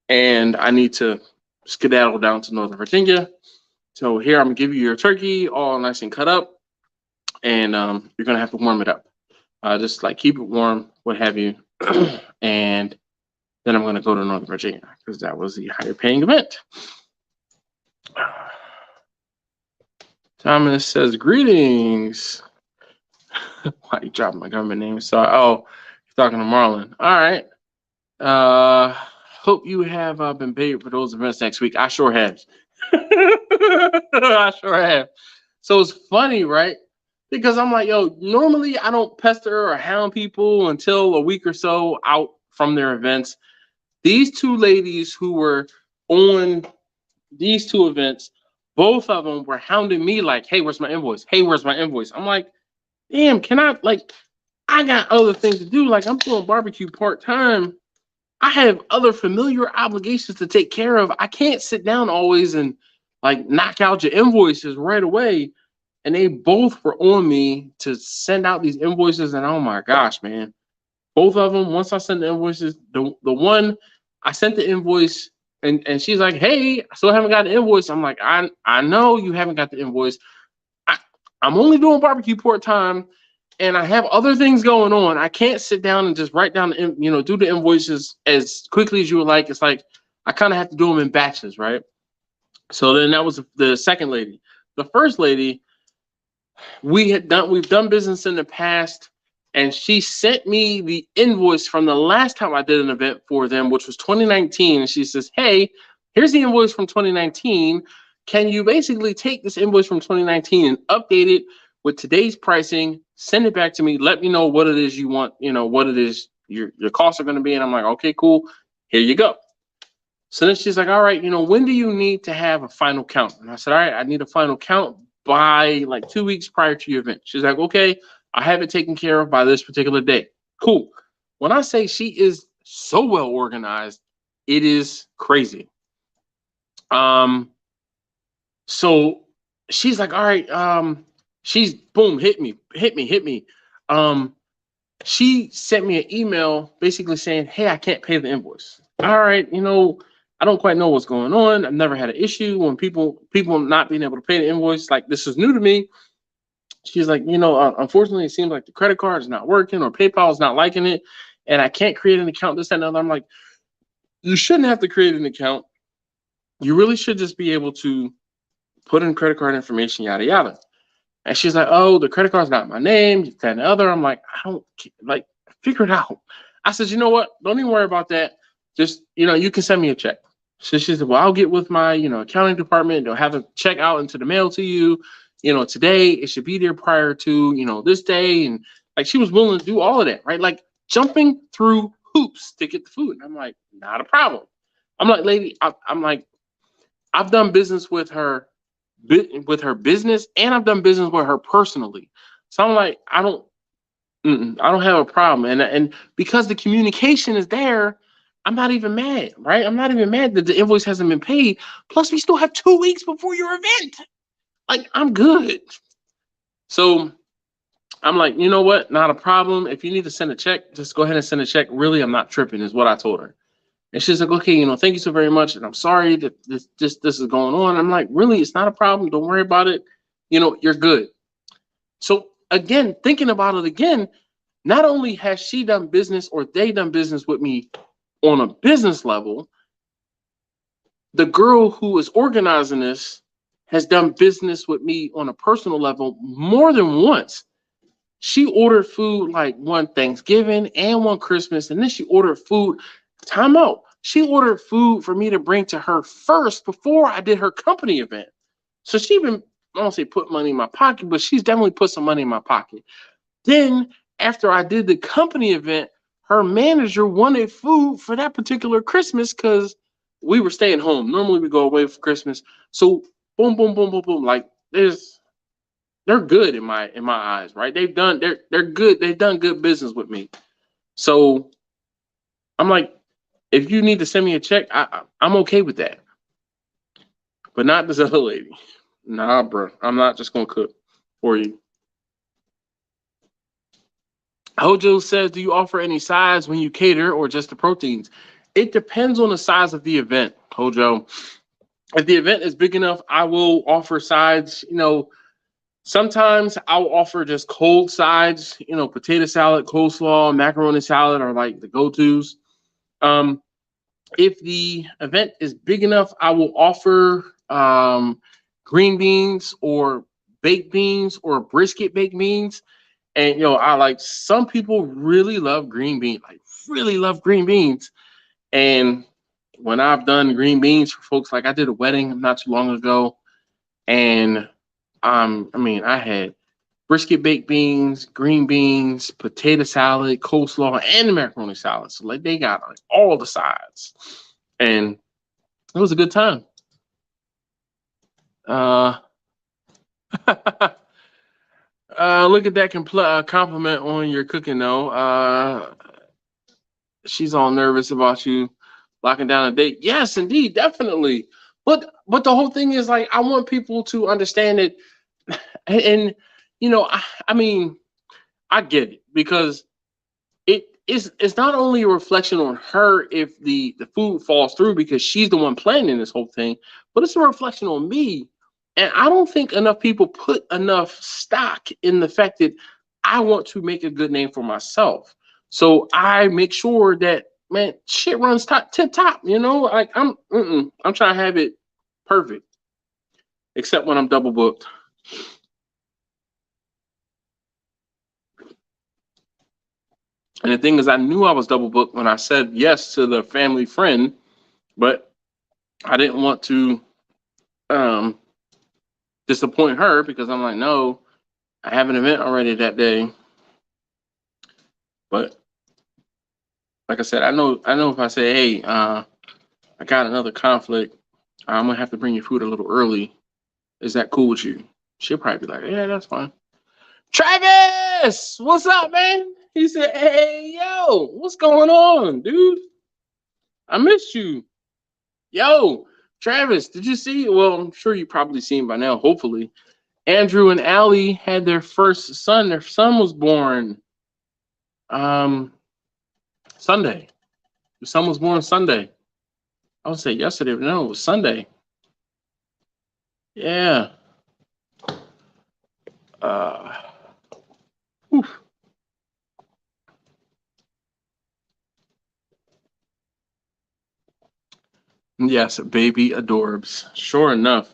and I need to skedaddle down to Northern Virginia. So here, I'm going to give you your turkey all nice and cut up, and you're going to have to warm it up. Just like keep it warm, what have you. And then I'm going to go to Northern Virginia because that was the higher paying event. Thomas says, greetings. Why you dropping my government name? So, you're talking to Marlon. All right. Hope you have been paid for those events next week. I sure have. I sure have. So it's funny, right? Because I'm like, normally I don't pester or hound people until a week or so out from their events. These 2 ladies who were on these 2 events, both of them were hounding me like, hey, where's my invoice? Hey, where's my invoice? I'm like, damn, I got other things to do. Like, I'm doing barbecue part-time. I have other familiar obligations to take care of. I can't sit down always and knock out your invoices right away. And they both were on me to send out these invoices. And oh my gosh, man, both of them, once I sent the invoices, the one I sent the invoice and she's like, hey, I still haven't got the invoice. I'm like, I know you haven't got the invoice. I'm only doing barbecue part-time and I have other things going on. I can't sit down and just write down, do the invoices as quickly as you would like. It's like, I kind of have to do them in batches, right? So then that was the second lady. The first lady, we've done business in the past, and she sent me the invoice from the last time I did an event for them, which was 2019. And she says, hey, here's the invoice from 2019. Can you basically take this invoice from 2019 and update it with today's pricing, send it back to me, let me know what it is you want, what it is your costs are going to be. And I'm like, okay, cool. Here you go. So then she's like, all right, when do you need to have a final count? And I said, all right, I need a final count by 2 weeks prior to your event. She's like, okay, I have it taken care of by this particular day. Cool. When I say she is so well organized, it is crazy. So she's like, all right, she's boom, hit me. She sent me an email basically saying, hey, I can't pay the invoice. All right, I don't quite know what's going on. I've never had an issue when people not being able to pay the invoice. Like, this is new to me. she's like, you know, unfortunately, it seems like the credit card is not working or PayPal is not liking it, and I can't create an account. This, that, and the other. I'm like, you shouldn't have to create an account. You really should just be able to put in credit card information, yada yada. And she's like, oh, the credit card's not my name, that and the other. I'm like, I don't like figure it out. I said, you know what? Don't even worry about that. Just, you know, you can send me a check. So she said, well, I'll get with my, you know, accounting department. They'll have a check out into the mail to you, you know, today. It should be there prior to, you know, this day. And like she was willing to do all of that, right? Like jumping through hoops to get the food. And I'm like, not a problem. I'm like, lady, I'm like, I've done business with her business, and I've done business with her personally. So I'm like, I don't have a problem. And because the communication is there, I'm not even mad, right? I'm not even mad that the invoice hasn't been paid. Plus, we still have 2 weeks before your event. Like, I'm good. So I'm like, you know what? Not a problem. If you need to send a check, just go ahead and send a check. Really, I'm not tripping, is what I told her. And she's like, okay, you know, thank you so very much. And I'm sorry that this is going on. I'm like, really, it's not a problem. Don't worry about it. You know, you're good. So again, thinking about it again, not only has she done business or they done business with me on a business level, the girl who is organizing this has done business with me on a personal level more than once. She ordered food like one Thanksgiving and one Christmas, and then she ordered food. Time out. She ordered food for me to bring to her first before I did her company event. So she been, I don't say put money in my pocket, but she's definitely put some money in my pocket. Then after I did the company event, her manager wanted food for that particular Christmas because we were staying home. Normally we go away for Christmas. So boom, boom, boom, boom, boom. Like they're good in my eyes, right? They're good. They've done good business with me. So I'm like, if you need to send me a check, I'm okay with that. But not this other lady. Nah, bro. I'm not just gonna cook for you. Hojo says, do you offer any sides when you cater or just the proteins? It depends on the size of the event, Hojo. If the event is big enough, I will offer sides. You know, sometimes I'll offer just cold sides, you know, potato salad, coleslaw, macaroni salad are like the go-tos. If the event is big enough, I will offer green beans or baked beans or brisket baked beans. And, you know, I like some people really love green beans, like really love green beans. And when I've done green beans for folks, like I did a wedding not too long ago, and I mean, I had brisket baked beans, green beans, potato salad, coleslaw, and the macaroni salad. So like they got like all the sides, and it was a good time. Look at that compliment on your cooking though. She's all nervous about you locking down a date. Yes, indeed, definitely. But the whole thing is like I want people to understand it, and you know, I mean, I get it because it's not only a reflection on her if the food falls through because she's the one planning this whole thing, but it's a reflection on me. And I don't think enough people put enough stock in the fact that I want to make a good name for myself. So I make sure that, man, shit runs tip top, you know, like I'm trying to have it perfect, except when I'm double booked. And the thing is, I knew I was double booked when I said yes to the family friend, but I didn't want to disappoint her because I'm like, no, I have an event already that day. But like I said, I know if I say, hey, I got another conflict, I'm gonna have to bring your food a little early. Is that cool with you? She'll probably be like, yeah, that's fine. Travis, what's up, man? He said, hey, yo, what's going on, dude? I missed you. Yo, Travis, did you see? Well, I'm sure you probably seen by now, hopefully. Andrew and Allie had their first son. Their son was born Sunday. The son was born Sunday. I would say yesterday, but no, it was Sunday. Yeah. Whew. Yes, baby adorbs. Sure enough.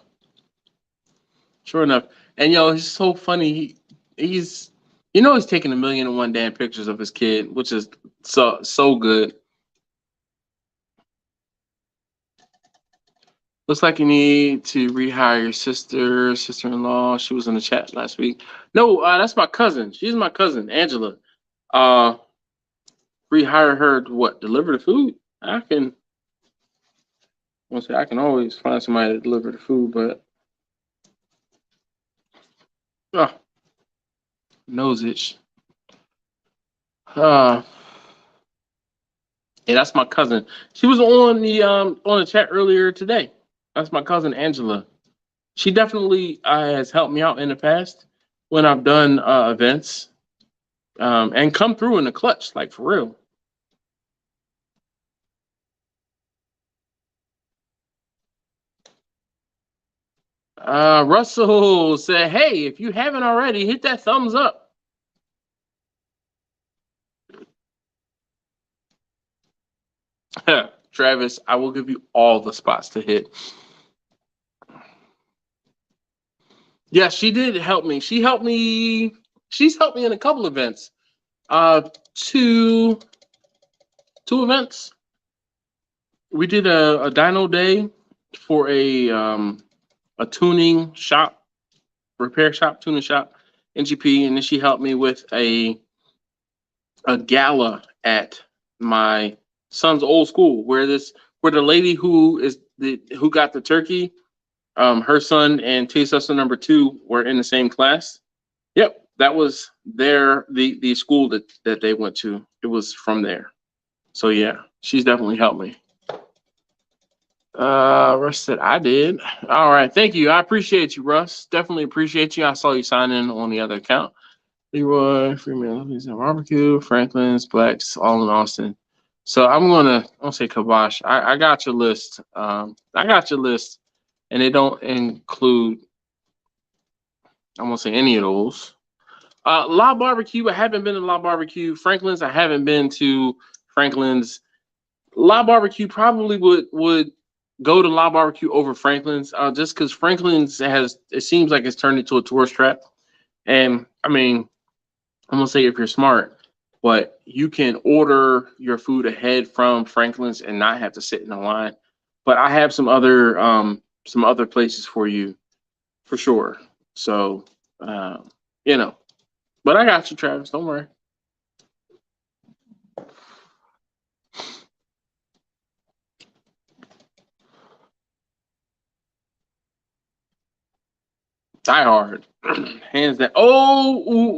Sure enough. And yo, he's so funny. He's he's taking 1,000,001 damn pictures of his kid, which is so good. Looks like you need to rehire your sister-in-law. She was in the chat last week. No, that's my cousin. She's my cousin, Angela. Rehire her to what? Deliver the food? I can always find somebody to deliver the food, but nose itch. Yeah, that's my cousin. She was on the chat earlier today. That's my cousin Angela. She definitely has helped me out in the past when I've done events and come through in the clutch, like for real. Russell said, hey, if you haven't already, hit that thumbs up. Travis, I will give you all the spots to hit. Yeah, she did help me. She's helped me in a couple events. Two events. We did a dyno day for a tuning shop, repair shop, tuning shop, NGP, and then she helped me with a gala at my son's old school where the lady who got the turkey, her son and taste tester number 2 were in the same class. Yep, that was the school that they went to. It was from there. So yeah, she's definitely helped me. Russ said I did. All right, thank you. I appreciate you, Russ. Definitely appreciate you. I saw you sign in on the other account. Leroy, Freeman, Barbecue, Franklin's, Blacks, all in Austin. So I'm gonna say kibosh. I got your list. I got your list, and it don't include. I'm gonna say any of those. La Barbecue. I haven't been to La Barbecue. Franklin's. I haven't been to Franklin's. La Barbecue probably would go to La Barbecue over Franklin's, just because Franklin's it seems like it's turned into a tourist trap. And I mean, I'm gonna say if you're smart, but you can order your food ahead from Franklin's and not have to sit in a line. But I have some other places for you, for sure. So but I got you, Travis. Don't worry. Die Hard, hands down. Ooh.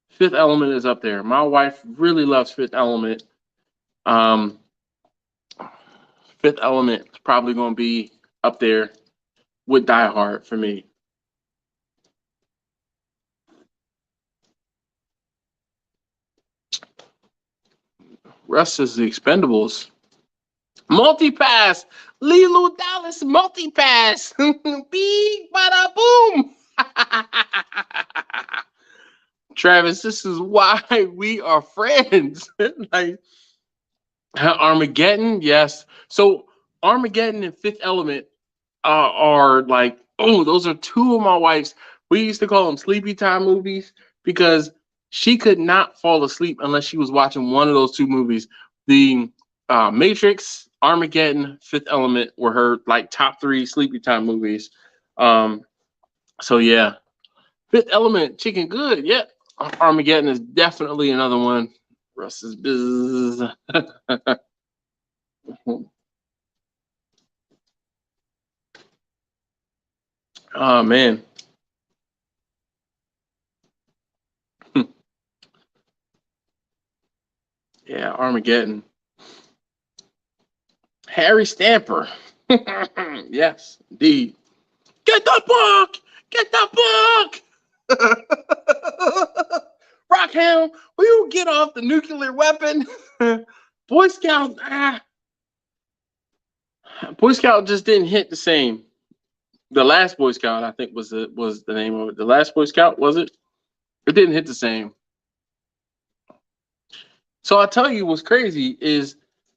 Fifth Element is up there. My wife really loves Fifth Element. Fifth Element is probably going to be up there with Die Hard for me. Rest is the Expendables. Multipass. Lilo Dallas Multipass. Beep, bada boom. Travis, this is why we are friends. Like Armageddon, yes. So Armageddon and Fifth Element are like, those are two of my wife's. We used to call them sleepy time movies because she could not fall asleep unless she was watching one of those two movies. The Matrix, Armageddon, Fifth Element were her like top 3 sleepy time movies. So yeah, Fifth Element, Chicken Good. Yeah, Armageddon is definitely another one. Russ's business. Oh man. Yeah, Armageddon. Harry Stamper. Yes, indeed. Get the book! Get the book! Rockhound, will you get off the nuclear weapon? Boy Scout, Boy Scout just didn't hit the same. The Last Boy Scout, I think was the name of it. The Last Boy Scout, was it? It didn't hit the same. So I'll tell you what's crazy is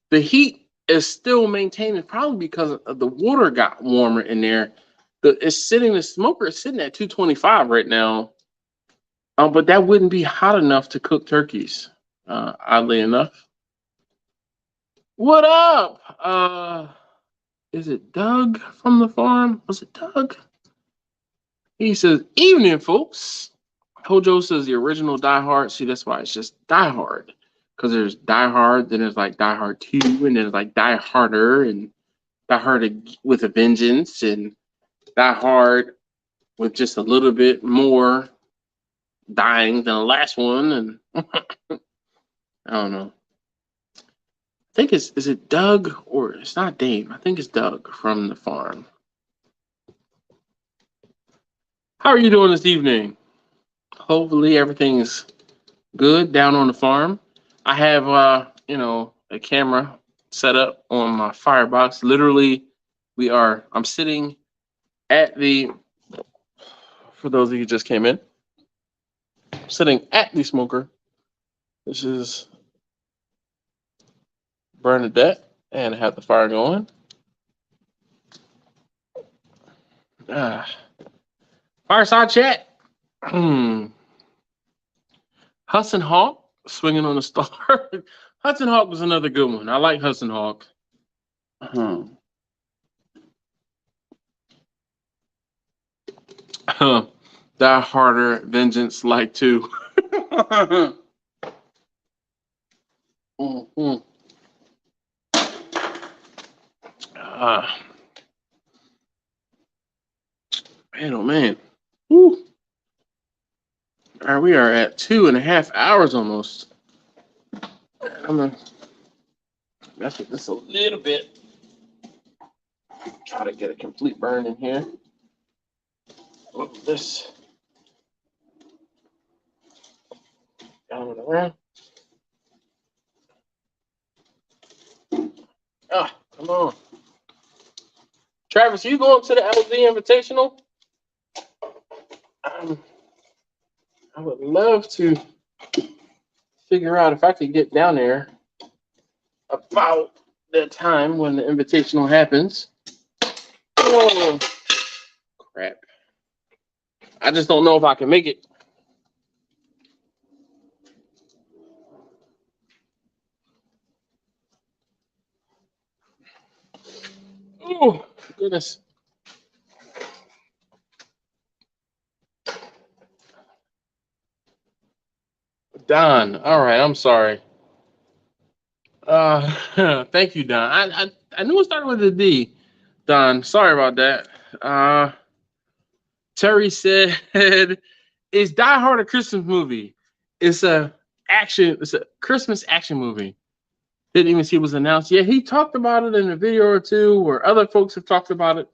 the heat is still maintained, probably because of the water got warmer in there. The smoker is sitting at 225 right now. But that wouldn't be hot enough to cook turkeys, oddly enough. What up? Is it Doug from the farm? Was it Doug? He says, evening, folks. Hojo says the original Die Hard. See, that's why it's just Die Hard. Because there's Die Hard, then there's like Die Hard 2, and then there's like Die Harder, and Die Hard with a Vengeance, and Die Hard with just a little bit more dying than the last one. And I don't know. I think is it Doug, or it's not Dave. I think it's Doug from the farm. How are you doing this evening? Hopefully everything's good down on the farm. I have a camera set up on my firebox. Literally, I'm sitting at the, for those of you who just came in, sitting at the smoker. This is Bernadette, and I have the fire going. Fireside chat. Hudson Hawk swinging on the star. Hudson Hawk was another good one. I like Hudson Hawk. Die Harder, Vengeance, like too. Man, oh man. Woo. All right, we are at 2.5 hours almost. I'm gonna mess with this a little bit. Try to get a complete burn in here. This down and around. Come on. Travis, you going to the LD Invitational? I would love to figure out if I could get down there about the time when the Invitational happens. Oh, crap. I just don't know if I can make it. Oh, goodness. Don, all right, I'm sorry. Thank you, Don. I knew it started with a D. Don, sorry about that. Terry said, "Is Die Hard a Christmas movie? It's a Christmas action movie." Didn't even see it was announced. Yeah, he talked about it in a video or two, or other folks have talked about it.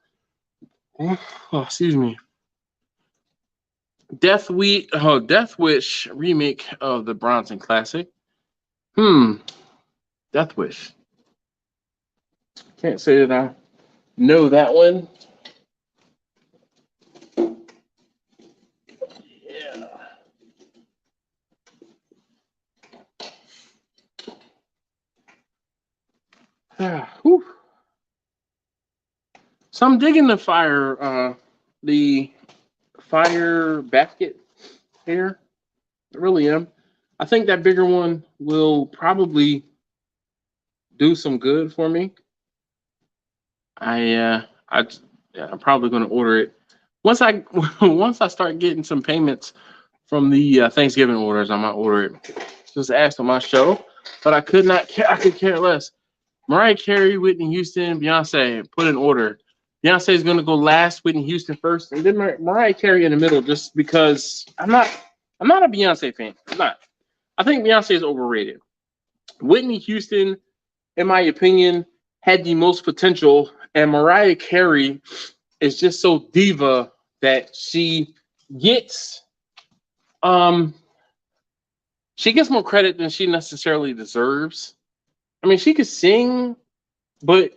Oh, excuse me. Death Wish remake of the Bronson classic. Death Wish. Can't say that I know that one. Yeah. So I'm digging the fire basket here. I really am. I think that bigger one will probably do some good for me. I'm probably going to order it once I start getting some payments from the Thanksgiving orders. I might order it. Just asked on my show, but I could care less. Mariah Carey, Whitney Houston, Beyonce, put in order. Beyonce is going to go last, Whitney Houston first, and then Mariah Carey in the middle, just because I'm not a Beyonce fan. I'm not. I think Beyonce is overrated. Whitney Houston, in my opinion, had the most potential, and Mariah Carey is just so diva that she gets more credit than she necessarily deserves. I mean, she could sing, but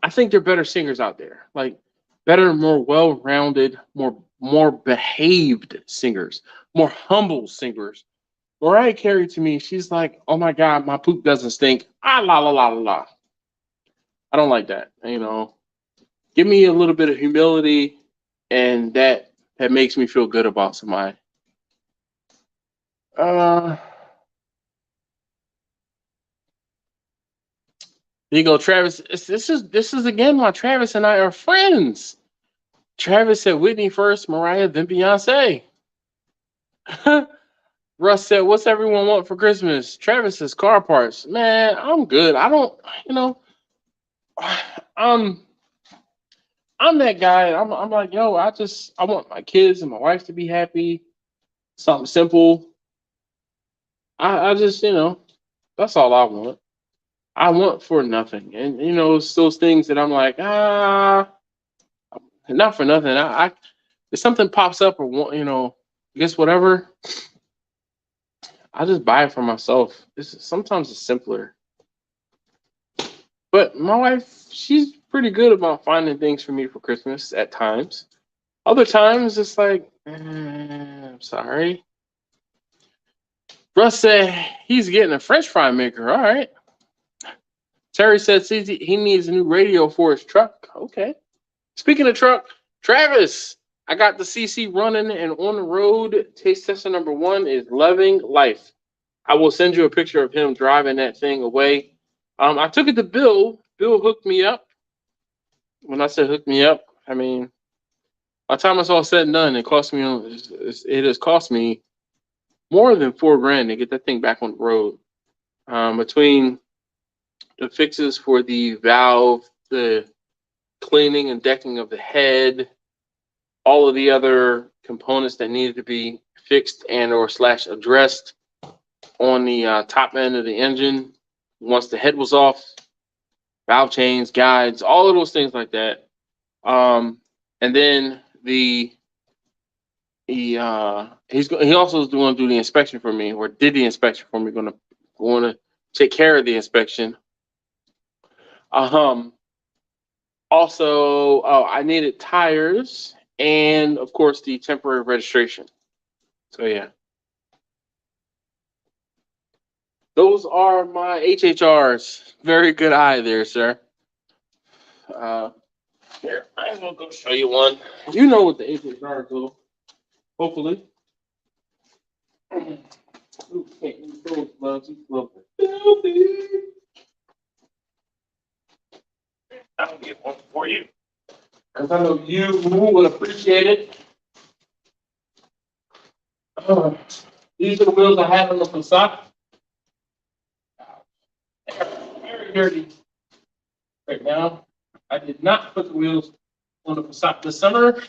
I think there are better singers out there. Like better, more well-rounded, more behaved singers, more humble singers. Mariah Carey to me, she's like, oh my God, my poop doesn't stink. Ah la la la la la. I don't like that. You know, give me a little bit of humility, and that makes me feel good about somebody. There you go, Travis. This is again why Travis and I are friends. Travis said Whitney first, Mariah, then Beyonce. Russ said, "What's everyone want for Christmas?" Travis says car parts. Man, I'm good. I don't, you know, I'm I'm that guy. I'm like, yo, I want my kids and my wife to be happy. Something simple. I just, that's all I want. I want for nothing. And it's those things that I'm like, not for nothing. If something pops up or I guess whatever, I just buy it for myself. Sometimes it's simpler. But my wife, she's pretty good about finding things for me for Christmas at times. Other times it's like, I'm sorry. Russ said he's getting a French fry maker. All right. Terry said he needs a new radio for his truck. Okay. Speaking of truck, Travis, I got the CC running and on the road. Taste tester number 1 is loving life. I will send you a picture of him driving that thing away. I took it to Bill. Bill hooked me up. When I said hooked me up, I mean, by the time it's all said and done, it has cost me more than $4,000 to get that thing back on the road. Between the fixes for the valve, the cleaning and decking of the head, all of the other components that needed to be fixed and or / addressed on the top end of the engine once the head was off, valve chains, guides, all of those things like that. And then he also is going to do the inspection for me, or did the inspection for me. Going to take care of the inspection. Also, I needed tires and, of course, the temporary registration. So yeah, those are my HHRs. Very good eye there, sir. Here, I'm gonna go show you one. You know what the HHRs do. Hopefully. Ooh, can't use those gloves. These gloves are filthy. I'll get one for you, because I know you will appreciate it. These are the wheels I have on the Passat. Very dirty right now. I did not put the wheels on the Passat this summer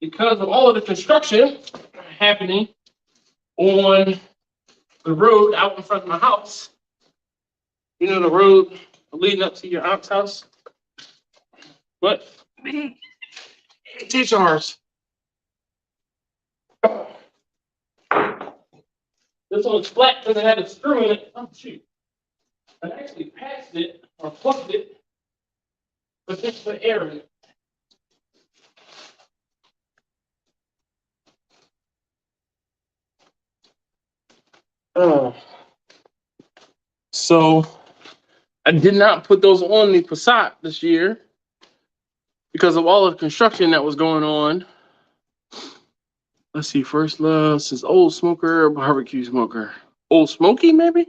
because of all of the construction happening on the road out in front of my house. You know, the road leading up to your aunt's house. But HHRs. This one's flat because it had a screw in it. Oh, shoot. I actually patched it or plugged it, but this is the air in it. So I did not put those on the Passat this year because of all of the construction that was going on. Let's see, First Love says Old Smoker, Barbecue Smoker. Old Smoky, maybe?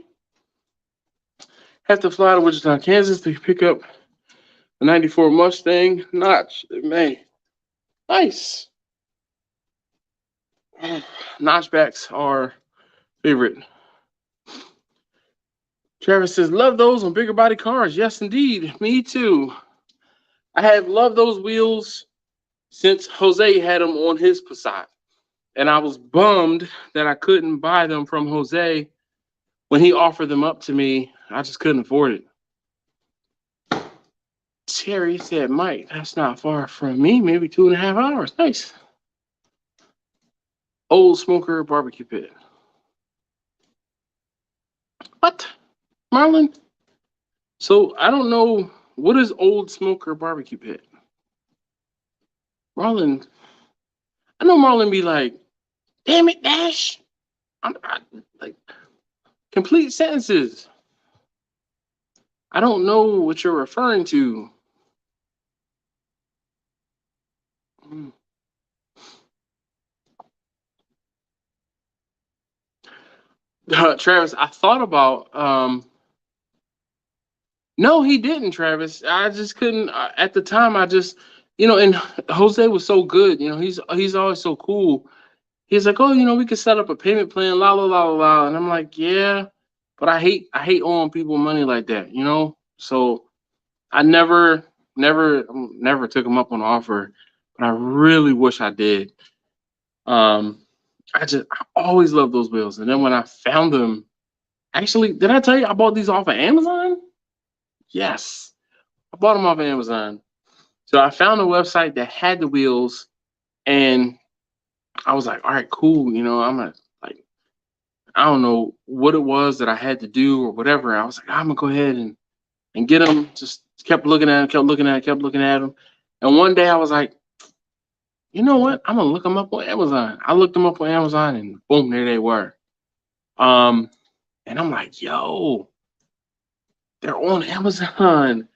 Have to fly to Wichita, Kansas to pick up the 94 Mustang notch. Man, nice. Notchbacks are favorite. Travis says, love those on bigger body cars. Yes, indeed. Me too. I have loved those wheels since Jose had them on his Passat. And I was bummed that I couldn't buy them from Jose when he offered them up to me. I just couldn't afford it. Terry said, Mike, that's not far from me. Maybe 2.5 hours. Nice. Old Smoker Barbecue Pit. What? Marlon? So I don't know. What is Old Smoker Barbecue Pit? Marlon, I know Marlon be like, damn it, Dash. Like, complete sentences. I don't know what you're referring to. Travis, I thought about no, he didn't, Travis. I just couldn't at the time. I just, and Jose was so good. He's always so cool. He's like, oh, we could set up a payment plan, la la la la la, and I'm like, yeah, but I hate owing people money like that. So I never took him up on the offer, but I really wish I did. I always loved those bills, and then when I found them, actually, did I tell you I bought these off of Amazon? Yes, I bought them off of Amazon. So I found a website that had the wheels, and I was like, all right, cool. I'm gonna like, I don't know what it was that I had to do or whatever. I was like, I'm gonna go ahead and get them. Just kept looking at them, kept looking at them. And one day I was like, you know what? I'm gonna look them up on Amazon. I looked them up on Amazon, and boom, there they were. And I'm like, yo, they're on Amazon.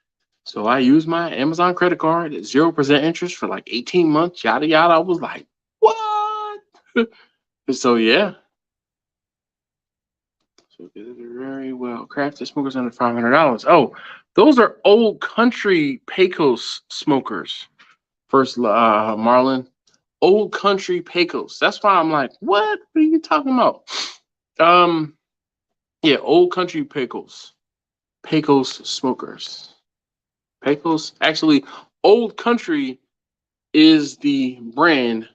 So I used my Amazon credit card at 0% interest for like 18 months, yada yada. I was like, what? So yeah. So did it very well. Crafted smokers under $500. Oh, those are Old Country Pecos smokers. First, Marlon. Old Country Pecos. That's why I'm like, what are you talking about? Yeah, Old Country Pecos. Pecos smokers. Pecos. Actually, Old Country is the brand.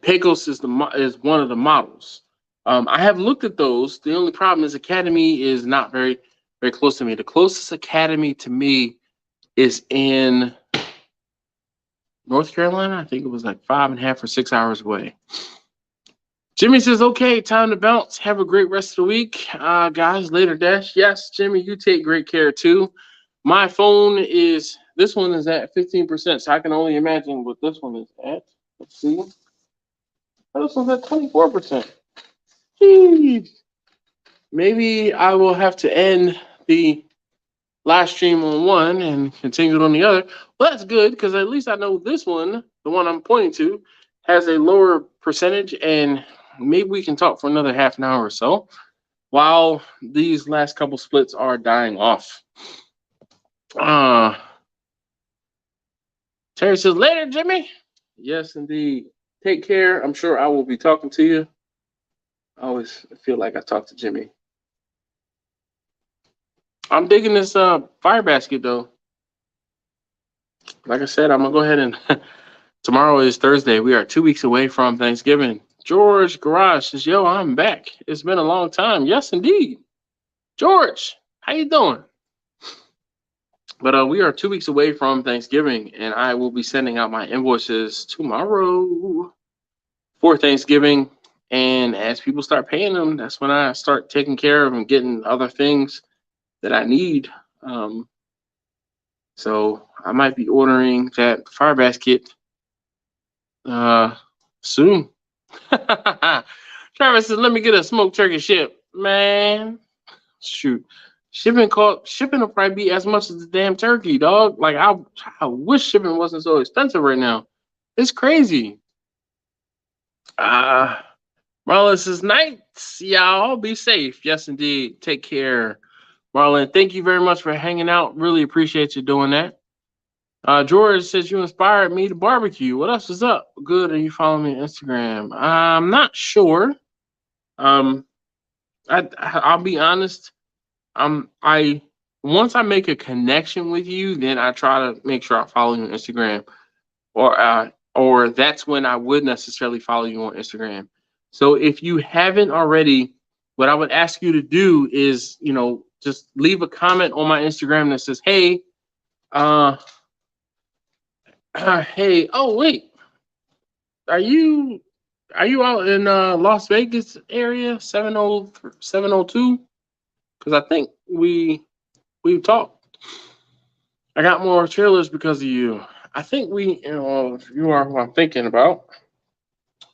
Pecos is one of the models. I have looked at those. The only problem is Academy is not very, very close to me. The closest Academy to me is in North Carolina. I think it was like 5.5 or 6 hours away. Jimmy says, okay, time to bounce. Have a great rest of the week. Guys, later, Dash. Yes, Jimmy, you take great care too. My phone this one is at 15%, so I can only imagine what this one is at. Let's see. This one's at 24%. Jeez. Maybe I will have to end the live stream on one and continue it on the other. Well, that's good because at least I know this one, the one I'm pointing to, has a lower percentage, and maybe we can talk for another half an hour or so while these last couple splits are dying off. Terry says, later, Jimmy. Yes, indeed. Take care. I'm sure I will be talking to you. I always feel like I talk to Jimmy. I'm digging this fire basket, though. Like I said, I'm going to go ahead and... Tomorrow is Thursday. We are 2 weeks away from Thanksgiving. George Garage says, yo, I'm back. It's been a long time. Yes, indeed. George, how you doing? But we are 2 weeks away from Thanksgiving, and I will be sending out my invoices tomorrow for Thanksgiving. And as people start paying them, that's when I start taking care of and getting other things that I need. So I might be ordering that fire basket soon. Travis says, let me get a smoked turkey ship. Man, shoot. Shipping will probably be as much as the damn turkey, dog. Like I wish shipping wasn't so expensive right now. It's crazy. Marlon says, nights, y'all. Be safe. Yes, indeed. Take care. Marlon, thank you very much for hanging out. Really appreciate you doing that. George says, you inspired me to barbecue. What else is up? Good. Are you following me on Instagram? I'm not sure. I'll be honest. Once I make a connection with you, then I try to make sure I follow you on Instagram, or that's when I would necessarily follow you on Instagram. So if you haven't already, what I would ask you to do is, just leave a comment on my Instagram that says, hey, hey, oh wait, are you out in Las Vegas area 702? Because I think we've talked. I got more trailers because of you. I think if you are who I'm thinking about.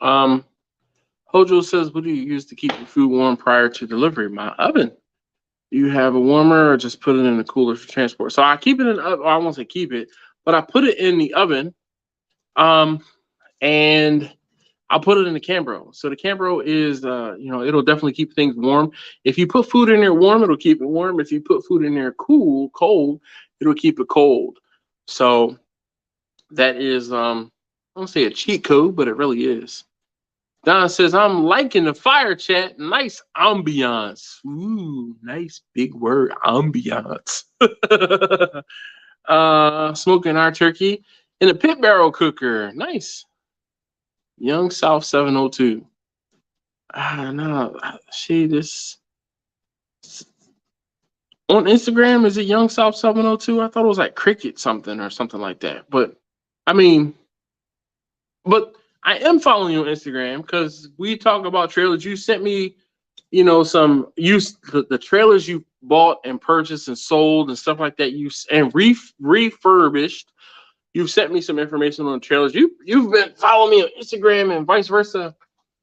Hojo says, what do you use to keep your food warm prior to delivery? My oven. Do you have a warmer or just put it in the cooler for transport? So I keep it in the oven. I won't say keep it, but I put it in the oven. And I'll put it in the Cambro. So the Cambro is, it'll definitely keep things warm. If you put food in there warm, it'll keep it warm. If you put food in there cold, it'll keep it cold. So that is, I don't say a cheat code, but it really is. Don says, I'm liking the fire chat. Nice ambiance. Ooh, nice big word, ambiance. Smoking our turkey in a pit barrel cooker. Nice. Young South 702. No, this on Instagram, is it Young South 702? I thought it was like Cricket something or something like that. But I am following you on Instagram because we talk about trailers. You sent me, the trailers you bought and purchased and sold and stuff like that. Refurbished. You've sent me some information on trailers. You've been following me on Instagram and vice versa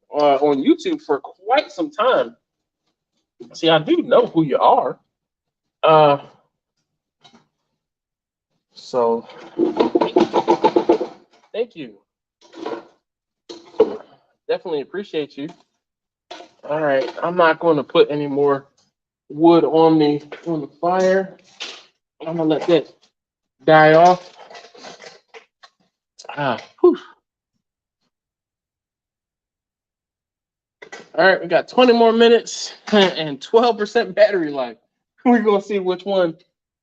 on YouTube for quite some time. See, I do know who you are. So thank you. Definitely appreciate you. All right, I'm not going to put any more wood on the fire. I'm gonna let that die off. Whew. All right, we got 20 more minutes and 12% battery life. We're gonna see which one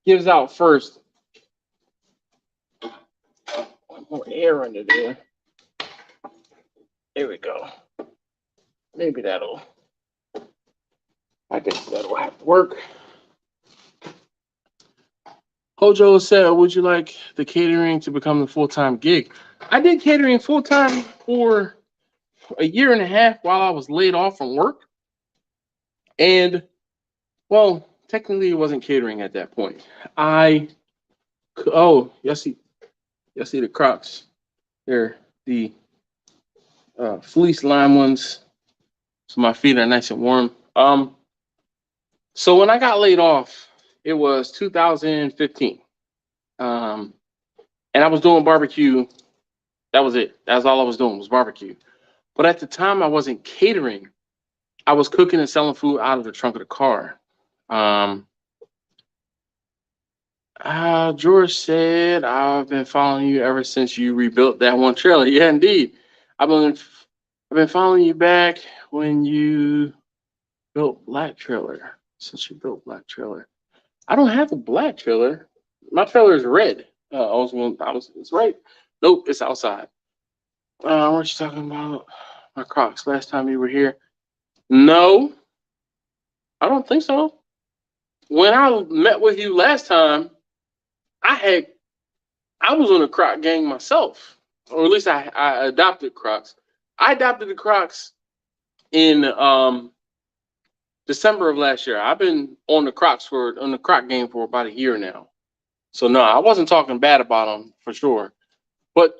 gives out first. More air under there. There we go. Maybe I guess that'll have to work. Hojo said, would you like the catering to become the full-time gig? I did catering full-time for a year and a half while I was laid off from work. And, well, technically it wasn't catering at that point. Y'all see the Crocs. They're the fleece lime ones. So my feet are nice and warm. So when I got laid off, it was 2015. And I was doing barbecue. That was it. That's all I was doing was barbecue. But at the time, I wasn't catering. I was cooking and selling food out of the trunk of the car. George said, I've been following you ever since you rebuilt that one trailer. Yeah, indeed. I've been following you back when you built black trailer. Since you built black trailer. I don't have a black trailer. My trailer is red. It's right. Nope, it's outside. What you talking about? My Crocs. Last time you were here. No, I don't think so. When I met with you last time, I was on a Croc gang myself, or at least I adopted Crocs. I adopted the Crocs in December of last year. I've been on the Croc game for about a year now. So no, I wasn't talking bad about them for sure. But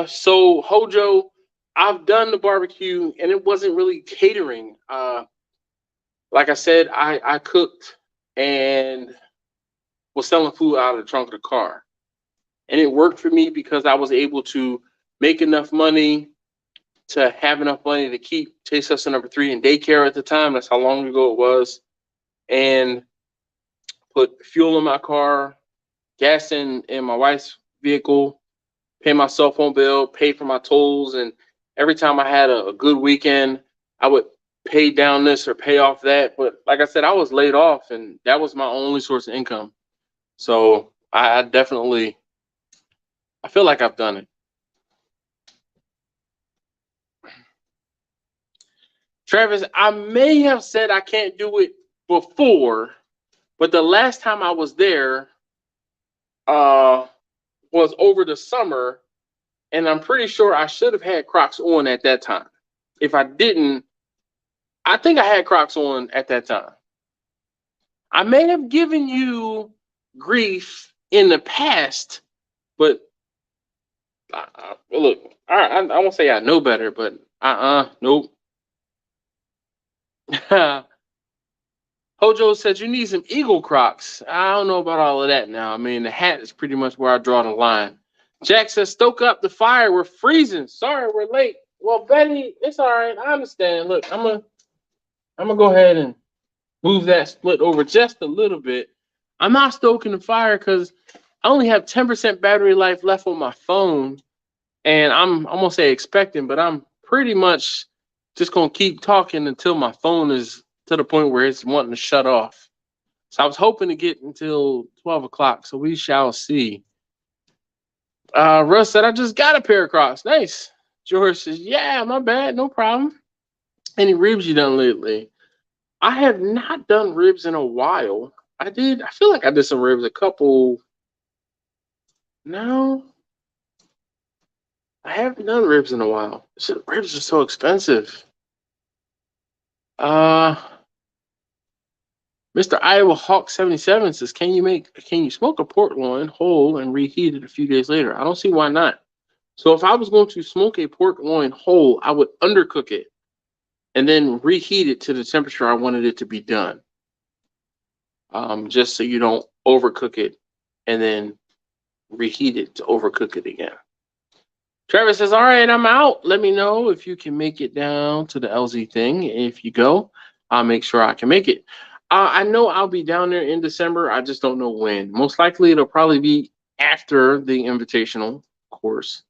so Hojo, I've done the barbecue and it wasn't really catering. Like I said, I cooked and was selling food out of the trunk of the car. And it worked for me because I was able to make enough money to have enough money to keep Taste Tester number 3 in daycare at the time. That's how long ago it was. And put fuel in my car, gas in my wife's vehicle, pay my cell phone bill, pay for my tolls. And every time I had a good weekend, I would pay down this or pay off that. But like I said, I was laid off and that was my only source of income. So I definitely, I feel like I've done it. Travis, I may have said I can't do it before, but the last time I was there was over the summer, and I'm pretty sure I should have had Crocs on at that time. If I didn't, I think I had Crocs on at that time. I may have given you grief in the past, but Look, I won't say I know better, but nope. Hojo said you need some Eagle Crocs. I don't know about all of that now. I mean, the hat is pretty much where I draw the line. Jack says, stoke up the fire. We're freezing. Sorry, we're late. Well, Betty, it's all right. I understand. Look, I'm gonna go ahead and move that split over just a little bit. I'm not stoking the fire because I only have 10% battery life left on my phone. And I'm gonna say expecting, but I'm pretty much just gonna keep talking until my phone is to the point where it's wanting to shut off. So I was hoping to get until 12 o'clock. So we shall see. Russ said, I just got a pair of Crocs. Nice. George says, yeah, my bad. No problem. Any ribs you done lately? I have not done ribs in a while. I feel like I did some ribs a couple. No, I haven't done ribs in a while. Ribs are so expensive. Mr. Iowa Hawk 77 says, can you smoke a pork loin whole and reheat it a few days later? I don't see why not. So if I was going to smoke a pork loin whole, I would undercook it and then reheat it to the temperature I wanted it to be done. Just so you don't overcook it and then reheat it to overcook it again. Travis says, all right, I'm out. Let me know if you can make it down to the LZ thing. If you go, I'll make sure I can make it. I know I'll be down there in December. I just don't know when. Most likely it'll probably be after the invitational course.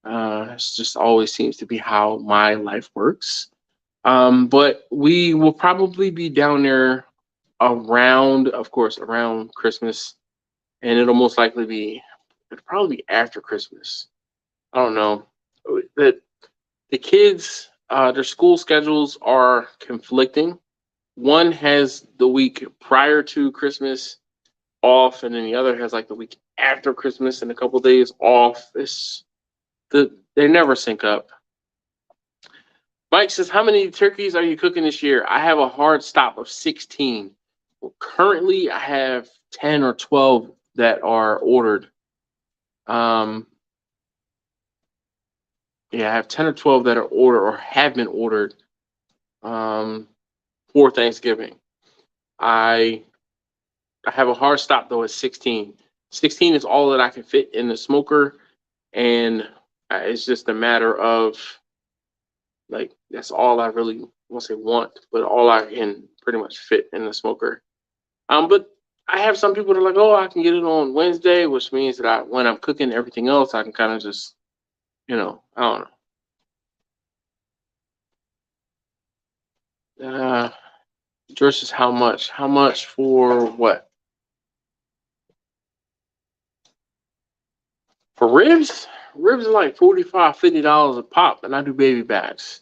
It just always seems to be how my life works. But we will probably be down there around Christmas. And it'll most likely probably be after Christmas. I don't know. The kids, their school schedules are conflicting. One has the week prior to Christmas off, and then the other has like the week after Christmas and a couple days off. They never sync up. Mike says, how many turkeys are you cooking this year? I have a hard stop of 16. Well, currently, I have 10 or 12 that are ordered. Yeah, I have 10 or 12 that are ordered or have been ordered for Thanksgiving. I have a hard stop though at 16. 16 is all that I can fit in the smoker, and it's just a matter of like that's all I really want, but all I can pretty much fit in the smoker. But I have some people that are like, oh, I can get it on Wednesday, which means that when I'm cooking everything else, I can kind of just, I don't know. George says, how much? How much for what? For ribs? Ribs are like $45, $50 a pop, and I do baby backs.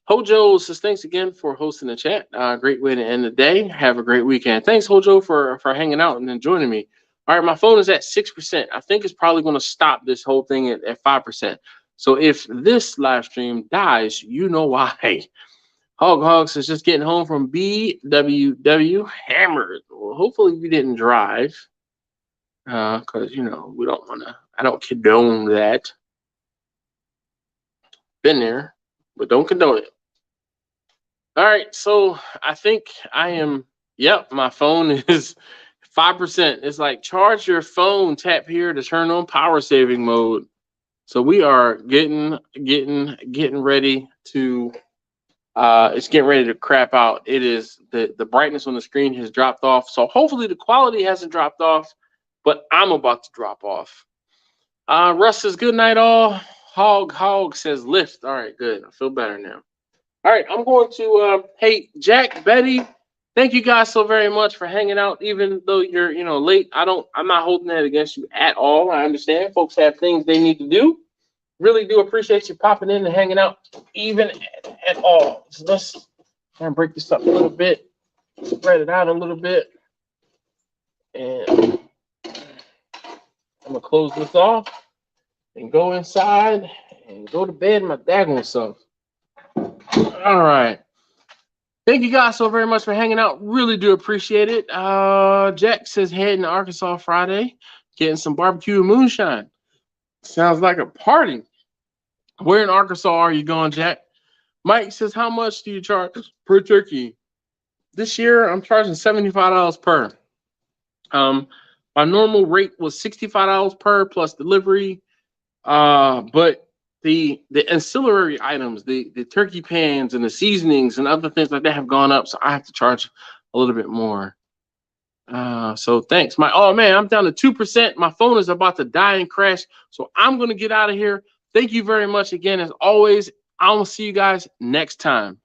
Hojo says, thanks again for hosting the chat. Great way to end the day. Have a great weekend. Thanks, Hojo, for hanging out and then joining me. All right, my phone is at 6%. I think it's probably going to stop this whole thing at 5%. So if this live stream dies, you know why. Hog says, just getting home from BWW hammered. Well, hopefully you didn't drive. Because, we don't want to, I don't condone that. Been there, but don't condone it. All right, so I think I am, my phone is 5%. It's like charge your phone, tap here to turn on power saving mode. So we are getting ready to, it's getting ready to crap out. It is, the brightness on the screen has dropped off. So hopefully the quality hasn't dropped off, but I'm about to drop off. Russ says, good night all. Hog says lift. All right, good. I feel better now. All right, I'm going to, hey, Jack, Betty, thank you guys so very much for hanging out, even though you're, late. I'm not holding that against you at all. I understand folks have things they need to do. Really do appreciate you popping in and hanging out, even at all. So let's try and break this up a little bit, spread it out a little bit, and I'm gonna close this off and go inside and go to bed my daggone self. All right. Thank you guys so very much for hanging out. Really do appreciate it. Jack says heading to Arkansas Friday, getting some barbecue and moonshine. Sounds like a party. Where in Arkansas are you going, Jack? Mike says, how much do you charge per turkey? This year, I'm charging $75 per. My normal rate was $65 per plus delivery. But the ancillary items, the turkey pans and the seasonings and other things like that have gone up, so I have to charge a little bit more. So thanks. Oh man, I'm down to 2%. My phone is about to die and crash, so I'm gonna get out of here. Thank you very much again, as always. I will see you guys next time.